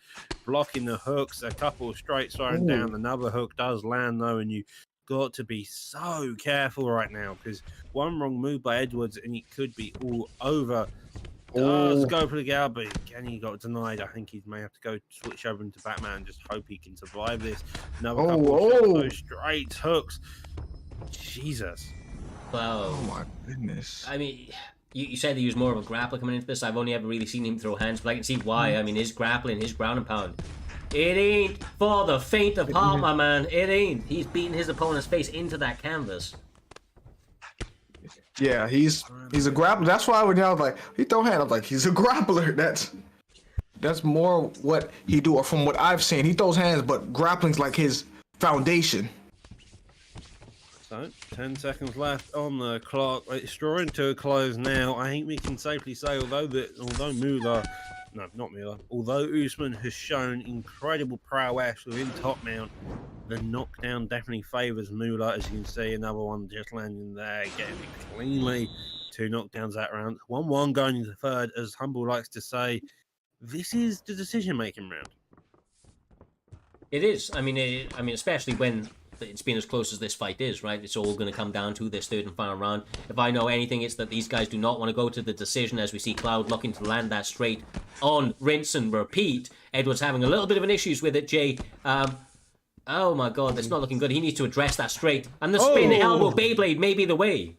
Blocking the hooks. A couple of straights firing down. Another hook does land though, and you got to be so careful right now because one wrong move by Edwards and it could be all over. Does go for the gal, but again he got denied. I think he may have to go switch over into Batman and just hope he can survive this. Another couple of shots, those straight hooks. Jesus. Well, Oh my goodness. I mean, you said he was more of a grappler coming into this. I've only ever really seen him throw hands, but I can see why. I mean, his grappling, his ground and pound. It ain't for the faint of heart, my man. It ain't. He's beating his opponent's face into that canvas. Yeah, he's a grappler. That's why when y'all was like, he throw hand, I'm like, he's a grappler. That's more what he do, or from what I've seen. He throws hands, but grappling's like his foundation. So, 10 seconds left on the clock. It's drawing to a close now. I think we can safely say, although Usman has shown incredible prowess within top mount, the knockdown definitely favours Moolah, as you can see. Another one just landing there, getting it cleanly. 2 knockdowns that round. 1-1 going into the third, as Humble likes to say. This is the decision-making round. It is. I mean, especially when it's been as close as this fight is, right? It's all going to come down to this third and final round. If I know anything, it's that these guys do not want to go to the decision, as we see Cloud looking to land that straight on rinse and repeat. Edwards having a little bit of an issues with it, Jay. Oh my god, that's not looking good. He needs to address that straight. And the spin elbow Beyblade may be the way.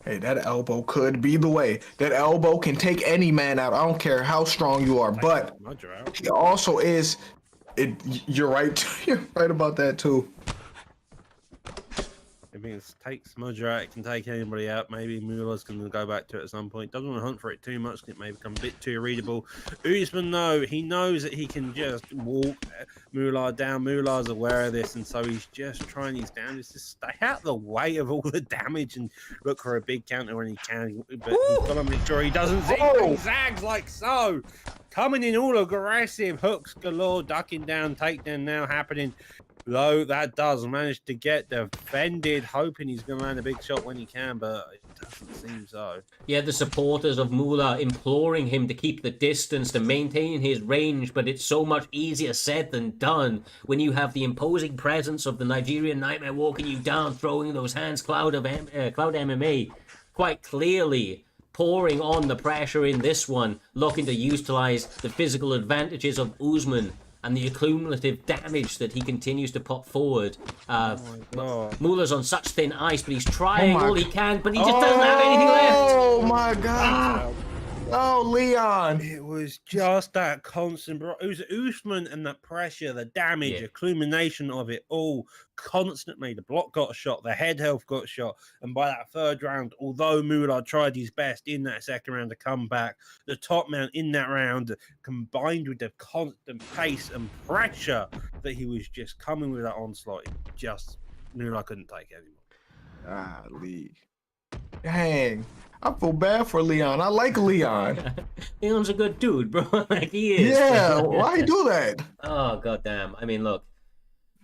Hey, that elbow could be the way. That elbow can take any man out. I don't care how strong you are, but he also is. You're right. You're right about that too. If it takes Smudger out, it can take anybody out. Maybe Mueller's going to go back to it at some point. Doesn't want to hunt for it too much. It may become a bit too readable. Usman, though, he knows that he can just walk Mueller down. Mueller's aware of this, and so he's just trying his damnedest to stay out of the way of all the damage and look for a big counter when he can. But he's got to make sure he doesn't zig and zags like so. Coming in all aggressive, hooks galore, ducking down, takedown now happening. Though that does manage to get defended, hoping he's going to land a big shot when he can, but it doesn't seem so. Yeah, the supporters of Moolah imploring him to keep the distance, to maintain his range, but it's so much easier said than done when you have the imposing presence of the Nigerian Nightmare walking you down, throwing those hands. Cloud MMA quite clearly pouring on the pressure in this one, looking to utilize the physical advantages of Usman and the cumulative damage that he continues to put forward. Mueller's on such thin ice, but he's trying all he can, but he just doesn't have anything left. Oh my god. Oh, Leon. It was just that constant, it was Usman and that pressure, the damage, accumulation of it all constantly. The block got shot, the head health got shot, and by that third round, although Moolah tried his best in that second round to come back, the top mount in that round, combined with the constant pace and pressure that he was just coming with that onslaught, Moolah couldn't take it anymore. Lee. Dang. I feel bad for Leon. I like Leon. Leon's a good dude, bro. Like, he is. Yeah, why you do that? Oh, goddamn. I mean, look.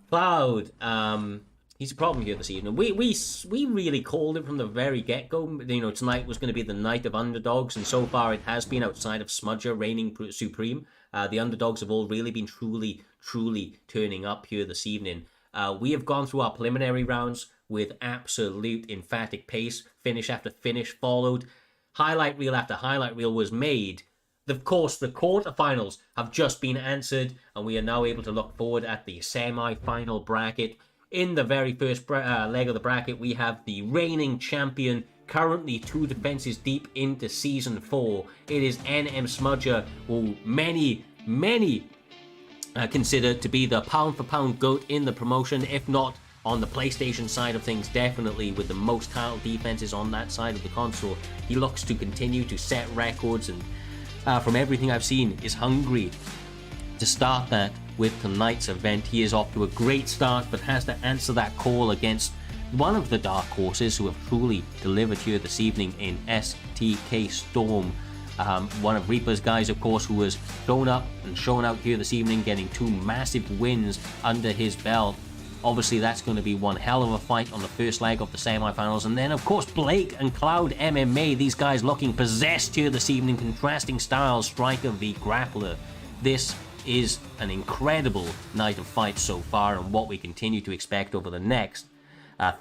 Cloud, he's a problem here this evening. We really called it from the very get-go. You know, tonight was going to be the night of underdogs, and so far it has been, outside of Smudger reigning supreme. The underdogs have all really been truly turning up here this evening. We have gone through our preliminary rounds with absolute emphatic pace. Finish after finish followed. Highlight reel after highlight reel was made. Of course, the quarterfinals have just been answered, and we are now able to look forward at the semi-final bracket. In the very first leg of the bracket, we have the reigning champion, currently 2 defenses deep into Season 4. It is NM Smudger, who many consider to be the pound-for-pound GOAT in the promotion, if not on the PlayStation side of things, definitely with the most title defenses on that side of the console. He looks to continue to set records, and from everything I've seen, is hungry to start that with tonight's event. He is off to a great start, but has to answer that call against one of the dark horses who have truly delivered here this evening in STK Storm. One of Reaper's guys, of course, who has shown up and shown out here this evening, getting 2 massive wins under his belt. Obviously, that's going to be one hell of a fight on the first leg of the semifinals. And then, of course, Blake and Cloud MMA. These guys looking possessed here this evening, contrasting styles, striker v grappler. This is an incredible night of fights so far, and what we continue to expect over the next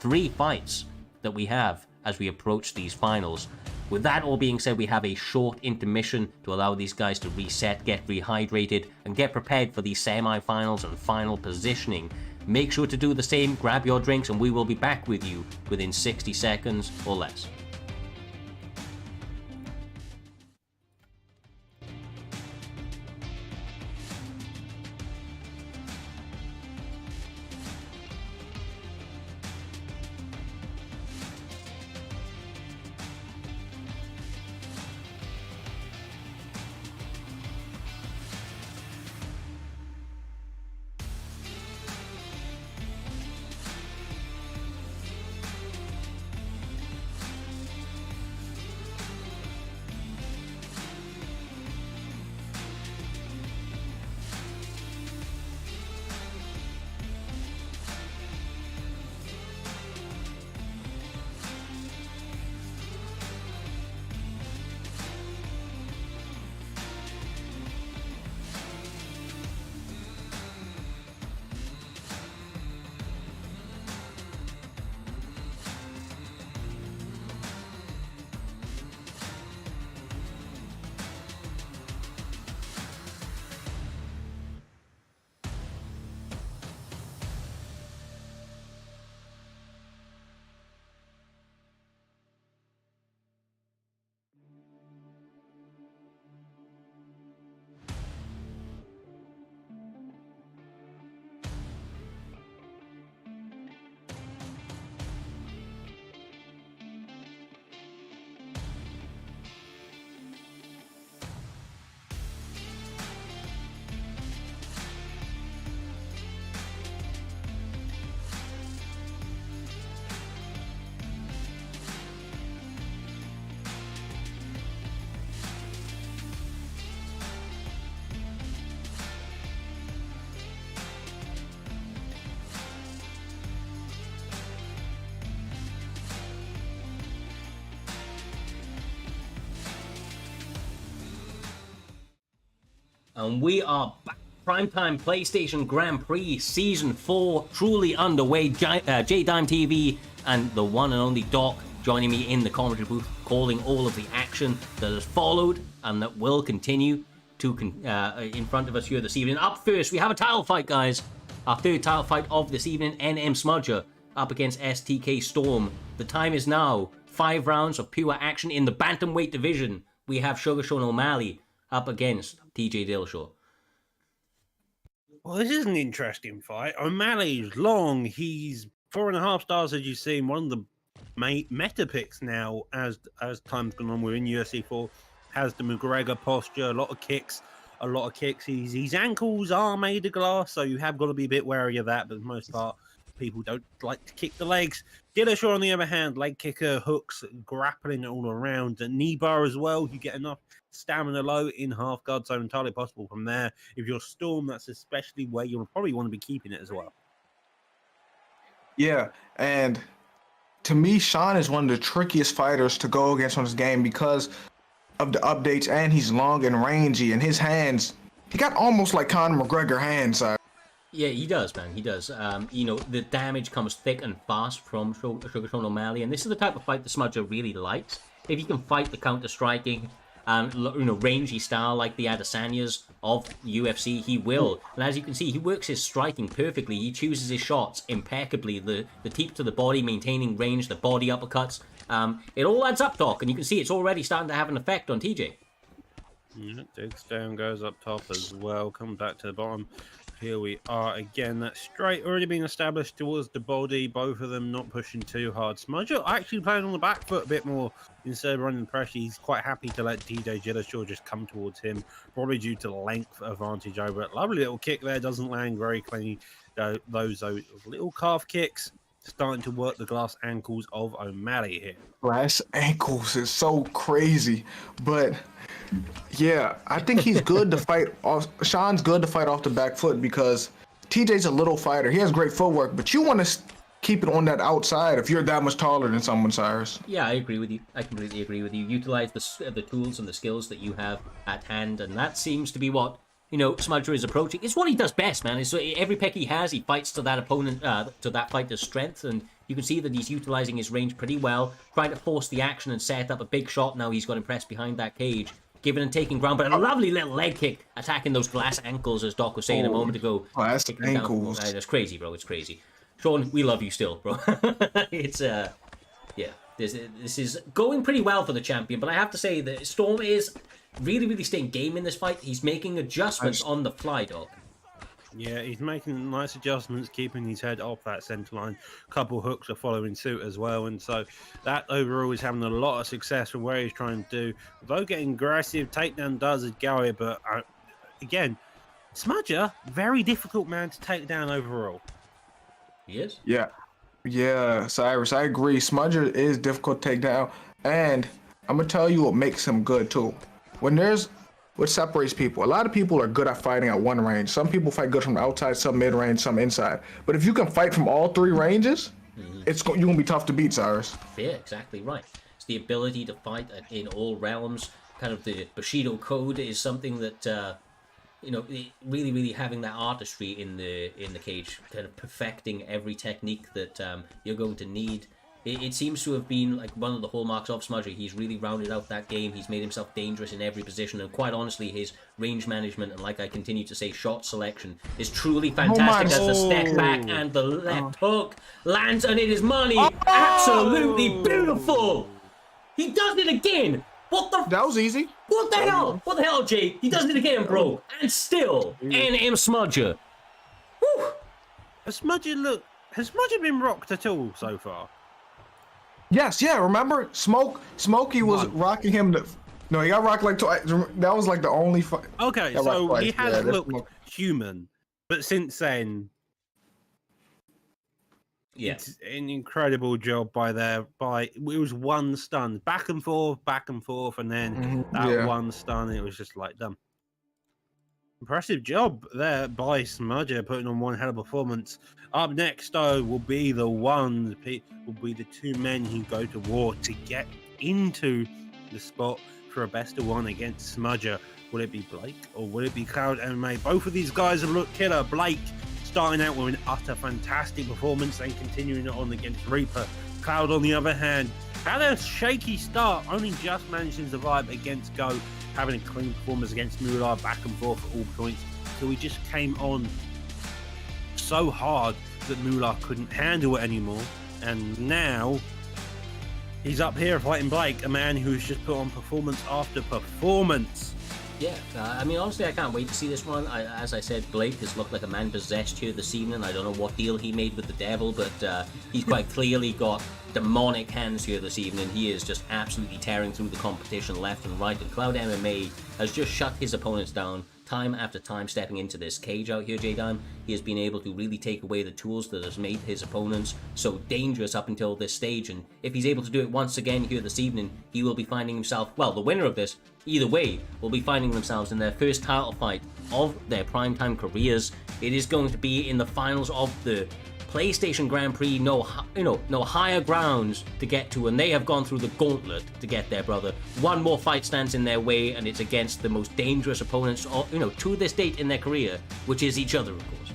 3 fights that we have as we approach these finals. With that all being said, we have a short intermission to allow these guys to reset, get rehydrated, and get prepared for these semi-finals and final positioning. Make sure to do the same, grab your drinks, and we will be back with you within 60 seconds or less. And we are back. Primetime PlayStation Grand Prix Season 4 truly underway. J-Dime TV and the one and only Doc joining me in the commentary booth, calling all of the action that has followed and that will continue to in front of us here this evening. Up first, we have a title fight, guys. Our third title fight of this evening, NM Smudger up against STK Storm. The time is now. 5 rounds of pure action in the bantamweight division. We have Sugar Sean O'Malley up against TJ Dillashaw. Well, this is an interesting fight. O'Malley's long. He's 4.5 stars, as you've seen. One of the meta picks now, as time's gone on. We're in UFC 4. Has the McGregor posture, a lot of kicks. His ankles are made of glass, so you have got to be a bit wary of that. But for the most part, people don't like to kick the legs. Dillashaw, on the other hand, leg kicker, hooks, grappling all around. A knee bar as well. You get enough stamina low in half guard, so entirely possible from there. If you're Storm, that's especially where you'll probably want to be keeping it as well. Yeah, and to me, Sean is one of the trickiest fighters to go against on this game because of the updates, and he's long and rangy, and his hands, he got almost like Conor McGregor hands. Yeah, he does, man. He does. The damage comes thick and fast from Sugar Sean O'Malley, and this is the type of fight the Smudger really likes. If he can fight the counter-striking and rangy style like the Adesanyas of UFC, he will. And as you can see, he works his striking perfectly. He chooses his shots impeccably. The teep to the body, maintaining range, the body uppercuts. It all adds up, Doc, and you can see it's already starting to have an effect on TJ. Yeah, digs down, goes up top as well. Come back to the bottom. Here we are again. That straight already been established towards the body. Both of them not pushing too hard. Smudger actually playing on the back foot a bit more instead of running the pressure. He's quite happy to let TJ Dillashaw just come towards him, probably due to the length advantage over it. Lovely little kick there. Doesn't land very cleanly. Those little calf kicks starting to work the glass ankles of O'Malley here. Glass ankles is so crazy, but yeah, I think he's good to fight off. Sean's good to fight off the back foot because TJ's a little fighter. He has great footwork, but you want to keep it on that outside if you're that much taller than someone, Cyrus. Yeah, I agree with you. I completely agree with you. Utilize the tools and the skills that you have at hand, and that seems to be what Smudger is approaching. It's what he does best, man. It's every pick he has, he fights to that opponent, to that fighter's strength, and you can see that he's utilizing his range pretty well, trying to force the action and set up a big shot. Now he's got him pressed behind that cage, giving and taking ground, but a lovely little leg kick attacking those glass ankles, as Doc was saying a moment ago. Glass ankles. That's crazy, bro. It's crazy. Sean, we love you still, bro. It's yeah. This is going pretty well for the champion, but I have to say that Storm is really, really staying game in this fight. He's making adjustments on the fly, Doc. Yeah, he's making nice adjustments, keeping his head off that center line. Couple hooks are following suit as well, and so that overall is having a lot of success from where he's trying to do. Although getting aggressive, takedown does as Gary, but again, Smudger, very difficult man to take down overall. He is? Yeah, Cyrus, I agree. Smudger is difficult to take down, and I'm gonna tell you what makes him good too. What separates people? A lot of people are good at fighting at one range. Some people fight good from the outside, some mid-range, some inside. But if you can fight from all three ranges, you're gonna be tough to beat, Cyrus. Yeah, exactly right. It's the ability to fight in all realms. Kind of the Bushido code is something that really, really having that artistry in the cage, kind of perfecting every technique that you're going to need. It seems to have been like one of the hallmarks of Smudger. He's really rounded out that game. He's made himself dangerous in every position, and quite honestly, his range management and, like I continue to say, shot selection is truly fantastic. As the step back and the left hook lands, and it is money. Absolutely beautiful. He does it again. What the? That was easy. What the hell? What the hell, Jay? He does it again, bro. And still, NM Smudger. Woo. Has Smudger been rocked at all so far? Yes, yeah. Remember, Smokey was rocking him. No, he got rocked like twice. That was like the only fight. Okay, so he has looked human, but since then, it's an incredible job it was one stun, back and forth, and then one stun. It was just like done. Impressive job there by Smudger, putting on one hell of a performance. Up next, though, will be the two men who go to war to get into the spot for a best of one against Smudger. Will it be Blake or will it be Cloud MMA? Both of these guys have looked killer. Blake starting out with an utter fantastic performance and continuing it on against Reaper. Cloud, on the other hand, had a shaky start, only just managed to survive against Go, having a clean performance against Moolah, back and forth at all points. So he just came on so hard that Moolah couldn't handle it anymore. And now he's up here fighting Blake, a man who's just put on performance after performance. Yeah, honestly, I can't wait to see this one. As I said, Blake has looked like a man possessed here this evening. I don't know what deal he made with the devil, but he's quite clearly got demonic hands here this evening. He is just absolutely tearing through the competition left and right, and Cloud MMA has just shut his opponents down time after time. Stepping into this cage out here, J-Dime, he has been able to really take away the tools that has made his opponents so dangerous up until this stage, and if he's able to do it once again here this evening, he will be finding himself, well, the winner of this, either way, will be finding themselves in their first title fight of their primetime careers. It is going to be in the finals of the PlayStation Grand Prix. No higher grounds to get to, and they have gone through the gauntlet to get there, brother. One more fight stands in their way, and it's against the most dangerous opponents, to this date in their career, which is each other, of course.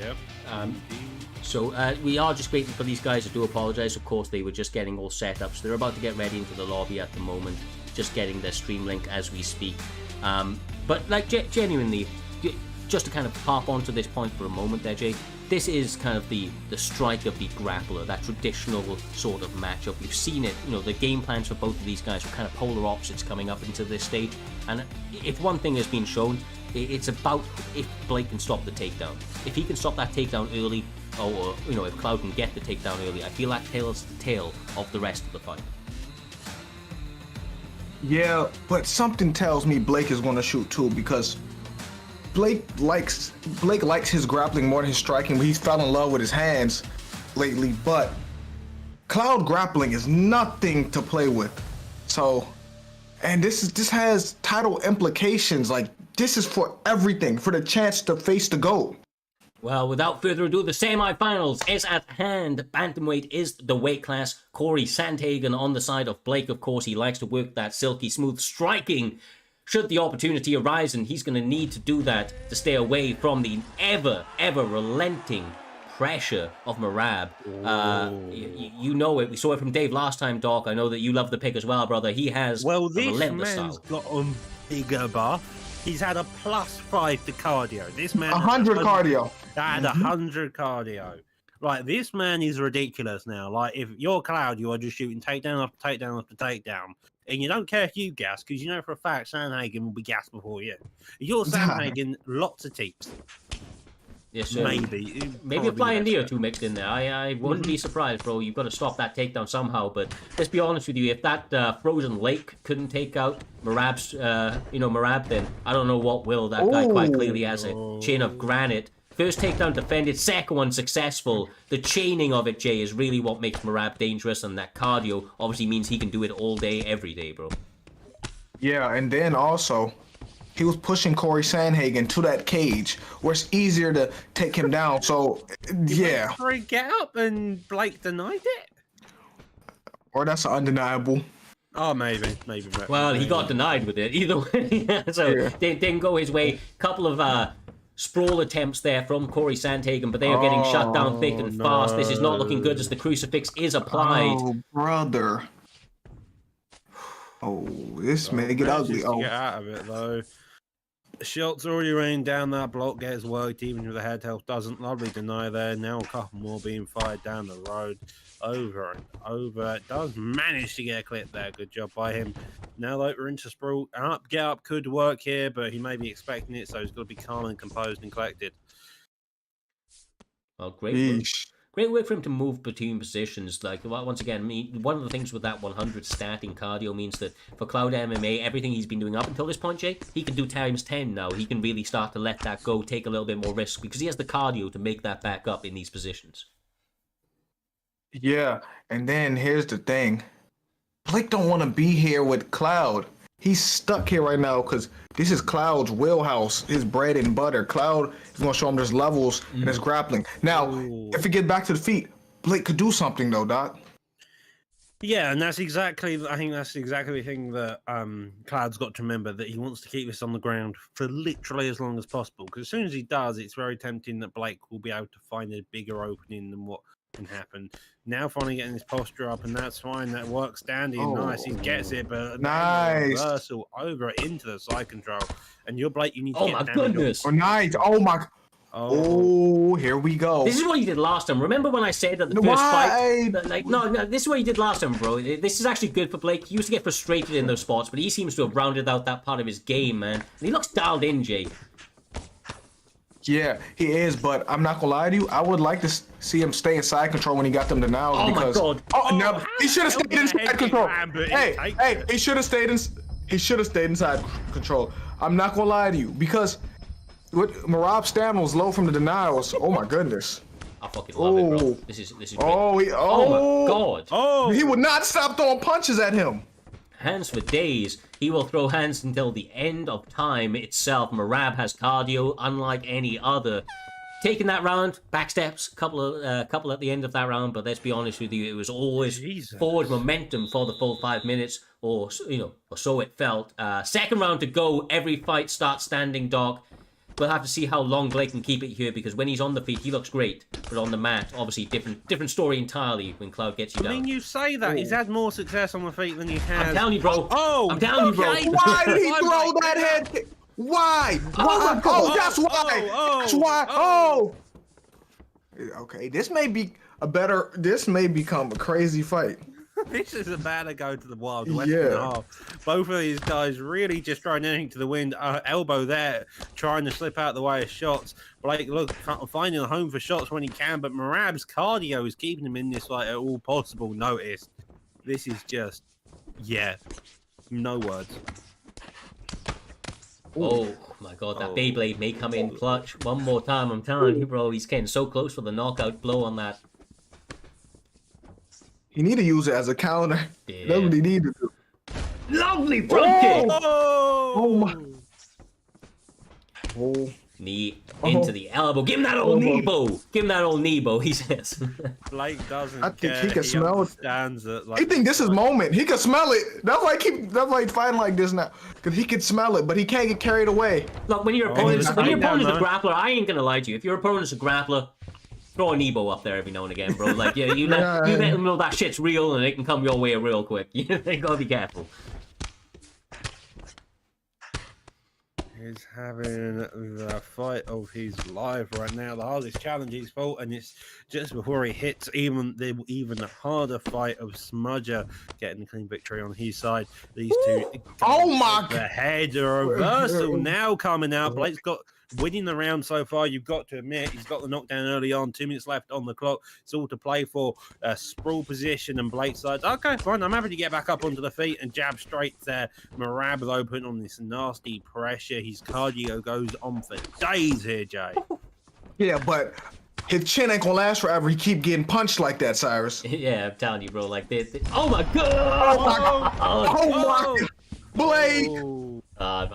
Yep. So we are just waiting for these guys. I do apologize. Of course, they were just getting all set up, so they're about to get ready into the lobby at the moment, just getting their stream link as we speak. But like genuinely, just to kind of harp onto this point for a moment there, Jay, this is kind of the strike of the grappler, that traditional sort of matchup. We've seen it, the game plans for both of these guys are kind of polar opposites coming up into this stage. And if one thing has been shown, it's about if Blake can stop the takedown. If he can stop that takedown early, or if Cloud can get the takedown early, I feel that tells the tale of the rest of the fight. Yeah, but something tells me Blake is going to shoot too, because Blake likes his grappling more than his striking. He's fell in love with his hands lately, but Cloud grappling is nothing to play with. So, and this has title implications. Like, this is for everything, for the chance to face the GOAT. Well, without further ado, the semi-finals is at hand. Bantamweight is the weight class. Corey Sandhagen on the side of Blake. Of course, he likes to work that silky smooth striking should the opportunity arise, and he's going to need to do that to stay away from the ever relenting pressure of Merab. You know it. We saw it from Dave last time, Doc. I know that you love the pick as well, brother. He has Well, a this relentless man's style. got a bigger bar. He's had a +5 to cardio. This man 100 cardio. had 100 cardio. Like, this man is ridiculous now. Like, if you're Cloud, you are just shooting takedown after takedown after takedown. And you don't care if you gas, because you know for a fact Sandhagen will be gassed before you. If you're Sandhagen, lots of teeps. Yes, sir. Maybe a flying knee or two mixed in there. I wouldn't be surprised, bro. You've got to stop that takedown somehow. But let's be honest with you, if that frozen lake couldn't take out Merab's, Merab, then I don't know what will. That guy quite clearly has a chain of granite. First takedown defended, second one successful. The chaining of it, Jay, is really what makes Merab dangerous, and that cardio obviously means he can do it all day, every day, bro. Yeah, and then also, he was pushing Corey Sandhagen to that cage, where it's easier to take him down. So, yeah. Freak out, and Blake denied it? Or that's undeniable. Oh, maybe. Well, he got denied with it either way. So it didn't go his way. Couple of sprawl attempts there from Corey Sandhagen, but they are getting shut down thick and fast. This is not looking good as the crucifix is applied. Oh, brother. Oh, this may get ugly. To get out of it, though. Shots already raining down that block, gets worked, even if the head health doesn't. Lovely deny there. Now a couple more being fired down the road. Over and over. Does manage to get a clip there. Good job by him. Now, though, we're into sprawl. Get up could work here, but he may be expecting it, so he's got to be calm and composed and collected. Well, great work for him to move between positions. Like, once again, one of the things with that 100 stat in cardio means that for Cloud MMA, everything he's been doing up until this point, Jay, he can do times 10 now. He can really start to let that go, take a little bit more risk, because he has the cardio to make that back up in these positions. Yeah, and then here's the thing. Blake don't want to be here with Cloud. He's stuck here right now because this is Cloud's wheelhouse, his bread and butter. Cloud is going to show him there's levels in his grappling. Now, if we get back to the feet, Blake could do something though, Doc. Yeah, and I think that's exactly the thing that Cloud's got to remember, that he wants to keep this on the ground for literally as long as possible. Because as soon as he does, it's very tempting that Blake will be able to find a bigger opening than what can happen. Now finally getting his posture up, and that's fine. That works dandy and nice. He gets it, but nice reversal over into the side control. And you're Blake, you need to oh get my down. goodness. Oh, nice. Oh my. Oh, here we go. This is what you did last time. Remember when I said that the first fight? Like, no, this is what you did last time, bro. This is actually good for Blake. He used to get frustrated in those spots, but he seems to have rounded out that part of his game, man. And he looks dialed in, Jay. Yeah, he is, but I'm not gonna lie to you. I would like to see him stay in side control when he got them to now. Oh because, my god! Oh no, he should have stayed in side control. Hey, he should have stayed in. He should have stayed inside control. I'm not gonna lie to you because what Merab's stamina was low from the denials. Oh my goodness. I fucking love it, bro. This is great. Oh my god! Oh, he would not stop throwing punches at him. Hands for days. He will throw hands until the end of time itself. Merab has cardio unlike any other. Taking that round, back steps, couple at the end of that round, but let's be honest with you, it was always forward momentum for the full 5 minutes, or so it felt. Second round to go, every fight starts standing, Doc. We'll have to see how long Blake can keep it here, because when he's on the feet, he looks great. But on the mat, obviously, different story entirely when Cloud gets you down. I mean, you say that. He's had more success on the feet than he has. I'm telling you, bro. I'm telling you, bro. Why did he throw that head kick? Why? Oh my God. Oh, that's why. That's why. Oh. Okay, this may become a crazy fight. This is about to go to the Wild West and a half. Both of these guys really just throwing anything to the wind. Elbow there, trying to slip out the way of shots. Blake, look, finding a home for shots when he can, but Merab's cardio is keeping him in this fight at all possible notice. This is just, no words. Oh my god, that Beyblade may come in clutch one more time. I'm telling you, bro, he's getting so close for the knockout blow on that. You need to use it as a counter. Yeah. That's what he need to do. Lovely front kick! Oh my. Oh. Knee into the elbow. Give him that old knee bow. Give him that old knee bow, he says. Blake doesn't I think care. he can smell it. Understands it. Like, He think this is moment. He can smell it. That's why he's fighting like this now. Cause he can smell it, but he can't get carried away. Look, when your opponent's a grappler, I ain't gonna lie to you. If your opponent's a grappler, throw a knee bow up there every now and again, bro. Like, yeah, you let them know that shit's real and it can come your way real quick. You gotta be careful. He's having the fight of his life right now, the hardest challenge he's fought, and it's just before he hits even the harder fight of Smudger getting the clean victory on his side. These two, Oh my the head, a reversal now coming out. Blake's got winning the round so far. You've got to admit he's got the knockdown early on. 2 minutes left on the clock. It's all to play for. Sprawl position, and Blake decides, okay, fine, I'm happy to get back up onto the feet and jab straight there. Marab though putting on this nasty pressure. His cardio goes on for days here, Jay. Yeah, but his chin ain't gonna last forever. He keep getting punched like that, Cyrus. Yeah, I'm telling you, bro. Like, oh my god! Oh my Blake! Man. Oh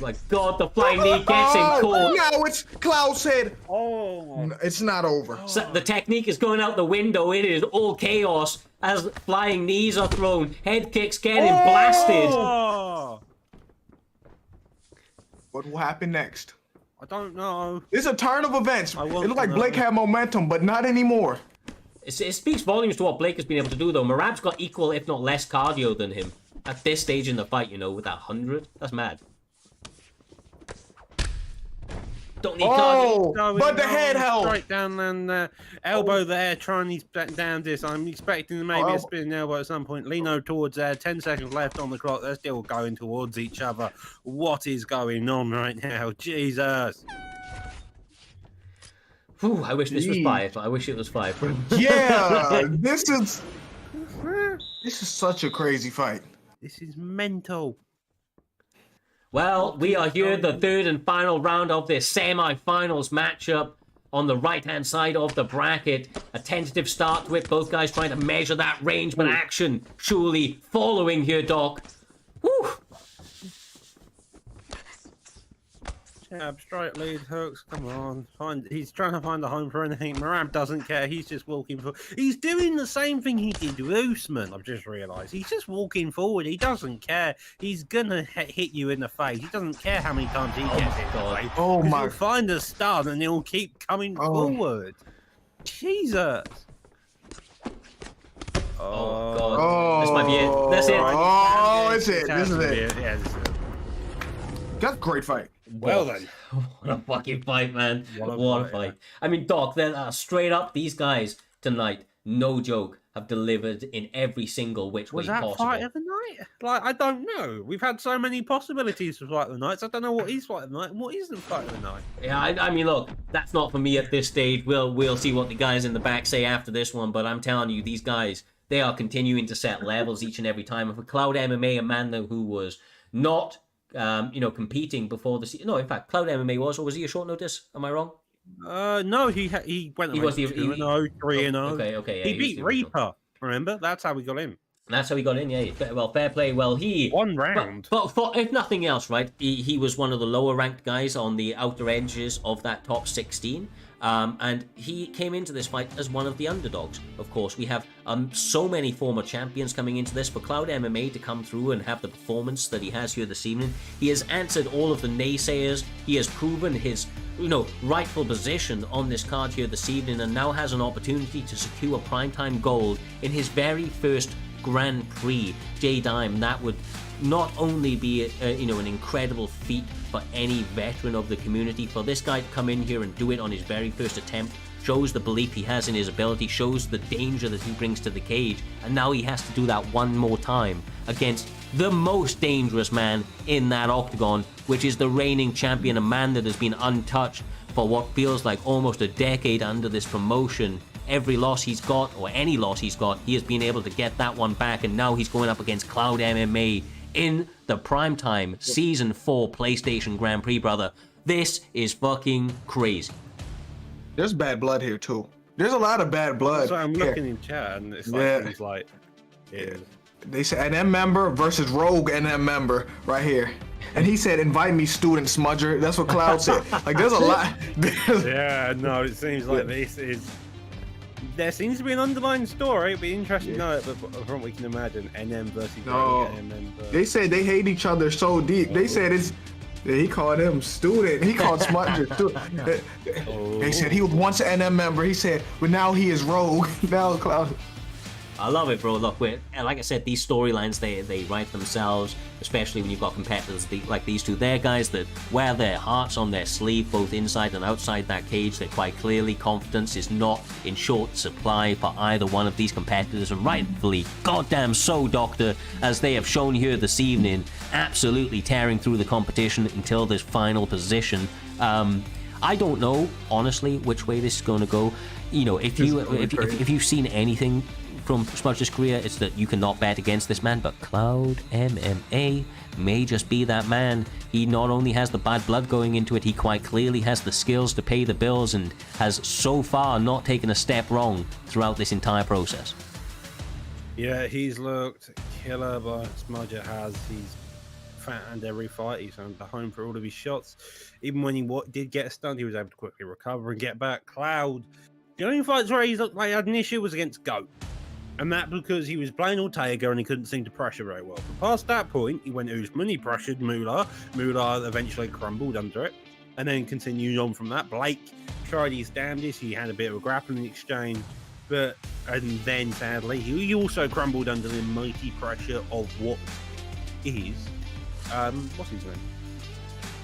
my god, the flying knee gets him caught. Now it's Cloud's head. Oh, It's not over. So the technique is going out the window. It is all chaos as flying knees are thrown. Head kicks getting blasted. oh. What will happen next? I don't know. It's a turn of events. It want looked like to Blake know. had momentum, but not anymore. It speaks volumes to what Blake has been able to do, though. Marab's got equal, if not less, cardio than him at this stage in the fight. You know, with that 100, that's mad. Don't need cardio. But the head held. Straight down and elbow there, trying his back down this. I'm expecting maybe a spinning elbow at some point. Lino towards there. 10 seconds left on the clock. They're still going towards each other. What is going on right now? Jesus. Whew, I wish this was 5. I wish it was 5. Yeah, this is such a crazy fight. This is mental. Well, we are here, the third and final round of this semi-finals matchup on the right-hand side of the bracket. A tentative start to it, both guys trying to measure that range, but action surely following here, Doc. Woo! Jab, straight lead, hooks, come on. He's trying to find a home for anything. Marab doesn't care. He's just walking forward. He's doing the same thing he did with Usman, I've just realised. He's just walking forward. He doesn't care. He's going to hit you in the face. He doesn't care how many times he gets hit in the face. Oh, my. He'll find a stun and he'll keep coming forward. Jesus. Oh, God. This might be it. That's it. Oh, it's it. This is it. Yeah, this is it. That's a great fight. Well then. What a fucking fight, man. What a fight. I mean, Doc, then straight up, these guys tonight, no joke, have delivered in every single which way Was that possible. fight of the night? Like, I don't know. We've had so many possibilities for fight of the nights. I don't know what is fight of the night and what isn't fight of the night. Yeah, I mean, look, that's not for me at this stage. We'll see what the guys in the back say after this one, but I'm telling you, these guys, they are continuing to set levels each and every time. For Cloud MMA, a man who was not competing before the season. No, in fact, Cloud MMA was, or was he a short notice? Am I wrong? No, he went. He was 2-0, 3-0. Okay. Yeah, he beat Reaper. Remember, that's how we got in. That's how he got in. Yeah. Well, fair play. Well, he One round. But for if nothing else, right? He was one of the lower ranked guys on the outer edges of that top 16. And he came into this fight as one of the underdogs. Of course, we have so many former champions coming into this. For Cloud MMA to come through and have the performance that he has here this evening, he has answered all of the naysayers. He has proven his rightful position on this card here this evening, and now has an opportunity to secure primetime gold in his very first Grand Prix. J-Dime, that would not only be an incredible feat for any veteran of the community. For this guy to come in here and do it on his very first attempt shows the belief he has in his ability, shows the danger that he brings to the cage, and now he has to do that one more time against the most dangerous man in that octagon, which is the reigning champion, a man that has been untouched for what feels like almost a decade under this promotion. Every loss he's got, or any loss he's got, he has been able to get that one back, and now he's going up against Cloud MMA in the primetime Season 4 PlayStation Grand Prix, brother. This is fucking crazy. There's bad blood here, too. There's a lot of bad blood. So I'm here. looking in chat, and it's like, he's like, They say NM member versus rogue NM member right here. and he said, "Invite me, student smudger." That's what Cloud said. Like, there's a lot. Yeah, no, it seems like this is. There seems to be an underlying story. It'd be interesting to know it, but from what we can imagine, NM versus No, NM. they said they hate each other so deep. They said it's. He called him student. He called Smudger student. They said he was once an NM member. He said, but now he is rogue. Now Cloud. I love it, bro. Look, like I said, these storylines, they write themselves, especially when you've got competitors like these two. They're guys that wear their hearts on their sleeve, both inside and outside that cage. They're quite clearly, confidence is not in short supply for either one of these competitors, and rightfully, goddamn so, Doctor, as they have shown here this evening, absolutely tearing through the competition until this final position. I don't know, honestly, which way this is going to go. You know, if you've seen anything from Smudger's career, it's that you cannot bet against this man, but Cloud MMA may just be that man. He not only has the bad blood going into it, he quite clearly has the skills to pay the bills and has so far not taken a step wrong throughout this entire process. Yeah, he's looked killer, but Smudger has. He's fattened every fight. He's under home for all of his shots. Even when he did get stunned, he was able to quickly recover and get back. Cloud, the only fights where he's looked like he had an issue was against Goat. And that because he was playing Ortega and he couldn't seem to pressure very well. But past that point, he went Usman, he pressured Moolah. Moolah eventually crumbled under it. And then continued on from that. Blake tried his damnedest. He had a bit of a grappling exchange. And then, sadly, he also crumbled under the mighty pressure of what is... what's his name?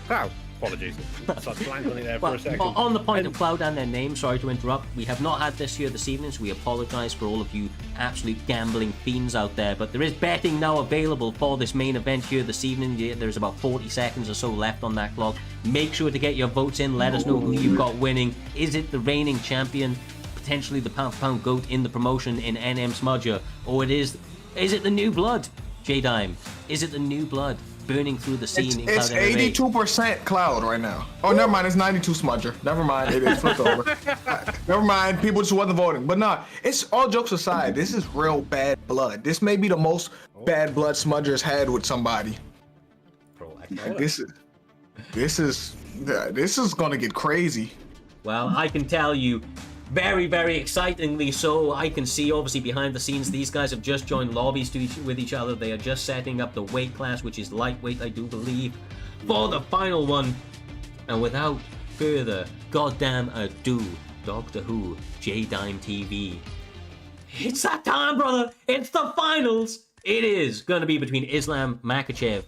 Cloud. Apologies. So I blanked on it there for a second. On the point of Cloud and their name, sorry to interrupt, we have not had this here this evening, so we apologise for all of you absolute gambling fiends out there, but there is betting now available for this main event here this evening. There's about 40 seconds or so left on that clock. Make sure to get your votes in. Let us know who you've got winning. Is it the reigning champion, potentially the pound-for-pound GOAT in the promotion in NM Smudger, or is it the new blood, J-Dime? Is it the new blood burning through the scene in Cloud MMA? It's 82% Cloud right now. Oh, never mind. It's 92 Smudger. Never mind. It flipped over. Never mind. People just wasn't voting. But nah, it's all jokes aside. This is real bad blood. This may be the most bad blood Smudger's had with somebody. Like, this is gonna get crazy. Well, I can tell you, very, very excitingly so. I can see, obviously, behind the scenes, these guys have just joined lobbies with each other. They are just setting up the weight class, which is lightweight, I do believe, for the final one. And without further goddamn ado, Doctor Who, J-Dime TV. It's that time, brother! It's the finals! It is going to be between Islam Makhachev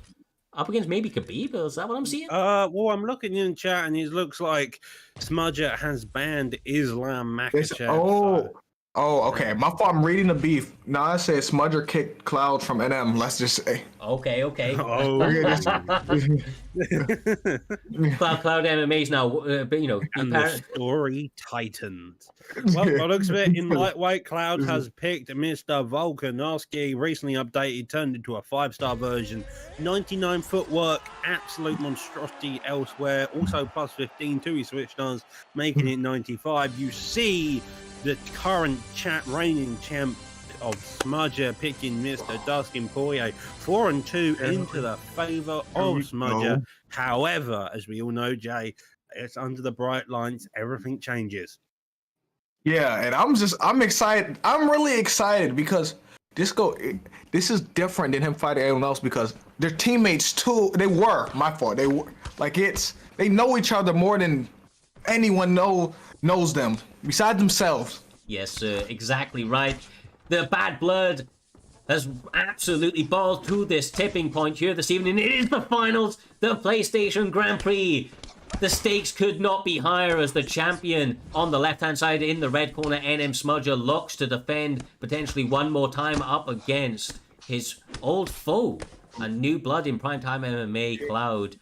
up against maybe Khabib. Is that what I'm seeing? Well, I'm looking in chat and it looks like Smudger has banned Islam Makhachev. Okay. My fault. I'm reading the beef. Now I say Smudger kicked Cloud from NM. Let's just say. Okay. Cloud MMA's now, but you know, and the story tightened. Well, by the looks of it, in lightweight, Cloud has picked Mr. Volkanovski. Recently updated, turned into a 5-star version. 99 footwork, absolute monstrosity elsewhere. Also plus 15 to his switch stars, making it 95. You see the current reigning champ of Smudger picking Mr. Dustin Poirier 4-2 into the favour of Smudger. However, as we all know, Jay, it's under the bright lights, everything changes. Yeah, and I'm excited. I'm really excited because this is different than him fighting anyone else because they're teammates too. They were my fault. They were they know each other more than anyone knows them besides themselves. Yes, sir, exactly right. The bad blood has absolutely balled through this tipping point here this evening. It is the finals, the PlayStation Grand Prix. The stakes could not be higher as the champion on the left-hand side in the red corner, NM Smudger, looks to defend potentially one more time up against his old foe, a new blood in primetime MMA, Cloud.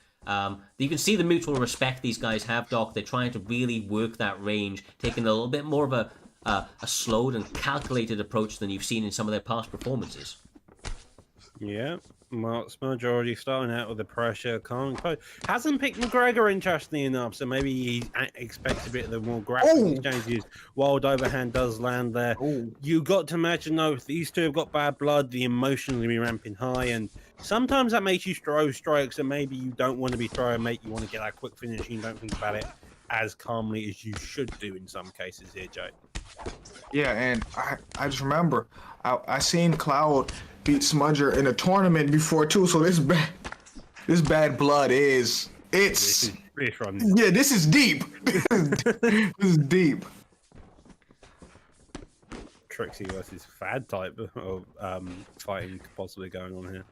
You can see the mutual respect these guys have, Doc. They're trying to really work that range, taking a little bit more of a slowed and calculated approach than you've seen in some of their past performances. Yeah, Well, Smudge already starting out with the pressure. Can't quite. Hasn't picked McGregor, interestingly enough, so maybe he expects a bit of the more grappling exchanges. Wild overhand does land there. You got to imagine, though, if these two have got bad blood, the emotion will be ramping high, and sometimes that makes you throw strikes that maybe you don't want to be throwing, make you want to get that quick finish. You don't think about it as calmly as you should do in some cases here, Jay. Yeah, and I just remember I seen Cloud beat Smudger in a tournament before too. So this bad blood is This is from yeah, this is deep. This is deep. Trixie versus Fad type of fighting possibly going on here.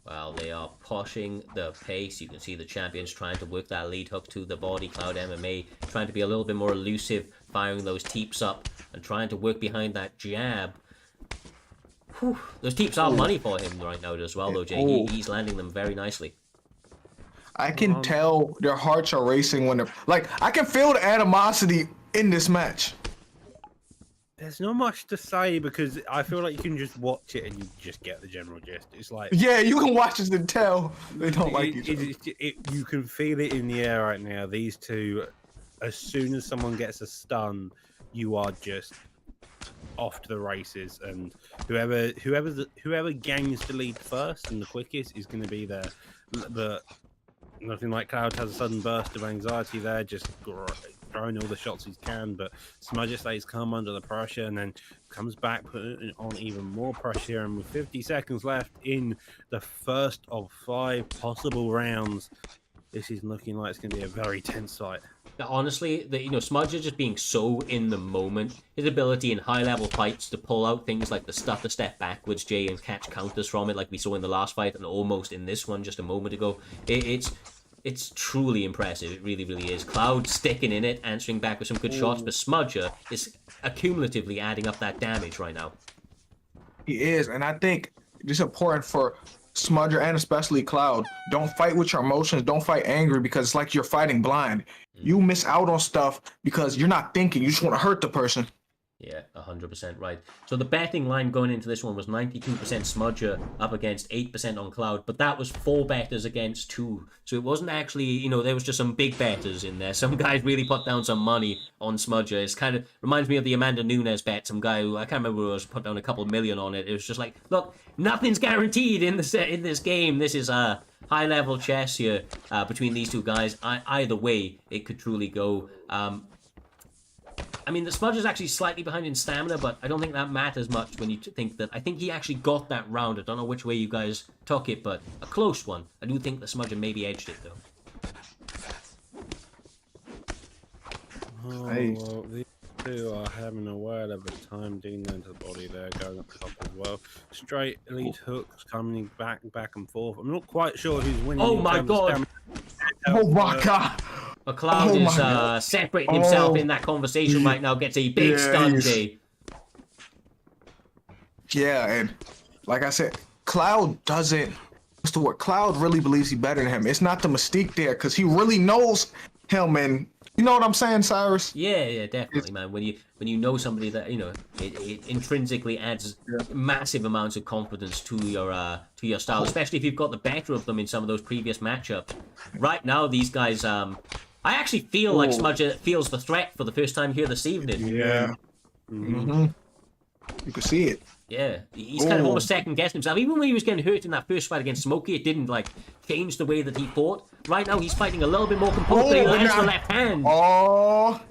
Well, they are pushing the pace. You can see the champions trying to work that lead hook to the body. Cloud MMA trying to be a little bit more elusive, firing those teeps up and trying to work behind that jab. Whew. Those teeps are money for him right now as well, though, Jay. He's landing them very nicely. I can tell their hearts are racing when they're like. I can feel the animosity in this match. There's not much to say because I feel like you can just watch it and you just get the general gist. It's like Yeah, you can watch this and tell they don't like each other. You can feel it in the air right now. These two, as soon as someone gets a stun, you are just off to the races, and whoever gains the lead first and the quickest is going to be the nothing like Cloud has a sudden burst of anxiety there, just throwing all the shots he can, but Smudger stays calm under the pressure and then comes back, putting on even more pressure. And with 50 seconds left in the first of 5 possible rounds, this is looking like it's going to be a very tense fight. Honestly, Smudger just being so in the moment, his ability in high-level fights to pull out things like the stutter step backwards, Jay, and catch counters from it like we saw in the last fight and almost in this one just a moment ago. It's truly impressive. It really, really is. Cloud sticking in it, answering back with some good shots, but Smudger is accumulatively adding up that damage right now. He is, and I think it's important for Smudger and especially Cloud. Don't fight with your emotions. Don't fight angry because it's like you're fighting blind. You miss out on stuff because you're not thinking. You just want to hurt the person. Yeah, 100% right. So the betting line going into this one was 92% Smudger up against 8% on Cloud, but that was 4 bettors against 2. So it wasn't actually, there was just some big bettors in there. Some guys really put down some money on Smudger. It's kind of reminds me of the Amanda Nunes bet. Some guy who, I can't remember who was, put down a couple million on it. It was just like, look, nothing's guaranteed in this game. This is high-level chess here between these two guys. Either way, it could truly go. I mean, the Smudge is actually slightly behind in stamina, but I don't think that matters much when you think that. I think he actually got that round. I don't know which way you guys took it, but a close one. I do think the Smudger maybe edged it, though. Well, these two are having a whale of a time digging into the body there, going up top as well. Straight elite hooks coming back and forth. I'm not quite sure who's winning. Oh my god! Oh my god! McLeod is separating himself in that conversation right now. Gets a big stun, Jay. Yeah, and like I said, Cloud doesn't. What's the word? Cloud really believes he's better than him. It's not the mystique there because he really knows him, and you know what I'm saying, Cyrus? Yeah, definitely, man. When you know somebody that it intrinsically adds massive amounts of confidence to your style, especially if you've got the better of them in some of those previous matchups. Right now, these guys, I actually feel like Smudger feels the threat for the first time here this evening. Yeah. Mm-hmm. You can see it. Yeah, he's kind of almost second-guessing himself. Even when he was getting hurt in that first fight against Smokey, it didn't, change the way that he fought. Right now, he's fighting a little bit more composed, but he lands the left hand. Oh,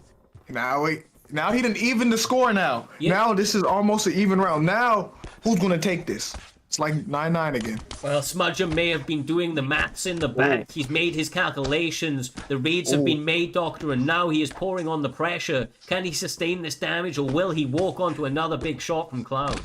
now he didn't even the score now. Yeah. Now this is almost an even round. Now, who's going to take this? It's like 9-9 again. Well, Smudger may have been doing the maths in the back. He's made his calculations. The reads have been made, Doctor, and now he is pouring on the pressure. Can he sustain this damage, or will he walk onto another big shot from Cloud?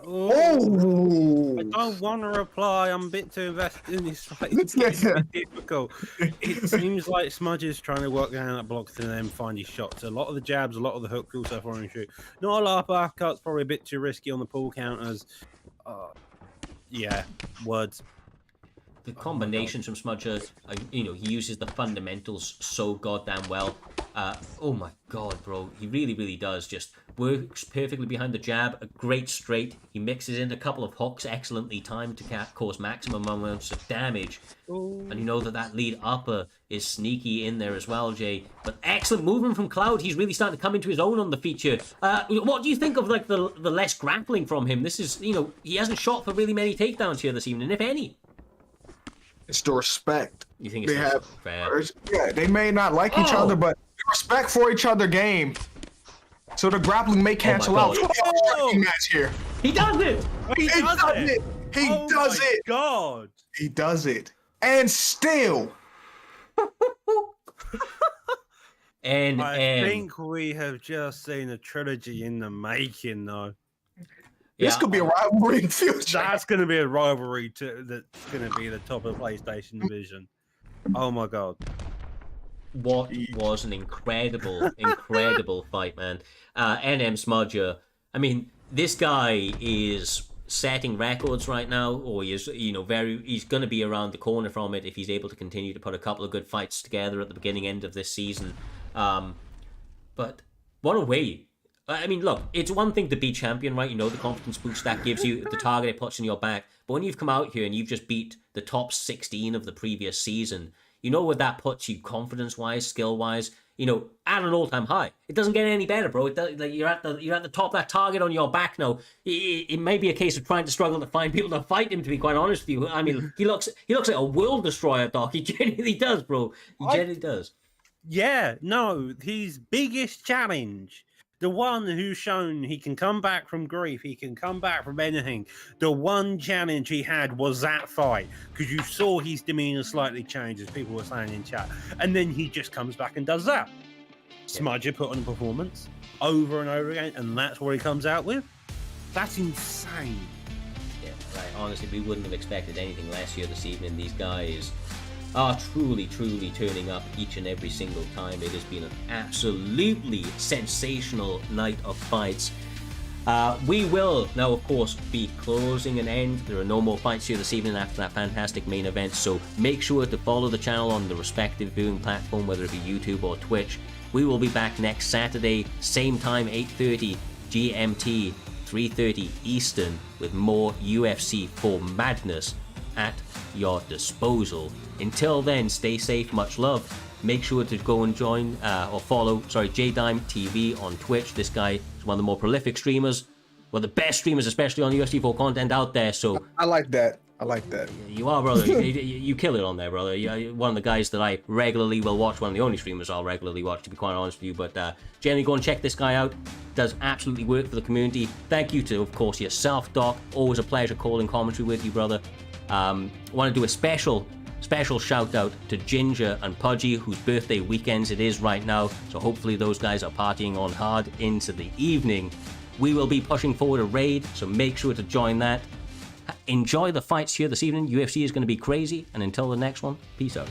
Oh! I don't want to reply. I'm a bit too invested in this fight. It's a bit difficult. It seems like Smudge is trying to work down that block to then find his shots. A lot of the jabs, a lot of the hooks, also foreign shoot. Not a lot of uppercuts, probably a bit too risky on the pull counters. Yeah, words. The combinations from Smudger, he uses the fundamentals so goddamn well. Oh my god, bro. He really, really does just works perfectly behind the jab, a great straight. He mixes in a couple of hooks excellently timed to cause maximum amounts of damage. And you know that lead upper is sneaky in there as well, Jay. But excellent movement from Cloud. He's really starting to come into his own on the feature. What do you think of like the less grappling from him? This is, he hasn't shot for really many takedowns here this evening, if any. It's the respect. You think it's they have? fair? Yeah, they may not like each other, but respect for each other game. So the grappling may cancel out. Match here. He does it! He does it! He does it! God! He does it. And still. I think we have just seen a trilogy in the making, though. This could be a rivalry in the future. That's going to be a rivalry that's going to be the top of the PlayStation division. Oh my God. What was an incredible fight, man. NM Smudger. I mean, this guy is setting records right now, or he is, he's going to be around the corner from it if he's able to continue to put a couple of good fights together at the beginning, end of this season. But what a way. I mean, look, it's one thing to be champion, right? The confidence boost that gives you, the target it puts in your back. But when you've come out here and you've just beat the top 16 of the previous season, where that puts you confidence-wise, skill-wise, at an all-time high. It doesn't get any better, bro. You're at the top of that target on your back now. It may be a case of trying to struggle to find people to fight him, to be quite honest with you. I mean, he looks like a world destroyer, Doc. He genuinely does, bro. He genuinely does. Yeah, no, his biggest challenge, the one who's shown he can come back from grief, he can come back from anything. The one challenge he had was that fight, because you saw his demeanor slightly change, as people were saying in chat, and then he just comes back and does that. Smudger put on a performance over and over again, and that's what he comes out with. That's insane. Yeah, right. Honestly, we wouldn't have expected anything less here this evening. These guys are truly turning up each and every single time. It has been an absolutely sensational night of fights. We will now, of course, be closing an end. There are no more fights here this evening after that fantastic main event, so make sure to follow the channel on the respective viewing platform, whether it be YouTube or Twitch. We will be back next Saturday, same time, 8:30 GMT, 3:30 Eastern, with more UFC 4 madness at your disposal. Until then, stay safe, much love. Make sure to go and join or follow JDime TV on Twitch. This guy is one of the more prolific streamers, one of the best streamers, especially on UFC 4 content out there. So I like that. You are, brother. You kill it on there, brother. You're one of the guys that I regularly will watch, one of the only streamers I'll regularly watch, to be quite honest with you. But generally, go and check this guy out. Does absolutely work for the community. Thank you to, of course, yourself, Doc. Always a pleasure calling commentary with you, brother. I want to do a special shout out to Ginger and Pudgy, whose birthday weekends it is right now, so hopefully those guys are partying on hard into the evening. We will be pushing forward a raid, so make sure to join that. Enjoy the fights here this evening. UFC is going to be crazy, and until the next one, peace out.